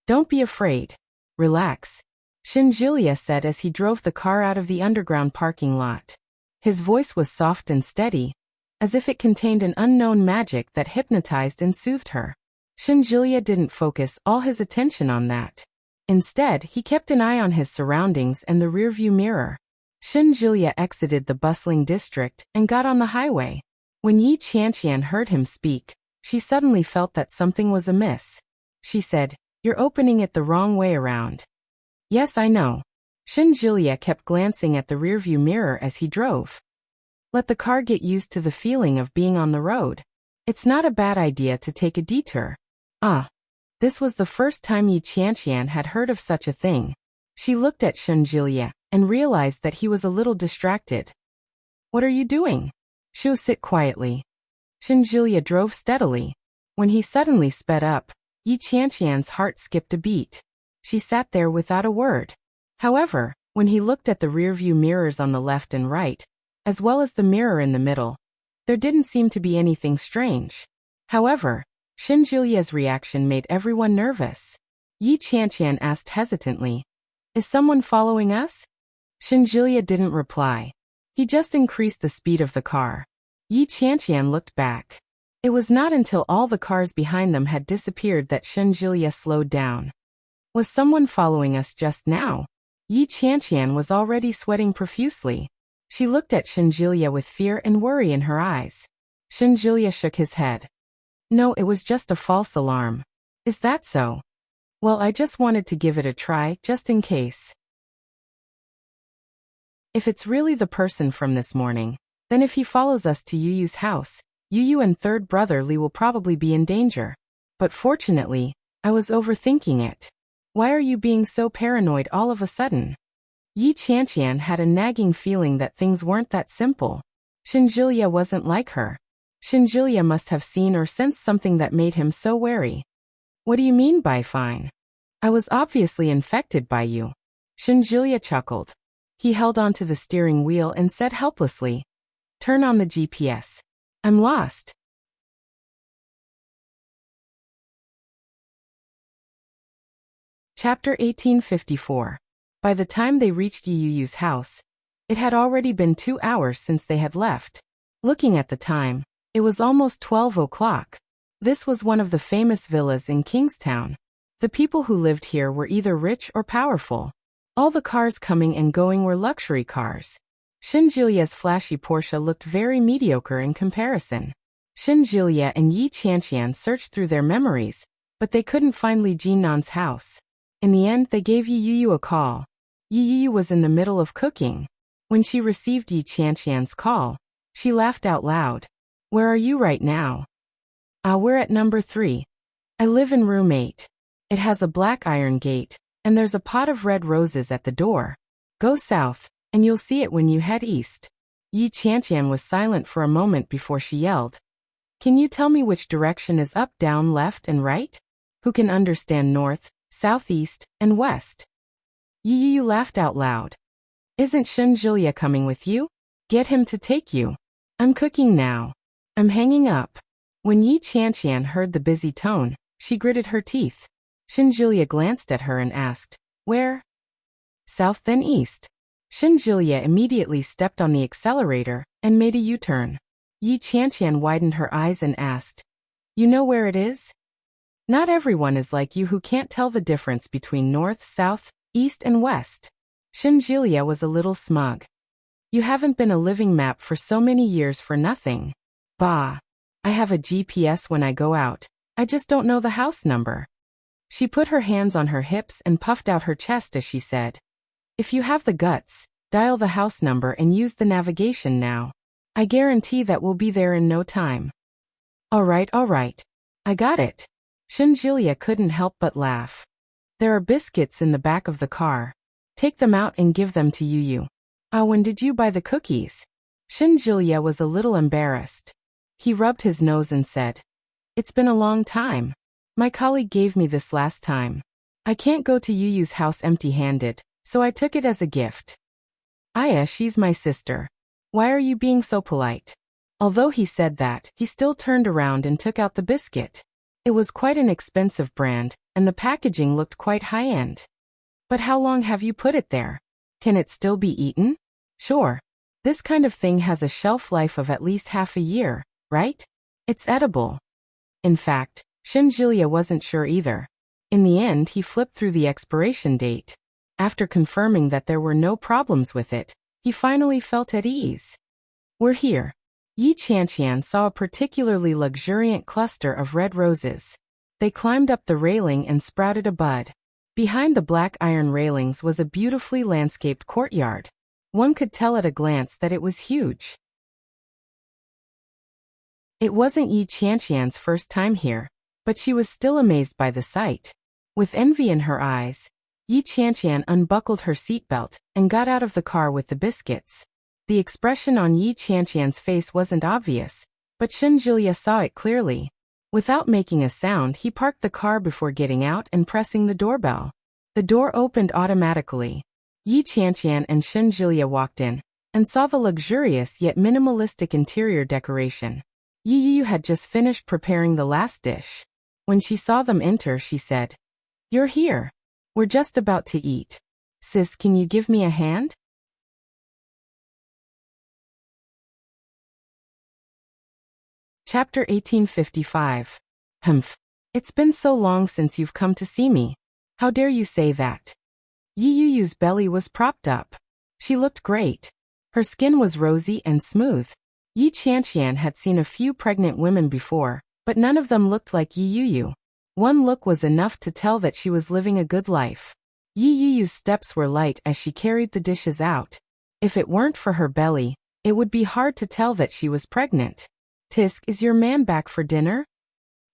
"Don't be afraid. Relax," Shenjulia said as he drove the car out of the underground parking lot. His voice was soft and steady, as if it contained an unknown magic that hypnotized and soothed her. Shenjulia didn't focus all his attention on that. Instead, he kept an eye on his surroundings and the rearview mirror. Shenjulia exited the bustling district and got on the highway. When Yi Qianqian heard him speak, she suddenly felt that something was amiss. She said, "You're opening it the wrong way around." "Yes, I know." Shinjilia kept glancing at the rearview mirror as he drove. Let the car get used to the feeling of being on the road. It's not a bad idea to take a detour. This was the first time Yi Qianqian had heard of such a thing. She looked at Shinjilia and realized that he was a little distracted. What are you doing? Sit quietly. Shinjilia drove steadily. When he suddenly sped up, Yi Qianqian's heart skipped a beat. She sat there without a word. However, when he looked at the rearview mirrors on the left and right, as well as the mirror in the middle, there didn't seem to be anything strange. However, Shinjilia's reaction made everyone nervous. Yi Qianqian asked hesitantly, "Is someone following us?" Shinjilia didn't reply. He just increased the speed of the car. Yi Qianqian looked back. It was not until all the cars behind them had disappeared that Shinjilia slowed down. Was someone following us just now? Yi Qianqian was already sweating profusely. She looked at Shinjilia with fear and worry in her eyes. Shinjilia shook his head. No, it was just a false alarm. Is that so? Well, I just wanted to give it a try, just in case. If it's really the person from this morning, then if he follows us to Yuyu's house, Yuyu and third brother Li will probably be in danger. But fortunately, I was overthinking it. Why are you being so paranoid all of a sudden? Yi Qianqian had a nagging feeling that things weren't that simple. Shinjilia wasn't like her. Shinjilia must have seen or sensed something that made him so wary. What do you mean by fine? I was obviously infected by you. Shinjilia chuckled. He held onto the steering wheel and said helplessly, "Turn on the GPS. I'm lost." Chapter 1854. By the time they reached Yuyu's house, it had already been 2 hours since they had left. Looking at the time, it was almost 12 o'clock. This was one of the famous villas in Kingstown. The people who lived here were either rich or powerful. All the cars coming and going were luxury cars. Shinjilia's flashy Porsche looked very mediocre in comparison. Shinjilia and Yi Qianqian searched through their memories, but they couldn't find Li Jinnan's house. In the end, they gave Yi Yuyu a call. Yi Yuyu was in the middle of cooking. When she received Yi Qianqian's call, she laughed out loud. "Where are you right now?" We're at number 3. I live in room 8. It has a black iron gate, and there's a pot of red roses at the door. Go south, and you'll see it when you head east." Yi Qianqian was silent for a moment before she yelled, "Can you tell me which direction is up, down, left, and right? Who can understand north, south, east, and west?" Yi Yuyu laughed out loud. "Isn't Shinjilia coming with you? Get him to take you. I'm cooking now. I'm hanging up." When Yi Qianqian heard the busy tone, she gritted her teeth. Shinjilia glanced at her and asked, "Where?" "South then east." Shinjilia immediately stepped on the accelerator and made a U-turn. Yi Qianqian widened her eyes and asked, "You know where it is?" Not everyone is like you who can't tell the difference between north, south, east, and west. Shinjilia was a little smug. "You haven't been a living map for so many years for nothing." "Bah. I have a GPS when I go out. I just don't know the house number." She put her hands on her hips and puffed out her chest as she said, "If you have the guts, dial the house number and use the navigation now. I guarantee that we'll be there in no time." All right. I got it." Shinjilia couldn't help but laugh. "There are biscuits in the back of the car. Take them out and give them to Yuyu." When did you buy the cookies?" Shinjilia was a little embarrassed. He rubbed his nose and said, "It's been a long time. My colleague gave me this last time. I can't go to Yuyu's house empty-handed, so I took it as a gift." "Aya, she's my sister. Why are you being so polite?" Although he said that, he still turned around and took out the biscuit. It was quite an expensive brand, and the packaging looked quite high-end. "But how long have you put it there? Can it still be eaten?" "Sure. This kind of thing has a shelf life of at least half a year, right? It's edible." In fact, Shinjilia wasn't sure either. In the end, he flipped through the expiration date. After confirming that there were no problems with it, he finally felt at ease. "We're here." Yi Qianqian saw a particularly luxuriant cluster of red roses. They climbed up the railing and sprouted a bud. Behind the black iron railings was a beautifully landscaped courtyard. One could tell at a glance that it was huge. It wasn't Yi Qianqian's first time here, but she was still amazed by the sight. With envy in her eyes, Yi Qianqian unbuckled her seatbelt and got out of the car with the biscuits. The expression on Yi Qianqian's face wasn't obvious, but Shenjulia saw it clearly. Without making a sound, he parked the car before getting out and pressing the doorbell. The door opened automatically. Yi Qianqian and Shenjulia walked in and saw the luxurious yet minimalistic interior decoration. Yi Yu had just finished preparing the last dish. When she saw them enter, she said, "You're here. We're just about to eat. Sis, can you give me a hand?" Chapter 1855. Humph. It's been so long since you've come to see me. How dare you say that? Yi Yu's belly was propped up. She looked great. Her skin was rosy and smooth. Yi Qianqian had seen a few pregnant women before, but none of them looked like Yi Yu. One look was enough to tell that she was living a good life. Yi Yu's steps were light as she carried the dishes out. If it weren't for her belly, it would be hard to tell that she was pregnant. "Tisk, is your man back for dinner?"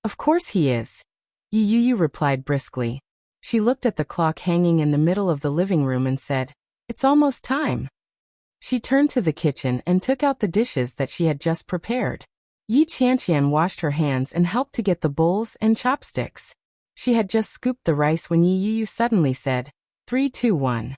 "Of course he is," Yi Yu replied briskly. She looked at the clock hanging in the middle of the living room and said, "It's almost time." She turned to the kitchen and took out the dishes that she had just prepared. Yi Qianqian washed her hands and helped to get the bowls and chopsticks. She had just scooped the rice when Yi Yu suddenly said, 3, 2, 1.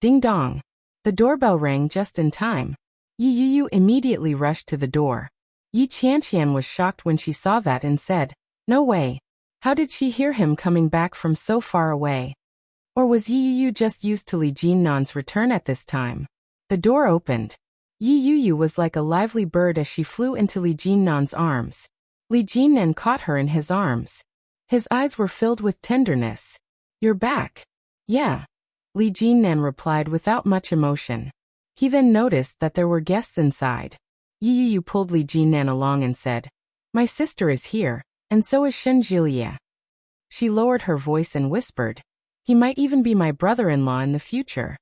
Ding dong. The doorbell rang just in time. Yi Yu immediately rushed to the door. Yi Qianqian was shocked when she saw that and said, "No way. How did she hear him coming back from so far away? Or was Yi Yu just used to Li Jinnan's return at this time?" The door opened. Yi Yu was like a lively bird as she flew into Li Jinnan's arms. Li Jinnan caught her in his arms. His eyes were filled with tenderness. "You're back." "Yeah," Li Jinnan replied without much emotion. He then noticed that there were guests inside. Yi Yu pulled Li Jinnan along and said, "My sister is here, and so is Shenjulia." She lowered her voice and whispered, "He might even be my brother-in-law in the future."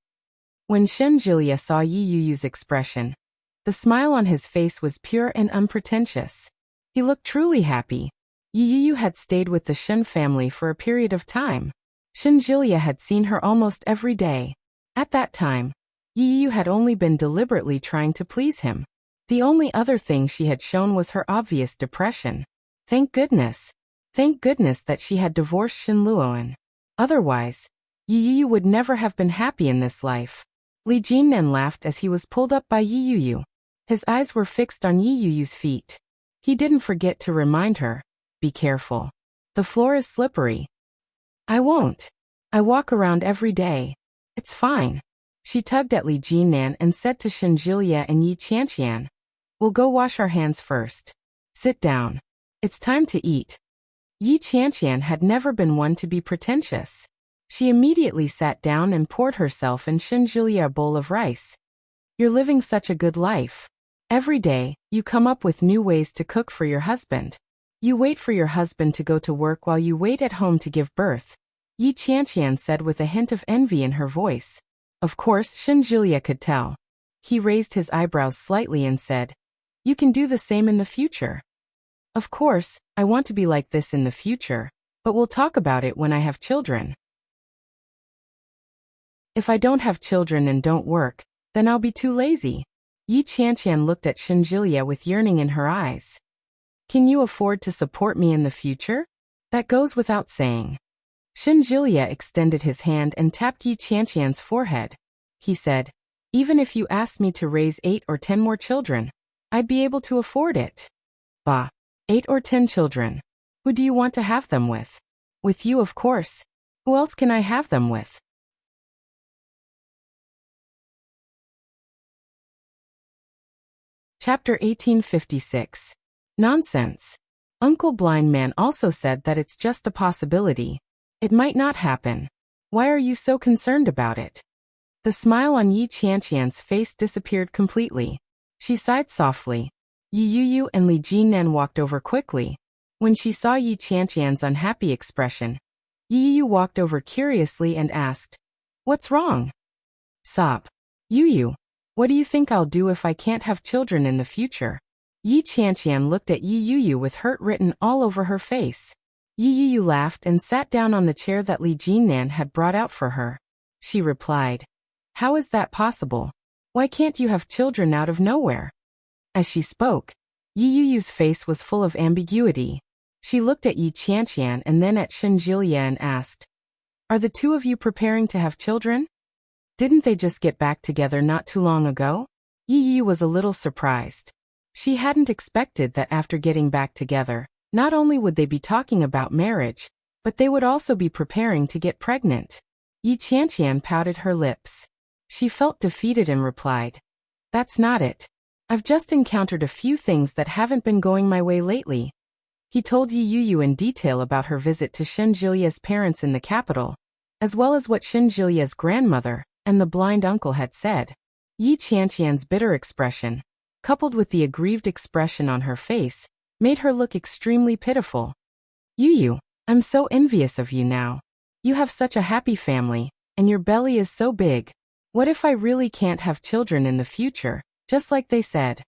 When Shenjulia saw Yi Yu's expression, the smile on his face was pure and unpretentious. He looked truly happy. Yi Yu had stayed with the Shen family for a period of time. Shenjulia had seen her almost every day. At that time, Yi Yu had only been deliberately trying to please him. The only other thing she had shown was her obvious depression. Thank goodness. Thank goodness that she had divorced Shen Luoan. Otherwise, Yi Yu would never have been happy in this life. Li Jinnan laughed as he was pulled up by Yi Yu. His eyes were fixed on Yi Yu's feet. He didn't forget to remind her, "Be careful. The floor is slippery." "I won't. I walk around every day. It's fine." She tugged at Li Jinnan and said to Shenjulia and Yi Qianqian, "We'll go wash our hands first. Sit down. It's time to eat." Yi Qianqian had never been one to be pretentious. She immediately sat down and poured herself and Shenjulia a bowl of rice. "You're living such a good life. Every day, you come up with new ways to cook for your husband. You wait for your husband to go to work while you wait at home to give birth," Yi Qianqian said with a hint of envy in her voice. Of course, Shenjulia could tell. He raised his eyebrows slightly and said, "You can do the same in the future." "Of course, I want to be like this in the future, but we'll talk about it when I have children. If I don't have children and don't work, then I'll be too lazy." Yi Qianqian looked at Shenjulia with yearning in her eyes. "Can you afford to support me in the future?" "That goes without saying." Shenjulia extended his hand and tapped Yi Qianqian's forehead. He said, "Even if you asked me to raise 8 or 10 more children, I'd be able to afford it." "Bah, 8 or 10 children. Who do you want to have them with?" "With you, of course. Who else can I have them with?" Chapter 1856. Nonsense. Uncle Blind Man also said that it's just a possibility. It might not happen. Why are you so concerned about it? The smile on Yi Qianqian's face disappeared completely. She sighed softly. Yi Yu and Li Jinnan walked over quickly. When she saw Yi Qianqian's unhappy expression, Yi Yu walked over curiously and asked, "What's wrong?" "Sob. Yu, what do you think I'll do if I can't have children in the future?" Yi Qianqian looked at Yi Yu with hurt written all over her face. Yi Yu laughed and sat down on the chair that Li Jinnan had brought out for her. She replied, "How is that possible? Why can't you have children out of nowhere?" As she spoke, Yi Yu's face was full of ambiguity. She looked at Yi Qianqian and then at Shen Jiliya and asked, "Are the two of you preparing to have children? Didn't they just get back together not too long ago?" Yi Yu was a little surprised. She hadn't expected that after getting back together, not only would they be talking about marriage, but they would also be preparing to get pregnant. Yi Qianqian pouted her lips. She felt defeated and replied, "That's not it. I've just encountered a few things that haven't been going my way lately." He told Yi Yu in detail about her visit to Shen Jilia's parents in the capital, as well as what Shen Jilia's grandmother and the blind uncle had said. Yi Qianqian's bitter expression, coupled with the aggrieved expression on her face, made her look extremely pitiful. "Yu, I'm so envious of you now. You have such a happy family, and your belly is so big. What if I really can't have children in the future, just like they said?"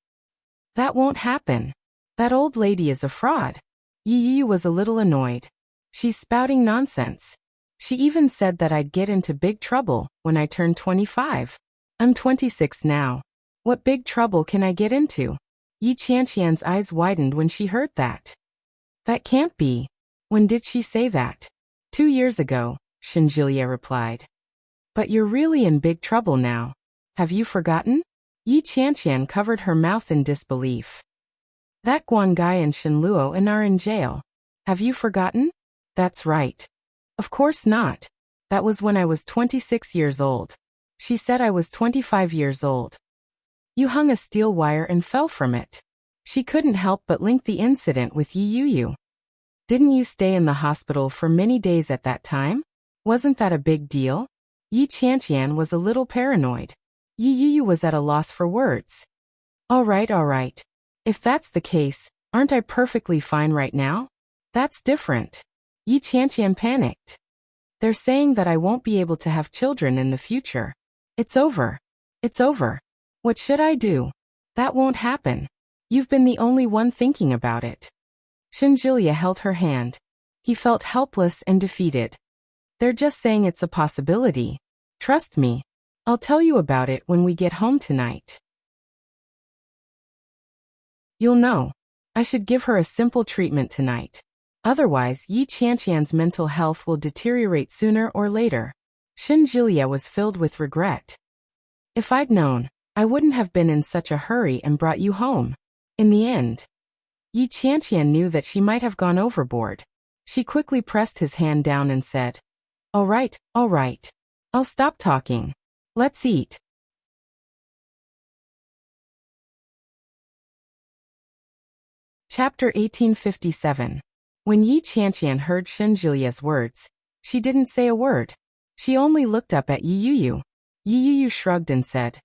"That won't happen. That old lady is a fraud." Yi Yu was a little annoyed. "She's spouting nonsense. She even said that I'd get into big trouble when I turned 25. I'm 26 now. What big trouble can I get into?" Yi Qianqian's eyes widened when she heard that. "That can't be. When did she say that?" 2 years ago, Shen Jiliya replied. "But you're really in big trouble now. Have you forgotten?" Yi Qianqian covered her mouth in disbelief. "That Guangai and Shen Luo are in jail. Have you forgotten?" "That's right. Of course not. That was when I was 26 years old. She said I was 25 years old. You hung a steel wire and fell from it." She couldn't help but link the incident with Yi Yu. "Didn't you stay in the hospital for many days at that time? Wasn't that a big deal?" Yi Qianqian was a little paranoid. Yi Yu was at a loss for words. All right. If that's the case, aren't I perfectly fine right now?" "That's different." Yi Qianqian panicked. "They're saying that I won't be able to have children in the future. It's over. It's over. What should I do?" "That won't happen. You've been the only one thinking about it." Shen Jiliya held her hand. He felt helpless and defeated. "They're just saying it's a possibility. Trust me. I'll tell you about it when we get home tonight. You'll know. I should give her a simple treatment tonight. Otherwise, Yi Qianqian's mental health will deteriorate sooner or later." Shen Jiliya was filled with regret. "If I'd known, I wouldn't have been in such a hurry and brought you home." In the end, Yi Qianqian knew that she might have gone overboard. She quickly pressed his hand down and said, all right. I'll stop talking. Let's eat." Chapter 1857. When Yi Qianqian heard Shen Jilia's words, she didn't say a word. She only looked up at Yi Yu. Yi Yu shrugged and said,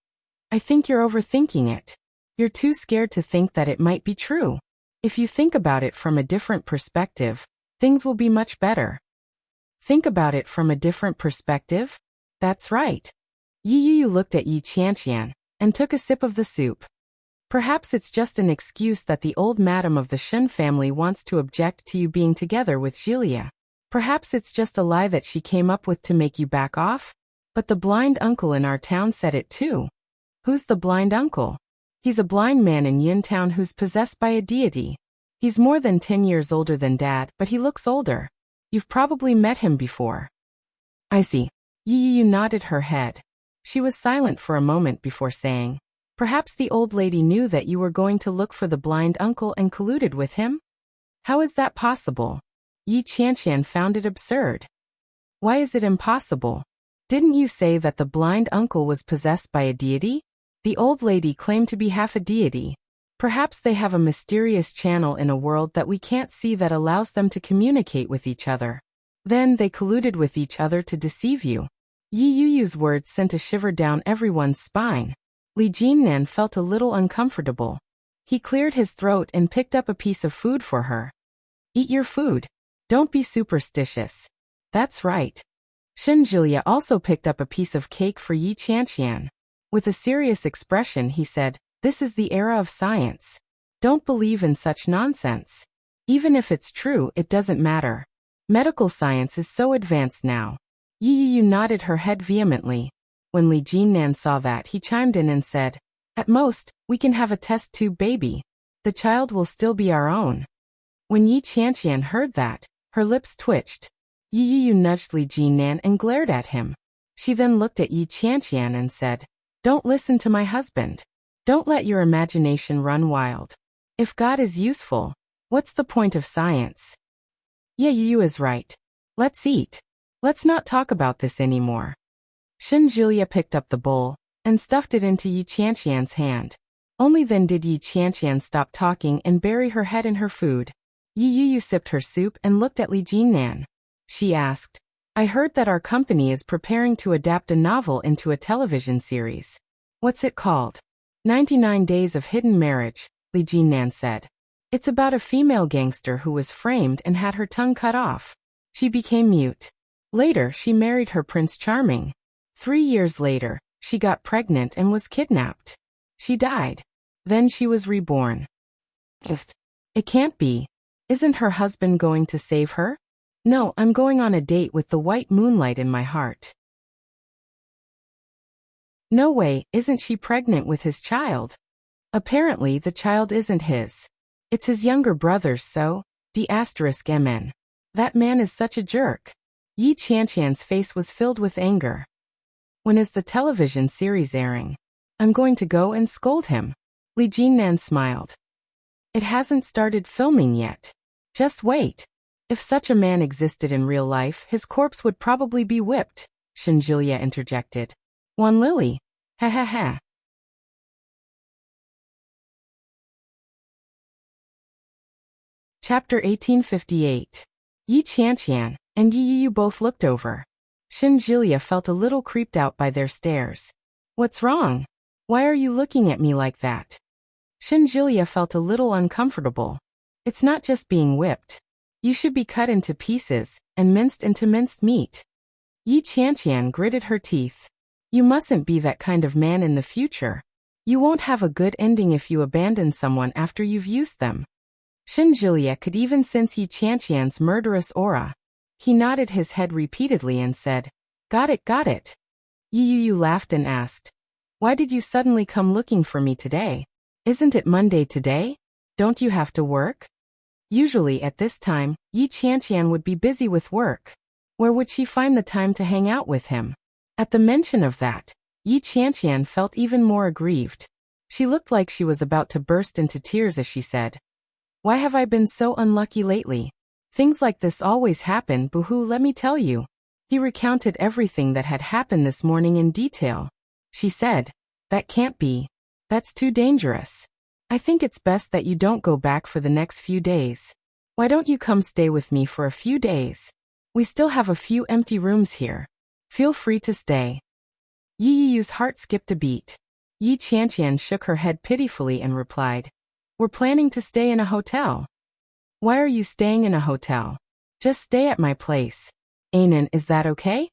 "I think you're overthinking it. You're too scared to think that it might be true. If you think about it from a different perspective, things will be much better." "Think about it from a different perspective?" "That's right." Yi Yu looked at Yi Qianqian and took a sip of the soup. "Perhaps it's just an excuse that the old madam of the Shen family wants to object to you being together with Jiliya. Perhaps it's just a lie that she came up with to make you back off. But the blind uncle in our town said it too." "Who's the blind uncle?" "He's a blind man in Yuntown who's possessed by a deity. He's more than 10 years older than Dad, but he looks older. You've probably met him before." "I see." Yi Yu nodded her head. She was silent for a moment before saying, "Perhaps the old lady knew that you were going to look for the blind uncle and colluded with him?" "How is that possible?" Yi Qianqian found it absurd. "Why is it impossible? Didn't you say that the blind uncle was possessed by a deity? The old lady claimed to be half a deity. Perhaps they have a mysterious channel in a world that we can't see that allows them to communicate with each other. Then they colluded with each other to deceive you." Yi Yu's words sent a shiver down everyone's spine. Li Jinnan felt a little uncomfortable. He cleared his throat and picked up a piece of food for her. "Eat your food. Don't be superstitious. That's right. Shenjilia also picked up a piece of cake for Yi Qianqian. With a serious expression he said, "This is the era of science. Don't believe in such nonsense. Even if it's true, it doesn't matter. Medical science is so advanced now." Yi Yu nodded her head vehemently. When Li Jinnan saw that, he chimed in and said, "At most, we can have a test tube baby. The child will still be our own." When Yi Qianqian heard that, her lips twitched. Yi Yu nudged Li Jinnan and glared at him. She then looked at Yi Qianqian and said, "Don't listen to my husband. Don't let your imagination run wild. If God is useful, what's the point of science?" Yeah, Yu is right. Let's eat. Let's not talk about this anymore. Shenjilia picked up the bowl and stuffed it into Yi Qianqian's hand. Only then did Yi Qianqian stop talking and bury her head in her food. Yi Yu sipped her soup and looked at Li Jinnan. She asked, "I heard that our company is preparing to adapt a novel into a television series. What's it called?" 99 Days of Hidden Marriage, Li Jinnan said. It's about a female gangster who was framed and had her tongue cut off. She became mute. Later, she married her Prince Charming. 3 years later, she got pregnant and was kidnapped. She died. Then she was reborn. It can't be. Isn't her husband going to save her? No, I'm going on a date with the white moonlight in my heart. No way, isn't she pregnant with his child? Apparently the child isn't his. It's his younger brother's, so, mn. That man is such a jerk. Yi Qianqian's face was filled with anger. When is the television series airing? I'm going to go and scold him. Li Jinnan smiled. It hasn't started filming yet. Just wait. If such a man existed in real life, his corpse would probably be whipped, Shenjilia interjected. Wan Lily. Ha ha ha. Chapter 1858. Yi Qianqian and Yi Yu both looked over. Shenjilia felt a little creeped out by their stares. What's wrong? Why are you looking at me like that? Shenjilia felt a little uncomfortable. It's not just being whipped. You should be cut into pieces and minced into minced meat. Yi Qianqian gritted her teeth. You mustn't be that kind of man in the future. You won't have a good ending if you abandon someone after you've used them. Shenjilia could even sense Yi Qianqian's murderous aura. He nodded his head repeatedly and said, Got it, got it. Yi Yu laughed and asked, Why did you suddenly come looking for me today? Isn't it Monday today? Don't you have to work? Usually at this time, Yi Qianqian would be busy with work. Where would she find the time to hang out with him? At the mention of that, Yi Qianqian felt even more aggrieved. She looked like she was about to burst into tears as she said, Why have I been so unlucky lately? Things like this always happen, boo-hoo, let me tell you. He recounted everything that had happened this morning in detail. She said, That can't be. That's too dangerous. I think it's best that you don't go back for the next few days. Why don't you come stay with me for a few days? We still have a few empty rooms here. Feel free to stay. Yi Yu's heart skipped a beat. Yi Qianqian shook her head pitifully and replied, We're planning to stay in a hotel. Why are you staying in a hotel? Just stay at my place. Anan, is that okay?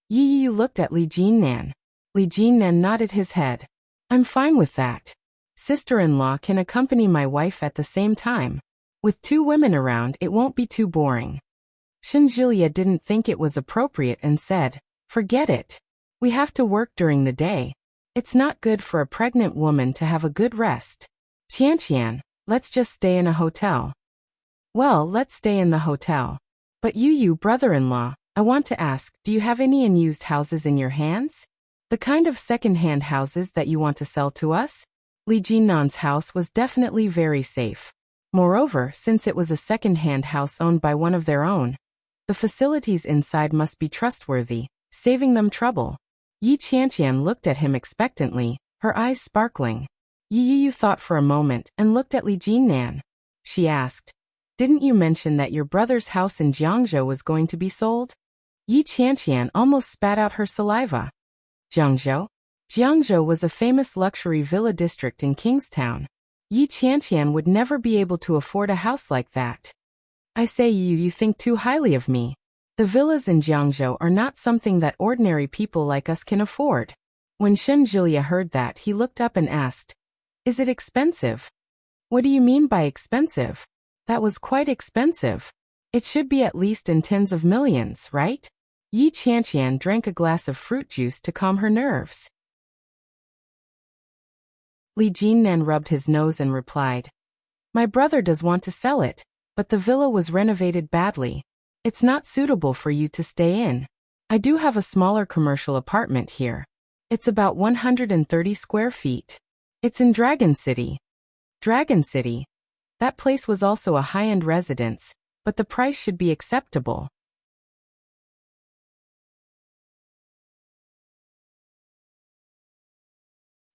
Yi Yu looked at Li Jinnan. Li Jinnan nodded his head. I'm fine with that. Sister-in-law can accompany my wife at the same time. With 2 women around, it won't be too boring. Shenjilia didn't think it was appropriate and said, Forget it. We have to work during the day. It's not good for a pregnant woman to have a good rest. Qianqian, let's just stay in a hotel. Well, let's stay in the hotel. But you, brother-in-law, I want to ask, do you have any unused houses in your hands? The kind of second-hand houses that you want to sell to us? Li Jinnan's house was definitely very safe. Moreover, since it was a second-hand house owned by one of their own, the facilities inside must be trustworthy, saving them trouble. Yi Qianqian looked at him expectantly, her eyes sparkling. Yi Yu thought for a moment and looked at Li Jinnan. She asked, Didn't you mention that your brother's house in Jiangzhou was going to be sold? Yi Qianqian almost spat out her saliva. Jiangzhou? Jiangzhou was a famous luxury villa district in Kingstown. Yi Qianqian would never be able to afford a house like that. I say, you think too highly of me. The villas in Jiangzhou are not something that ordinary people like us can afford. When Shenjilia heard that, he looked up and asked, "Is it expensive?" "What do you mean by expensive?" "That was quite expensive. It should be at least in tens of millions, right?" Yi Qianqian drank a glass of fruit juice to calm her nerves. Li Jinnan rubbed his nose and replied, "My brother does want to sell it, but the villa was renovated badly. It's not suitable for you to stay in. I do have a smaller commercial apartment here. It's about 130 square feet. It's in Dragon City." Dragon City. That place was also a high-end residence, but the price should be acceptable.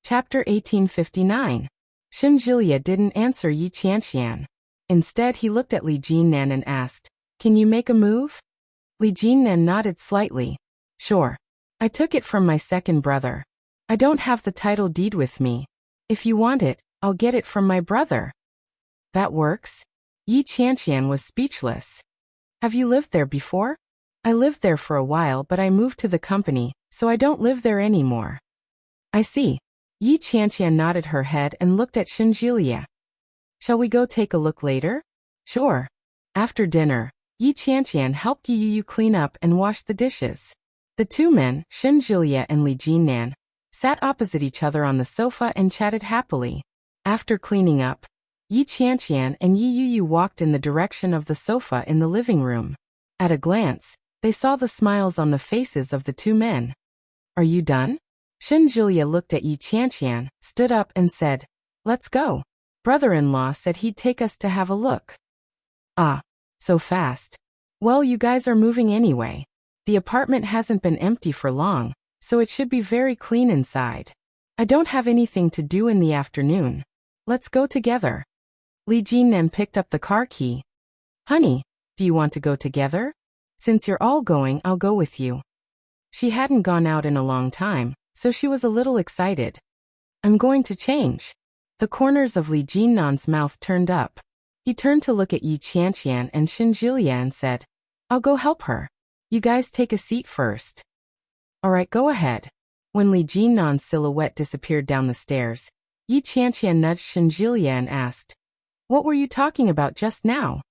Chapter 1859. Shenjilia didn't answer Yi Qianqian. Instead, he looked at Li Jinnan and asked, "Can you make a move?" Li Jinnan nodded slightly. "Sure. I took it from my second brother. I don't have the title deed with me. If you want it, I'll get it from my brother." "That works?" Yi Qianqian was speechless. "Have you lived there before?" "I lived there for a while, but I moved to the company, so I don't live there anymore." "I see." Yi Qianqian nodded her head and looked at Shenjilia. "Shall we go take a look later?" "Sure." After dinner, Yi Qianqian helped Yi Yu clean up and wash the dishes. The two men, Shenjilia and Li Jinnan, sat opposite each other on the sofa and chatted happily. After cleaning up, Yi Qianqian and Yi Yu walked in the direction of the sofa in the living room. At a glance, they saw the smiles on the faces of the two men. "Are you done?" Shenjilia looked at Yi Qianqian, stood up and said, "Let's go. Brother-in-law said he'd take us to have a look." "Ah, so fast. Well, you guys are moving anyway. The apartment hasn't been empty for long, so it should be very clean inside. I don't have anything to do in the afternoon. Let's go together." Li Jinnan picked up the car key. "Honey, do you want to go together? Since you're all going, I'll go with you." She hadn't gone out in a long time, so she was a little excited. "I'm going to change." The corners of Li Jinnan's mouth turned up. He turned to look at Yi Qianqian and Shenjilia and said, "I'll go help her. You guys take a seat first." "All right, go ahead." When Li Jinnan's silhouette disappeared down the stairs, Yi Qianqian nudged Shenjilia and asked, "What were you talking about just now?"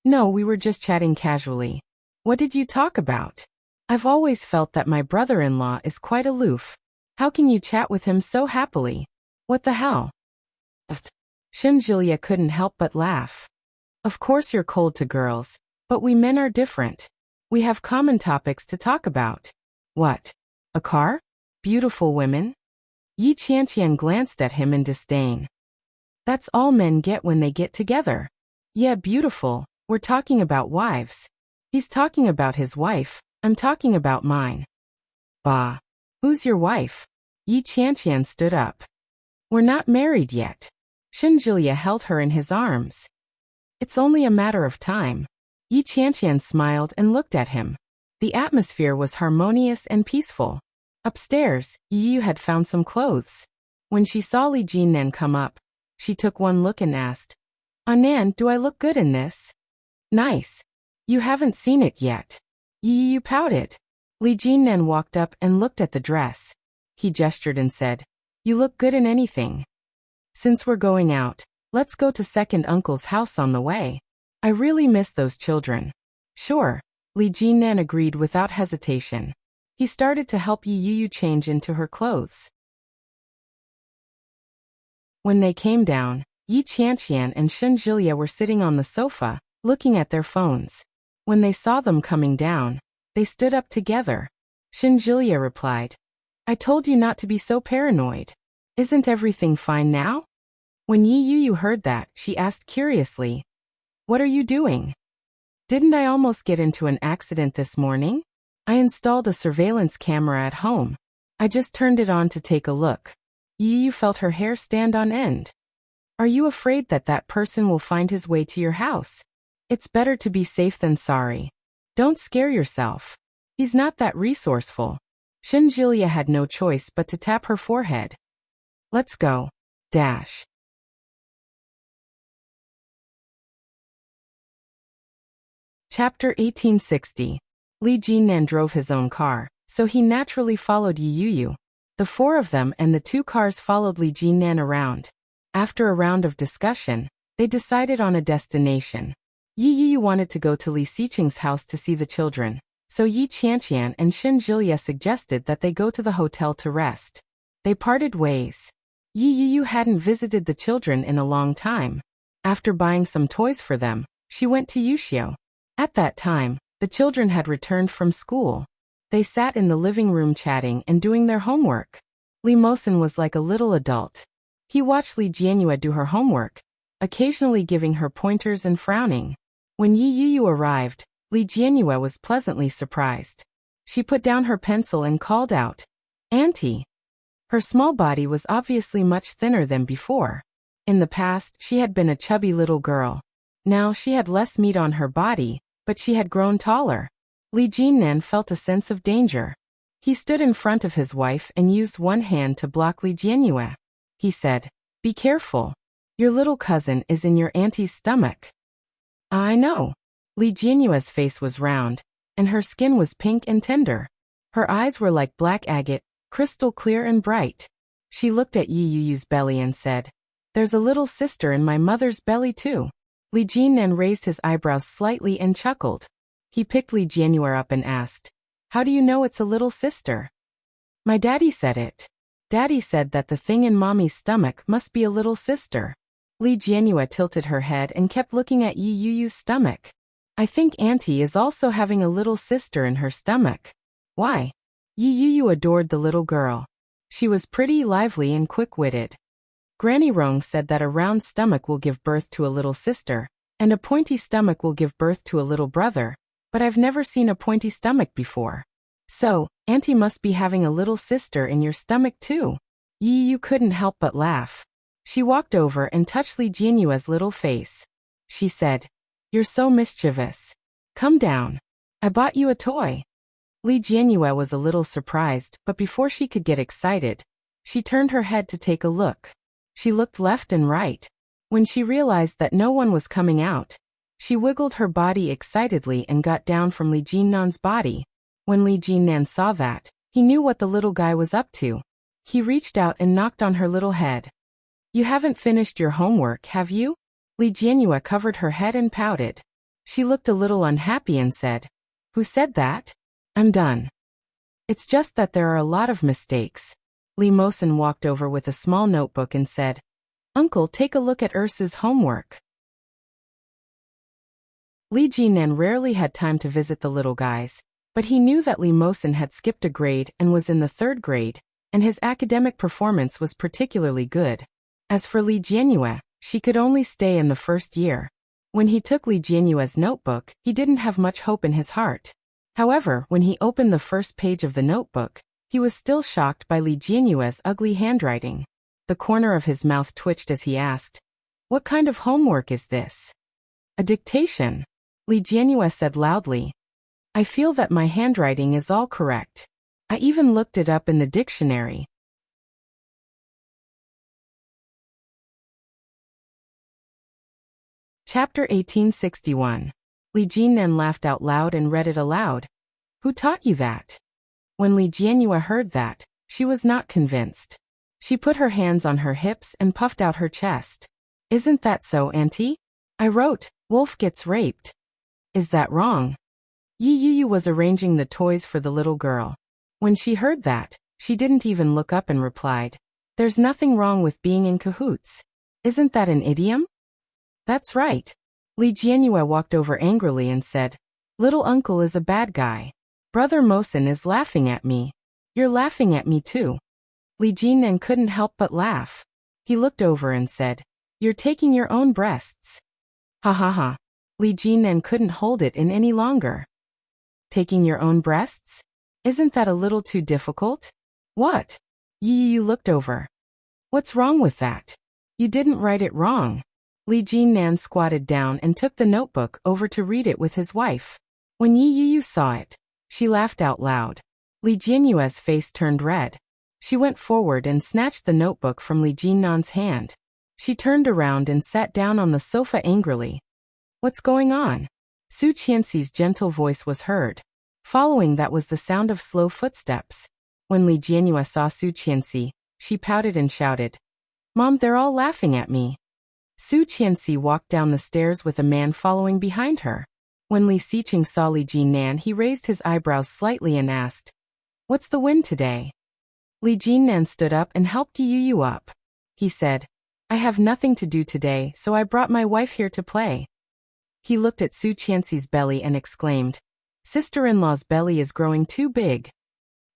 "No, we were just chatting casually." "What did you talk about?" "I've always felt that my brother-in-law is quite aloof. How can you chat with him so happily? What the hell?" Shenjilia couldn't help but laugh. "Of course you're cold to girls, but we men are different. We have common topics to talk about." "What? A car? Beautiful women?" Yi Qianqian glanced at him in disdain. "That's all men get when they get together." "Yeah, beautiful. We're talking about wives. He's talking about his wife. I'm talking about mine." "Bah. Who's your wife?" Yi Qianqian stood up. "We're not married yet." Shenjilia held her in his arms. "It's only a matter of time." Yi Qianqian smiled and looked at him. The atmosphere was harmonious and peaceful. Upstairs, Yi Yu had found some clothes. When she saw Li Jinnan come up, she took one look and asked, "Anan, do I look good in this?" "Nice. You haven't seen it yet." Yi Yu pouted. Li Jinnan walked up and looked at the dress. He gestured and said, "You look good in anything. Since we're going out, let's go to second uncle's house on the way. I really miss those children." "Sure." Li Jinnan agreed without hesitation. He started to help Yi Yu change into her clothes. When they came down, Yi Qianqian and Shenjilia were sitting on the sofa, looking at their phones. When they saw them coming down, they stood up together. Shenjilia replied, "I told you not to be so paranoid. Isn't everything fine now?" When Yi Yu heard that, she asked curiously, "What are you doing?" "Didn't I almost get into an accident this morning? I installed a surveillance camera at home. I just turned it on to take a look." Yi Yu felt her hair stand on end. "Are you afraid that that person will find his way to your house? It's better to be safe than sorry. Don't scare yourself. He's not that resourceful." Shenjilia had no choice but to tap her forehead. "Let's go." Dash. Chapter 1860. Li Jinnan drove his own car, so he naturally followed Yi Yuyu. The four of them and the two cars followed Li Jinnan around. After a round of discussion, they decided on a destination. Yi Yuyu wanted to go to Li Xiqing's house to see the children, so Yi Qianqian and Xin Zhilia suggested that they go to the hotel to rest. They parted ways. Yi Yuyu hadn't visited the children in a long time. After buying some toys for them, she went to Wuxia. At that time, the children had returned from school. They sat in the living room chatting and doing their homework. Li Mosen was like a little adult. He watched Li Jianyue do her homework, occasionally giving her pointers and frowning. When Yi Yuyu arrived, Li Jianyue was pleasantly surprised. She put down her pencil and called out, "Auntie." Her small body was obviously much thinner than before. In the past, she had been a chubby little girl. Now she had less meat on her body, but she had grown taller. Li Jinnan felt a sense of danger. He stood in front of his wife and used one hand to block Li Jianyue. He said, "Be careful. Your little cousin is in your auntie's stomach." "I know." Li Jianyue's face was round, and her skin was pink and tender. Her eyes were like black agate, crystal clear and bright. She looked at Yi Yuyu's belly and said, "There's a little sister in my mother's belly too." Li Jinnan raised his eyebrows slightly and chuckled. He picked Li Jianyue up and asked, "How do you know it's a little sister?" "My daddy said it. Daddy said that the thing in mommy's stomach must be a little sister." Li Jianyue tilted her head and kept looking at Yi Yuyu's stomach. "I think auntie is also having a little sister in her stomach." "Why?" Yi Yuyu adored the little girl. She was pretty, lively, and quick-witted. Granny Rong said that a round stomach will give birth to a little sister, and a pointy stomach will give birth to a little brother, but I've never seen a pointy stomach before. So, auntie must be having a little sister in your stomach too. Yi Yuyu couldn't help but laugh. She walked over and touched Li Jianyue's little face. She said, "You're so mischievous. Come down. I bought you a toy." Li Jianyue was a little surprised, but before she could get excited, she turned her head to take a look. She looked left and right. When she realized that no one was coming out, she wiggled her body excitedly and got down from Li Jinnan's body. When Li Jinnan saw that, he knew what the little guy was up to. He reached out and knocked on her little head. "You haven't finished your homework, have you?" Li Jianyue covered her head and pouted. She looked a little unhappy and said, "Who said that? I'm done." "It's just that there are a lot of mistakes." Li Mosen walked over with a small notebook and said, "Uncle, take a look at Ursa's homework." Li Jinnan rarely had time to visit the little guys, but he knew that Li Mosen had skipped a grade and was in the 3rd grade, and his academic performance was particularly good. As for Li Jianyue, she could only stay in the 1st year. When he took Li Jianyue's notebook, he didn't have much hope in his heart. However, when he opened the first page of the notebook, he was still shocked by Li Jianyue's ugly handwriting. The corner of his mouth twitched as he asked, "What kind of homework is this?" "A dictation," Li Jianyue said loudly. "I feel that my handwriting is all correct. I even looked it up in the dictionary." Chapter 1861. Li Jinnan laughed out loud and read it aloud. "Who taught you that?" When Li Jianyue heard that, she was not convinced. She put her hands on her hips and puffed out her chest. "Isn't that so, auntie? I wrote, 'Wolf gets raped.' Is that wrong?" Yi Yuyu was arranging the toys for the little girl. When she heard that, she didn't even look up and replied, "There's nothing wrong with being in cahoots. Isn't that an idiom?" "That's right." Li Jianyue walked over angrily and said, "Little uncle is a bad guy. Brother Mosen is laughing at me. You're laughing at me too." Li Jinnan couldn't help but laugh. He looked over and said, "You're taking your own breasts." "Ha ha ha." Li Jinnan couldn't hold it in any longer. "Taking your own breasts? Isn't that a little too difficult?" "What?" Yi Yuyu looked over. "What's wrong with that? You didn't write it wrong." Li Jinnan squatted down and took the notebook over to read it with his wife. When Yi Yuyu saw it, she laughed out loud. Li Jianyue's face turned red. She went forward and snatched the notebook from Li Jinnan's hand. She turned around and sat down on the sofa angrily. "What's going on?" Su Qianxi's gentle voice was heard. Following that was the sound of slow footsteps. When Li Jianhua saw Su Qianxi, she pouted and shouted, "Mom, they're all laughing at me." Su Qianxi walked down the stairs with a man following behind her. When Li Xiqing saw Li Jinnan, he raised his eyebrows slightly and asked, "What's the wind today?" Li Jinnan stood up and helped Yu up. He said, "I have nothing to do today, so I brought my wife here to play." He looked at Su Qianxi's belly and exclaimed, "Sister-in-law's belly is growing too big."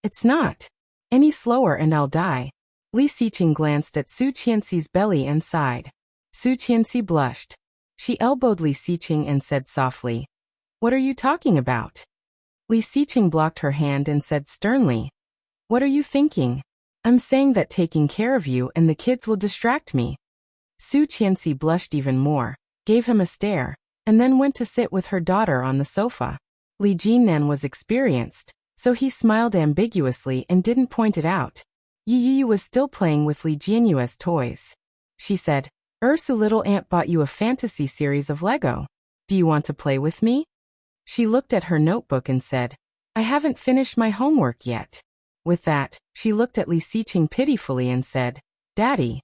"It's not. Any slower and I'll die." Li Xiqing glanced at Su Qianxi's belly and sighed. Su Qianxi blushed. She elbowed Li Xiqing and said softly, "What are you talking about?" Li Xiqing blocked her hand and said sternly, "What are you thinking? I'm saying that taking care of you and the kids will distract me." Su Qianxi blushed even more, gave him a stare, and then went to sit with her daughter on the sofa. Li Jinnan was experienced, so he smiled ambiguously and didn't point it out. Yu was still playing with Li Jianhua's toys. She said, "Ursu, little aunt bought you a fantasy series of Lego. Do you want to play with me?" She looked at her notebook and said, "I haven't finished my homework yet." With that, she looked at Li Xiqing pitifully and said, "Daddy."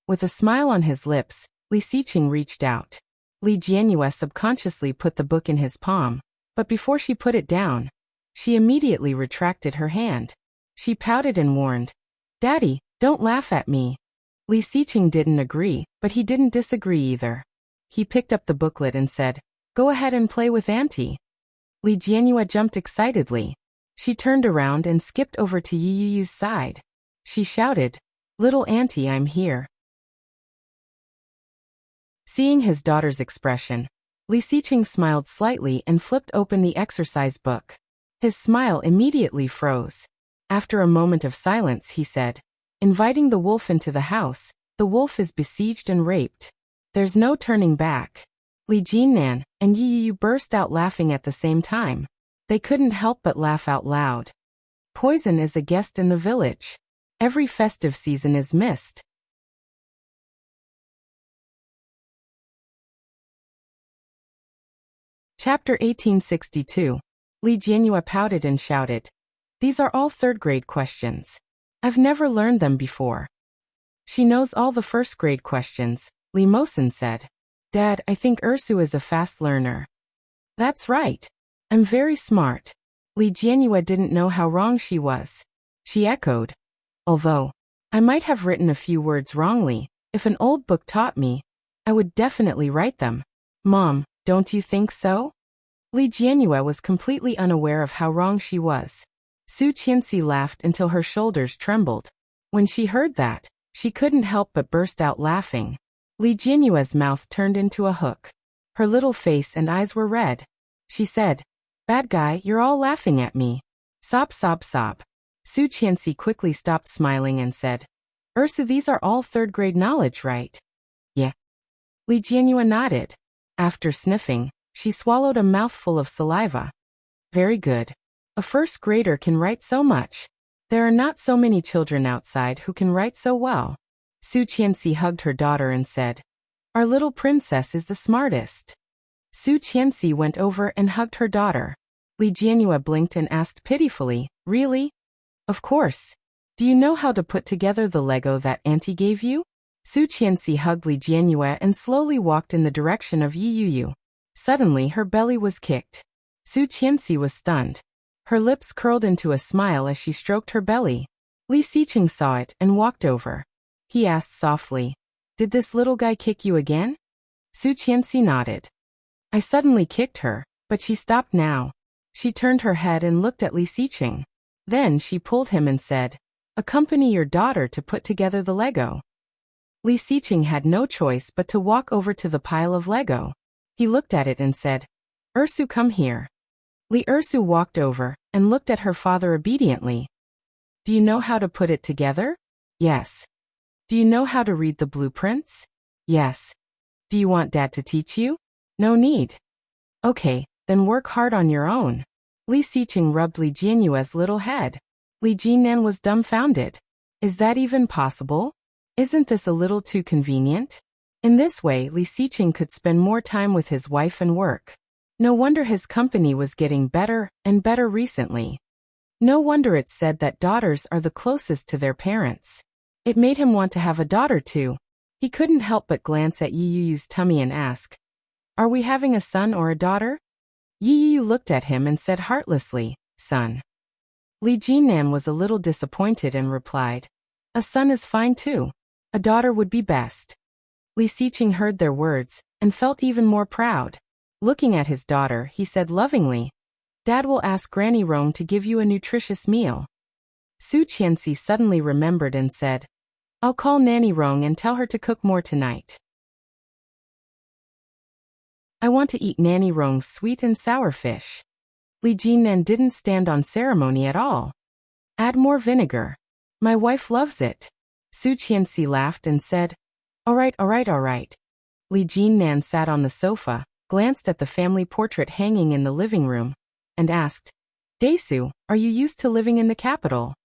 With a smile on his lips, Li Xiqing reached out. Li Jianhua subconsciously put the book in his palm, but before she put it down, she immediately retracted her hand. She pouted and warned, "Daddy, don't laugh at me." Li Xiqing didn't agree, but he didn't disagree either. He picked up the booklet and said, "Go ahead and play with Auntie." Li Jianhua jumped excitedly. She turned around and skipped over to Yuyu's side. She shouted, "Little Auntie, I'm here." Seeing his daughter's expression, Li Xiqing smiled slightly and flipped open the exercise book. His smile immediately froze. After a moment of silence, he said, "Inviting the wolf into the house, the wolf is besieged and raped. There's no turning back." Li Jinnan and Yu burst out laughing at the same time. They couldn't help but laugh out loud. Poison is a guest in the village. Every festive season is missed. Chapter 1862. Li Jianhua pouted and shouted, "These are all third-grade questions. I've never learned them before." "She knows all the first-grade questions," Li Mosin said. "Dad, I think Ursu is a fast learner." "That's right. I'm very smart." Li Jianhua didn't know how wrong she was. She echoed, "Although I might have written a few words wrongly, if an old book taught me, I would definitely write them." "Mom, don't you think so?" Li Jianhua was completely unaware of how wrong she was. Su Qianxi laughed until her shoulders trembled. When she heard that, she couldn't help but burst out laughing. Li Jianhua's mouth turned into a hook. Her little face and eyes were red. She said, "Bad guy, you're all laughing at me." Sob, sob, sob. Su Qianxi quickly stopped smiling and said, "Ursu, these are all third-grade knowledge, right?" "Yeah." Li Jianhua nodded. After sniffing, she swallowed a mouthful of saliva. "Very good. A first grader can write so much. There are not so many children outside who can write so well." Su Qianxi hugged her daughter and said, "Our little princess is the smartest." Su Qianxi went over and hugged her daughter. Li Jianhua blinked and asked pitifully, "Really?" "Of course. Do you know how to put together the Lego that Auntie gave you?" Su Qianxi hugged Li Jianhua and slowly walked in the direction of Yu. Suddenly her belly was kicked. Su Qianxi was stunned. Her lips curled into a smile as she stroked her belly. Li Xiqing saw it and walked over. He asked softly, "Did this little guy kick you again?" Su Qianxi nodded. "I suddenly kicked her, but she stopped now." She turned her head and looked at Li Xiqing. Then she pulled him and said, "Accompany your daughter to put together the Lego." Li Xiqing had no choice but to walk over to the pile of Lego. He looked at it and said, "Ursu, come here." Li Ursu walked over and looked at her father obediently. "Do you know how to put it together?" "Yes." "Do you know how to read the blueprints?" "Yes." "Do you want Dad to teach you?" "No need." "Okay, then work hard on your own." Li Xiqing rubbed Li Jianhua's little head. Li Jinnan was dumbfounded. Is that even possible? Isn't this a little too convenient? In this way, Li Xiqing could spend more time with his wife and work. No wonder his company was getting better and better recently. No wonder it's said that daughters are the closest to their parents. It made him want to have a daughter too. He couldn't help but glance at Yi Yu's tummy and ask, "Are we having a son or a daughter?" Yi Yu looked at him and said heartlessly, "Son." Li Jinnan was a little disappointed and replied, "A son is fine too. A daughter would be best." Li Xiqing heard their words and felt even more proud. Looking at his daughter, he said lovingly, "Dad will ask Granny Rong to give you a nutritious meal." Su Qianxi suddenly remembered and said, "I'll call Nanny Rong and tell her to cook more tonight. I want to eat Nanny Rong's sweet and sour fish." Li Jinnan didn't stand on ceremony at all. "Add more vinegar. My wife loves it." Su Qianxi laughed and said, All right. Li Jinnan sat on the sofa, glanced at the family portrait hanging in the living room, and asked, "Daesu, are you used to living in the capital?"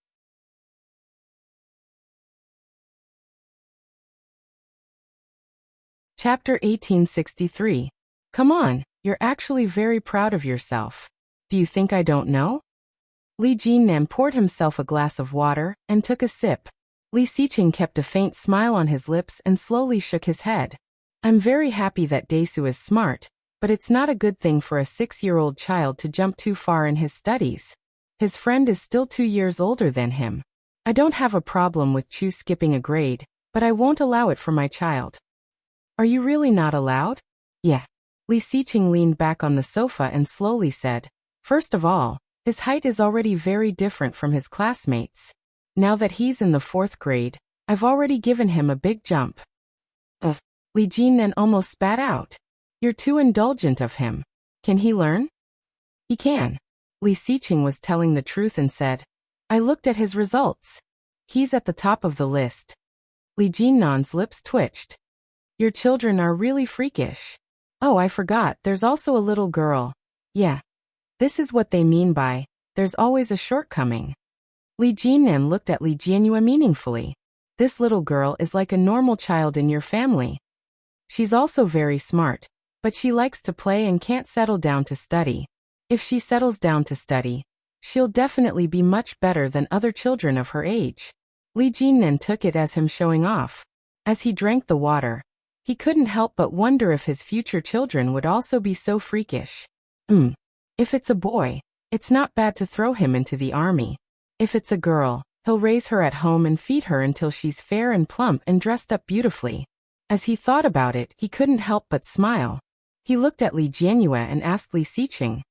Chapter 1863. Come on, you're actually very proud of yourself. Do you think I don't know? Li Jinnan poured himself a glass of water and took a sip. Li Xiqing kept a faint smile on his lips and slowly shook his head. I'm very happy that Daesu is smart, but it's not a good thing for a 6-year-old child to jump too far in his studies. His friend is still 2 years older than him. I don't have a problem with Chu skipping a grade, but I won't allow it for my child. Are you really not allowed? Yeah. Li Xiqing leaned back on the sofa and slowly said, First of all, his height is already very different from his classmates. Now that he's in the 4th grade, I've already given him a big jump. Ugh. Li Jinnan almost spat out. You're too indulgent of him. Can he learn? He can. Li Xiqing was telling the truth and said, I looked at his results. He's at the top of the list. Li Jinnan's lips twitched. Your children are really freakish. Oh, I forgot, there's also a little girl. Yeah. This is what they mean by, there's always a shortcoming. Li Jinnan looked at Li Jianyue meaningfully. This little girl is like a normal child in your family. She's also very smart, but she likes to play and can't settle down to study. If she settles down to study, she'll definitely be much better than other children of her age. Li Jinnan took it as him showing off. As he drank the water, he couldn't help but wonder if his future children would also be so freakish. If it's a boy, it's not bad to throw him into the army. If it's a girl, he'll raise her at home and feed her until she's fair and plump and dressed up beautifully. As he thought about it, he couldn't help but smile. He looked at Li Jianyue and asked Li Xiqing,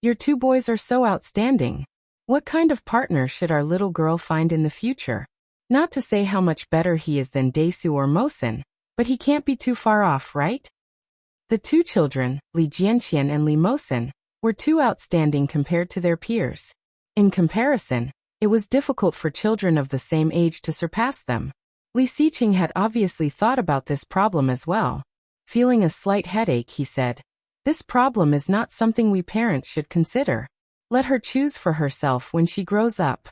Your 2 boys are so outstanding. What kind of partner should our little girl find in the future? Not to say how much better he is than Daesu or Mosin, but he can't be too far off, right? The 2 children, Li Jianqian and Li Mosin, were too outstanding compared to their peers. In comparison, it was difficult for children of the same age to surpass them. Li Xiqing had obviously thought about this problem as well. Feeling a slight headache, he said, This problem is not something we parents should consider. Let her choose for herself when she grows up.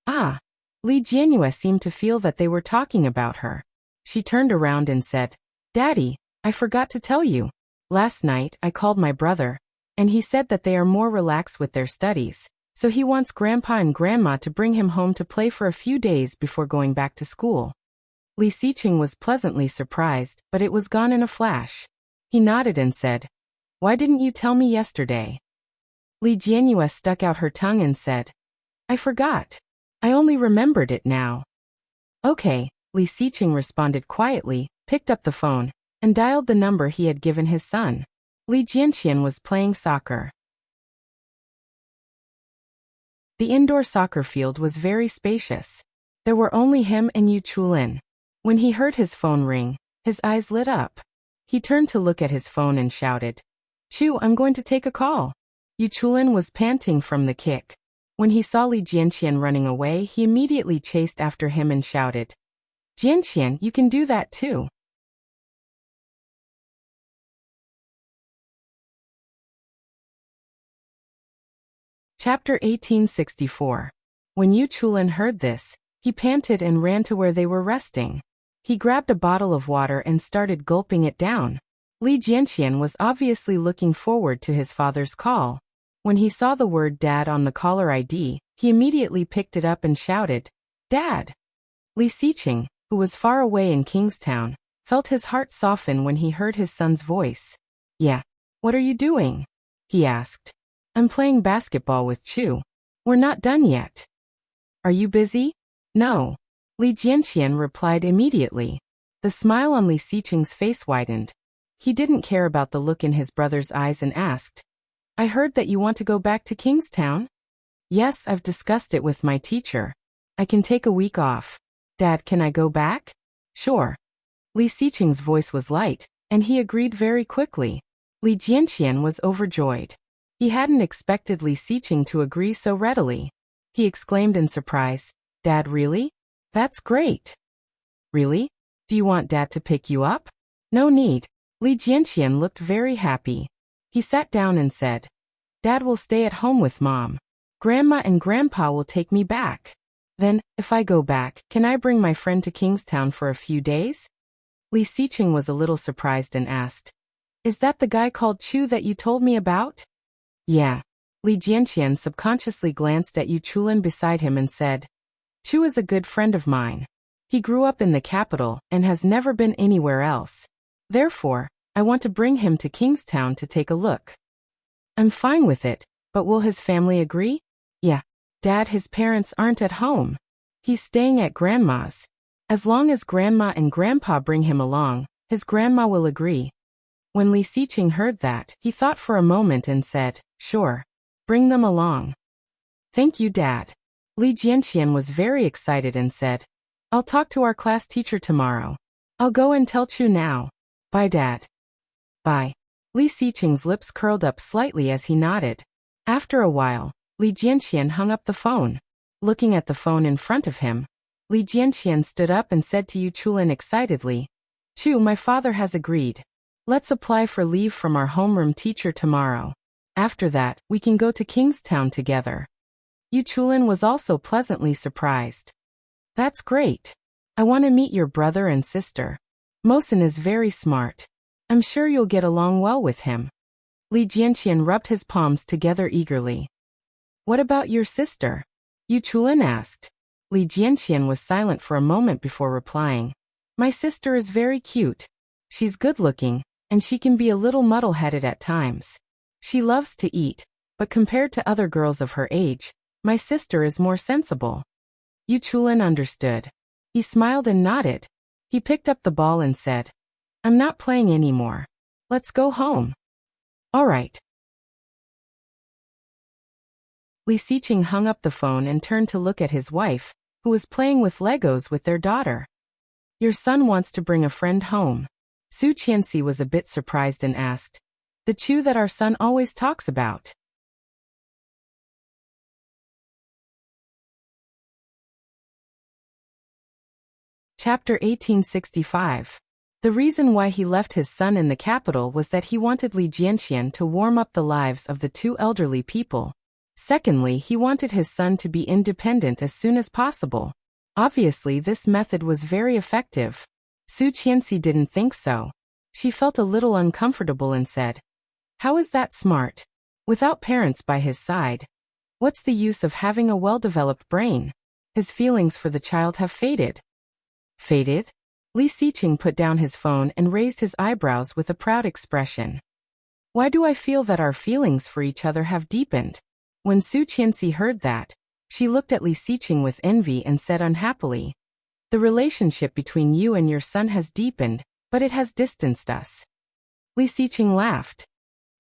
Ah! Li Jianyue seemed to feel that they were talking about her. She turned around and said, Daddy, I forgot to tell you. Last night, I called my brother, and he said that they are more relaxed with their studies, so he wants Grandpa and Grandma to bring him home to play for a few days before going back to school. Li Xiqing was pleasantly surprised, but it was gone in a flash. He nodded and said, Why didn't you tell me yesterday? Li Jianyue stuck out her tongue and said, I forgot. I only remembered it now. Okay, Li Xiqing responded quietly, picked up the phone, and dialed the number he had given his son. Li Jianqian was playing soccer. The indoor soccer field was very spacious. There were only him and Yu Chulin. When he heard his phone ring, his eyes lit up. He turned to look at his phone and shouted, Chu, I'm going to take a call. Yu Chulin was panting from the kick. When he saw Li Jianqian running away, he immediately chased after him and shouted, Jianqian, you can do that too. Chapter 1864. When Yu Chulin heard this, he panted and ran to where they were resting. He grabbed a bottle of water and started gulping it down. Li Jianqian was obviously looking forward to his father's call. When he saw the word Dad on the caller ID, he immediately picked it up and shouted, "Dad!" Li Xiqing, who was far away in Kingstown, felt his heart soften when he heard his son's voice. "Yeah. What are you doing?" he asked. "I'm playing basketball with Chu. We're not done yet." "Are you busy?" "No." Li Jianqian replied immediately. The smile on Li Xiqing's face widened. He didn't care about the look in his brother's eyes and asked, "I heard that you want to go back to Kingstown?" "Yes, I've discussed it with my teacher. I can take a week off." "Dad, can I go back?" "Sure." Li Xiqing's voice was light, and he agreed very quickly. Li Jianqian was overjoyed. He hadn't expected Li Xiqing to agree so readily. He exclaimed in surprise, "Dad, really? That's great." "Really? Do you want Dad to pick you up?" "No need." Li Jianqian looked very happy. He sat down and said, "Dad will stay at home with Mom. Grandma and Grandpa will take me back. Then, if I go back, can I bring my friend to Kingstown for a few days?" Li Xiqing was a little surprised and asked, "Is that the guy called Chu that you told me about?" "Yeah." Li Jianqian subconsciously glanced at Yu Chulin beside him and said, "Chu is a good friend of mine. He grew up in the capital and has never been anywhere else. Therefore, I want to bring him to Kingstown to take a look." "I'm fine with it, but will his family agree?" "Yeah. Dad, his parents aren't at home. He's staying at Grandma's. As long as Grandma and Grandpa bring him along, his grandma will agree." When Li Xiqing heard that, he thought for a moment and said, "Sure. Bring them along." "Thank you, Dad." Li Jianqian was very excited and said, "I'll talk to our class teacher tomorrow. I'll go and tell Chu now. Bye, Dad." "Bye." Li Xiqing's lips curled up slightly as he nodded. After a while, Li Jianqian hung up the phone. Looking at the phone in front of him, Li Jianqian stood up and said to Yu Chulin excitedly, "Chu, my father has agreed. Let's apply for leave from our homeroom teacher tomorrow. After that, we can go to Kingstown together." Yu Chulin was also pleasantly surprised. "That's great. I want to meet your brother and sister. Mosen is very smart. I'm sure you'll get along well with him." Li Jianqian rubbed his palms together eagerly. "What about your sister?" Yu Chulin asked. Li Jianqian was silent for a moment before replying. "My sister is very cute. She's good-looking, and she can be a little muddle-headed at times. She loves to eat, but compared to other girls of her age, my sister is more sensible." Yu Chulin understood. He smiled and nodded. He picked up the ball and said, "I'm not playing anymore. Let's go home." "All right." Li Xiqing hung up the phone and turned to look at his wife, who was playing with Legos with their daughter. "Your son wants to bring a friend home." Su Qianxi was a bit surprised and asked, "The Chu that our son always talks about?" Chapter 1865. The reason why he left his son in the capital was that he wanted Li Jianqian to warm up the lives of the two elderly people. Secondly, he wanted his son to be independent as soon as possible. Obviously, this method was very effective. Su Qianxi didn't think so. She felt a little uncomfortable and said, "How is that smart? Without parents by his side, what's the use of having a well-developed brain? His feelings for the child have faded." "Faded?" Li Xiqing put down his phone and raised his eyebrows with a proud expression. "Why do I feel that our feelings for each other have deepened?" When Su Qianxi heard that, she looked at Li Xiqing with envy and said unhappily, "The relationship between you and your son has deepened, but it has distanced us." Li Xiqing laughed.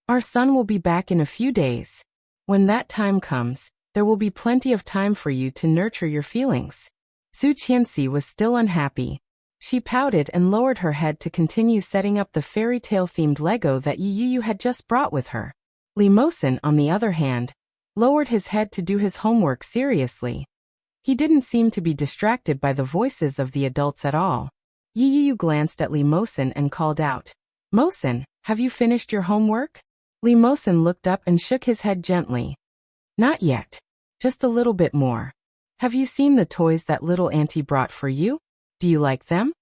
"Our son will be back in a few days. When that time comes, there will be plenty of time for you to nurture your feelings." Su Qianxi was still unhappy. She pouted and lowered her head to continue setting up the fairy tale-themed Lego that Yu had just brought with her. Li Mosen, on the other hand, lowered his head to do his homework seriously. He didn't seem to be distracted by the voices of the adults at all. Yu glanced at Li Mosen and called out, "Mosen, have you finished your homework?" Li Mosen looked up and shook his head gently. "Not yet. Just a little bit more. Have you seen the toys that little auntie brought for you? Do you like them?"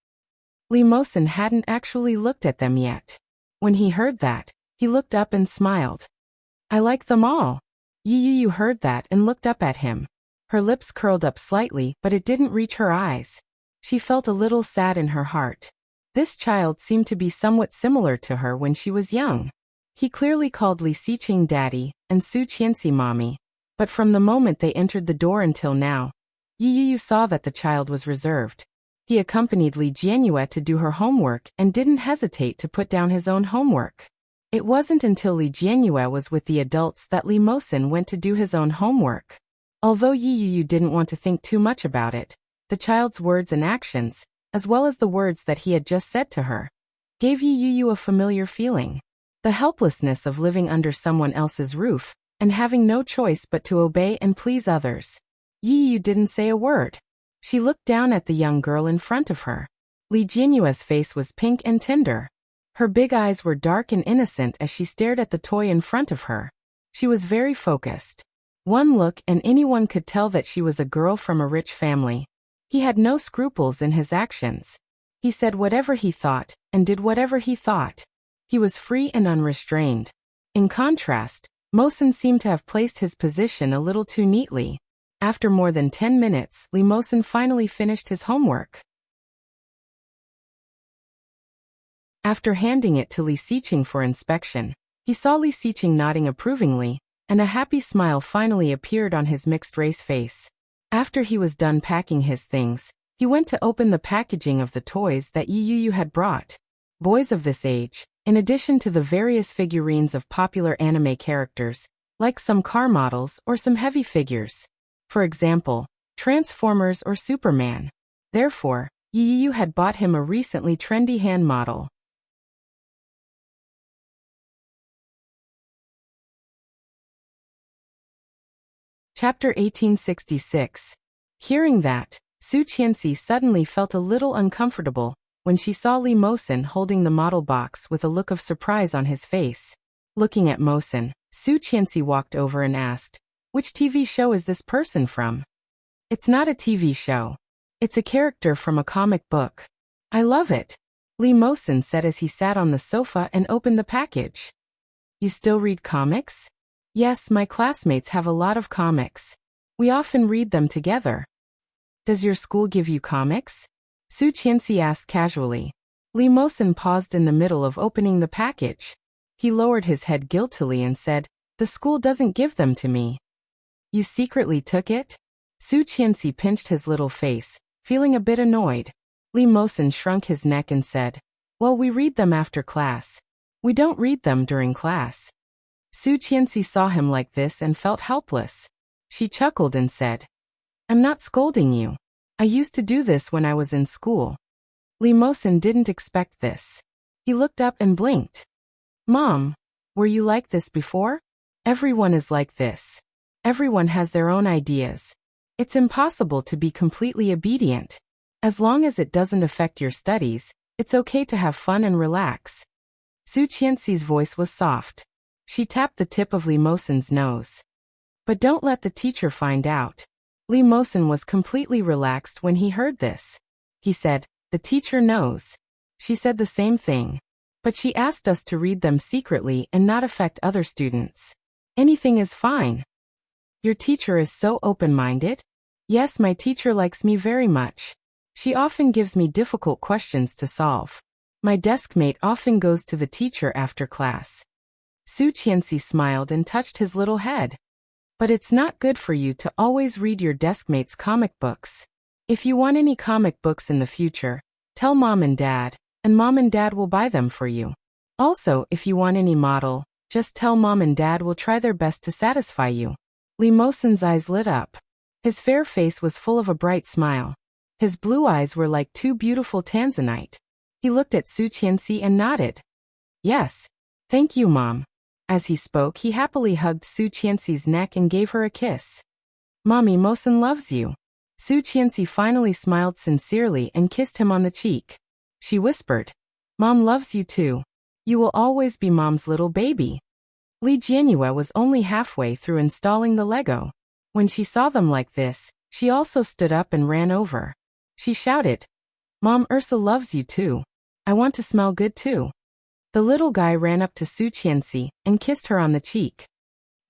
Li Mosen hadn't actually looked at them yet. When he heard that, he looked up and smiled. I like them all. Yu heard that and looked up at him. Her lips curled up slightly, but it didn't reach her eyes. She felt a little sad in her heart. This child seemed to be somewhat similar to her when she was young. He clearly called Li Xiqing daddy, and Su Qianxi mommy. But from the moment they entered the door until now, Yu saw that the child was reserved. He accompanied Li Jianyue to do her homework and didn't hesitate to put down his own homework. It wasn't until Li Jianyue was with the adults that Li Mosin went to do his own homework. Although Yu didn't want to think too much about it, the child's words and actions, as well as the words that he had just said to her, gave Yu a familiar feeling. The helplessness of living under someone else's roof, and having no choice but to obey and please others. Yu didn't say a word. She looked down at the young girl in front of her. Li Jianyue's face was pink and tender. Her big eyes were dark and innocent as she stared at the toy in front of her. She was very focused. One look and anyone could tell that she was a girl from a rich family. He had no scruples in his actions. He said whatever he thought, and did whatever he thought. He was free and unrestrained. In contrast, Mosin seemed to have placed his position a little too neatly. After more than 10 minutes, Li Mosin finally finished his homework. After handing it to Li Xiqing for inspection, he saw Li Xiqing nodding approvingly, and a happy smile finally appeared on his mixed-race face. After he was done packing his things, he went to open the packaging of the toys that Yu had brought. Boys of this age, in addition to the various figurines of popular anime characters, like some car models or some heavy figures. For example, Transformers or Superman. Therefore, Yu had bought him a recently trendy hand model. Chapter 1866. Hearing that, Su Qianxi suddenly felt a little uncomfortable when she saw Li Mosin holding the model box with a look of surprise on his face. Looking at Mosin, Su Qianxi walked over and asked, "Which TV show is this person from?" "It's not a TV show. It's a character from a comic book. I love it," Li Mosin said as he sat on the sofa and opened the package. "You still read comics?" "Yes, my classmates have a lot of comics. We often read them together." "Does your school give you comics?" Su Qianxi asked casually. Li Mosin paused in the middle of opening the package. He lowered his head guiltily and said, "The school doesn't give them to me." "You secretly took it?" Su Qianxi pinched his little face, feeling a bit annoyed. Li Mosin shrunk his neck and said, "Well, we read them after class. We don't read them during class." Su Qianxi saw him like this and felt helpless. She chuckled and said, "I'm not scolding you. I used to do this when I was in school." Li Mosin didn't expect this. He looked up and blinked. "Mom, were you like this before?" "Everyone is like this. Everyone has their own ideas. It's impossible to be completely obedient. As long as it doesn't affect your studies, it's okay to have fun and relax." Su Qianxi's voice was soft. She tapped the tip of Li Mosin's nose. "But don't let the teacher find out." Li Mosin was completely relaxed when he heard this. He said, "The teacher knows." She said the same thing. "But she asked us to read them secretly and not affect other students. Anything is fine." "Your teacher is so open-minded?" "Yes, my teacher likes me very much. She often gives me difficult questions to solve. My deskmate often goes to the teacher after class." Su Qianxi smiled and touched his little head. "But it's not good for you to always read your deskmate's comic books. If you want any comic books in the future, tell Mom and Dad will buy them for you. Also, if you want any model, just tell Mom and Dad will try their best to satisfy you." Li Mosin's eyes lit up. His fair face was full of a bright smile. His blue eyes were like two beautiful tanzanite. He looked at Su Qianxi and nodded. "Yes. Thank you, Mom." As he spoke, he happily hugged Su Qianxi's neck and gave her a kiss. "Mommy, Mosin loves you." Su Qianxi finally smiled sincerely and kissed him on the cheek. She whispered, "Mom loves you too. You will always be Mom's little baby." Li Jianyue was only halfway through installing the Lego. When she saw them like this, she also stood up and ran over. She shouted, "Mom, Ursa loves you too. I want to smell good too." The little guy ran up to Su Qianxi and kissed her on the cheek.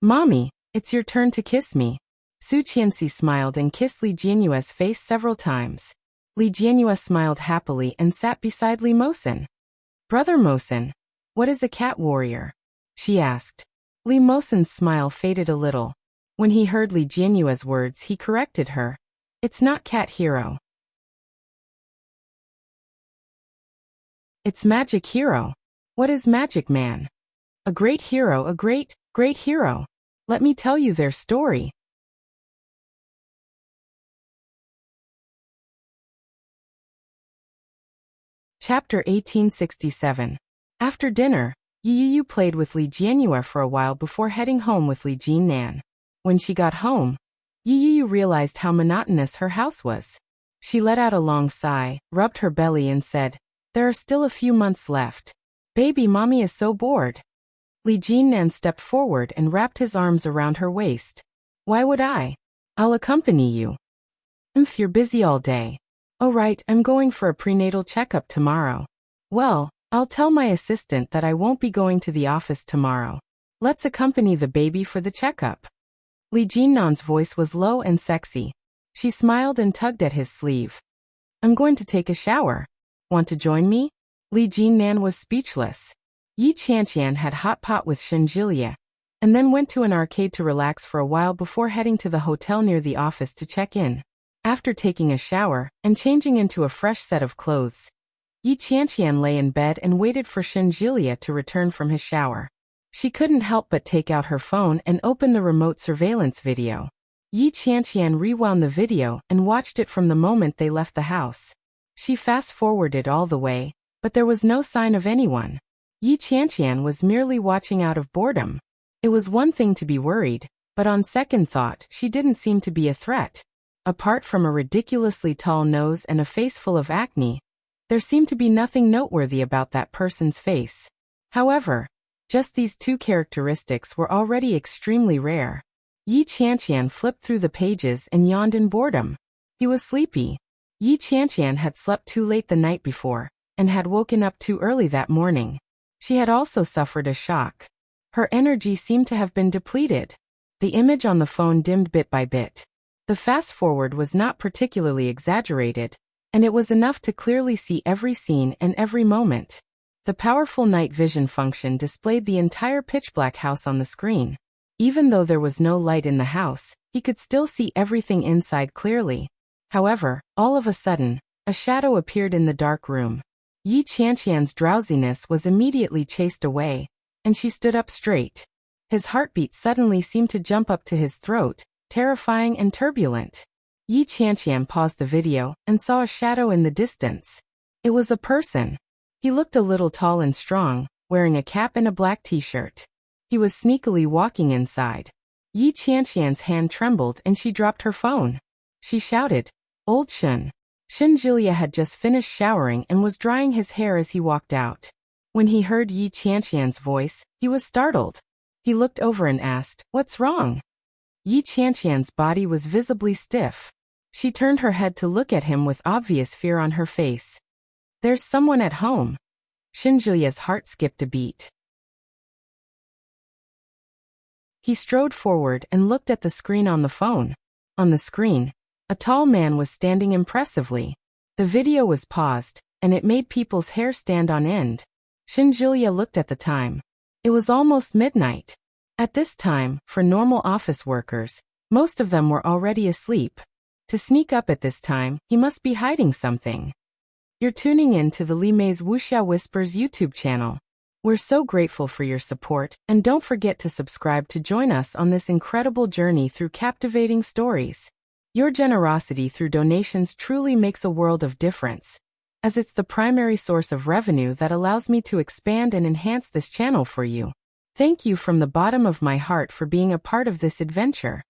"Mommy, it's your turn to kiss me." Su Qianxi smiled and kissed Li Jianyue's face several times. Li Jianyue smiled happily and sat beside Li Mosen. "Brother Mosen, what is a cat warrior?" she asked. Li Mosen's smile faded a little. When he heard Li Jianyue's words, he corrected her. "It's not cat hero. It's magic hero." "What is magic, man?" "A great hero, a great, great hero. Let me tell you their story." Chapter 1867. After dinner, Yu played with Li Jianyue for a while before heading home with Li Jinnan. When she got home, Yu realized how monotonous her house was. She let out a long sigh, rubbed her belly and said, "There are still a few months left. Baby, mommy is so bored." Li Jinnan stepped forward and wrapped his arms around her waist. "Why would I? I'll accompany you." "If you're busy all day." "Oh right, I'm going for a prenatal checkup tomorrow." "Well, I'll tell my assistant that I won't be going to the office tomorrow. Let's accompany the baby for the checkup." Li Jinnan's voice was low and sexy. She smiled and tugged at his sleeve. "I'm going to take a shower. Want to join me?" Li Jinnan was speechless. Yi Qianqian had hot pot with Shenjilia, and then went to an arcade to relax for a while before heading to the hotel near the office to check in. After taking a shower and changing into a fresh set of clothes, Yi Qianqian lay in bed and waited for Shenjilia to return from his shower. She couldn't help but take out her phone and open the remote surveillance video. Yi Qianqian rewound the video and watched it from the moment they left the house. She fast-forwarded all the way, but there was no sign of anyone. Yi Qianqian was merely watching out of boredom. It was one thing to be worried, but on second thought, she didn't seem to be a threat. Apart from a ridiculously tall nose and a face full of acne, there seemed to be nothing noteworthy about that person's face. However, just these two characteristics were already extremely rare. Yi Qianqian flipped through the pages and yawned in boredom. He was sleepy. Yi Qianqian had slept too late the night before, and had woken up too early that morning. She had also suffered a shock. Her energy seemed to have been depleted. The image on the phone dimmed bit by bit. The fast-forward was not particularly exaggerated, and it was enough to clearly see every scene and every moment. The powerful night vision function displayed the entire pitch-black house on the screen. Even though there was no light in the house, he could still see everything inside clearly. However, all of a sudden, a shadow appeared in the dark room. Yi Qianqian's drowsiness was immediately chased away, and she stood up straight. His heartbeat suddenly seemed to jump up to his throat, terrifying and turbulent. Yi Qianqian paused the video and saw a shadow in the distance. It was a person. He looked a little tall and strong, wearing a cap and a black t-shirt. He was sneakily walking inside. Yi Qianqian's hand trembled and she dropped her phone. She shouted, "Old Shun." Shenjilia had just finished showering and was drying his hair as he walked out. When he heard Yi Qianqian's voice, he was startled. He looked over and asked, "What's wrong?" Yi Qianqian's body was visibly stiff. She turned her head to look at him with obvious fear on her face. "There's someone at home." Shenjilia's heart skipped a beat. He strode forward and looked at the screen on the phone. On the screen, a tall man was standing impressively. The video was paused, and it made people's hair stand on end. Shenjilia looked at the time. It was almost midnight. At this time, for normal office workers, most of them were already asleep. To sneak up at this time, he must be hiding something. You're tuning in to the Li Mei's Wuxia Whispers YouTube channel. We're so grateful for your support, and don't forget to subscribe to join us on this incredible journey through captivating stories. Your generosity through donations truly makes a world of difference, as it's the primary source of revenue that allows me to expand and enhance this channel for you. Thank you from the bottom of my heart for being a part of this adventure.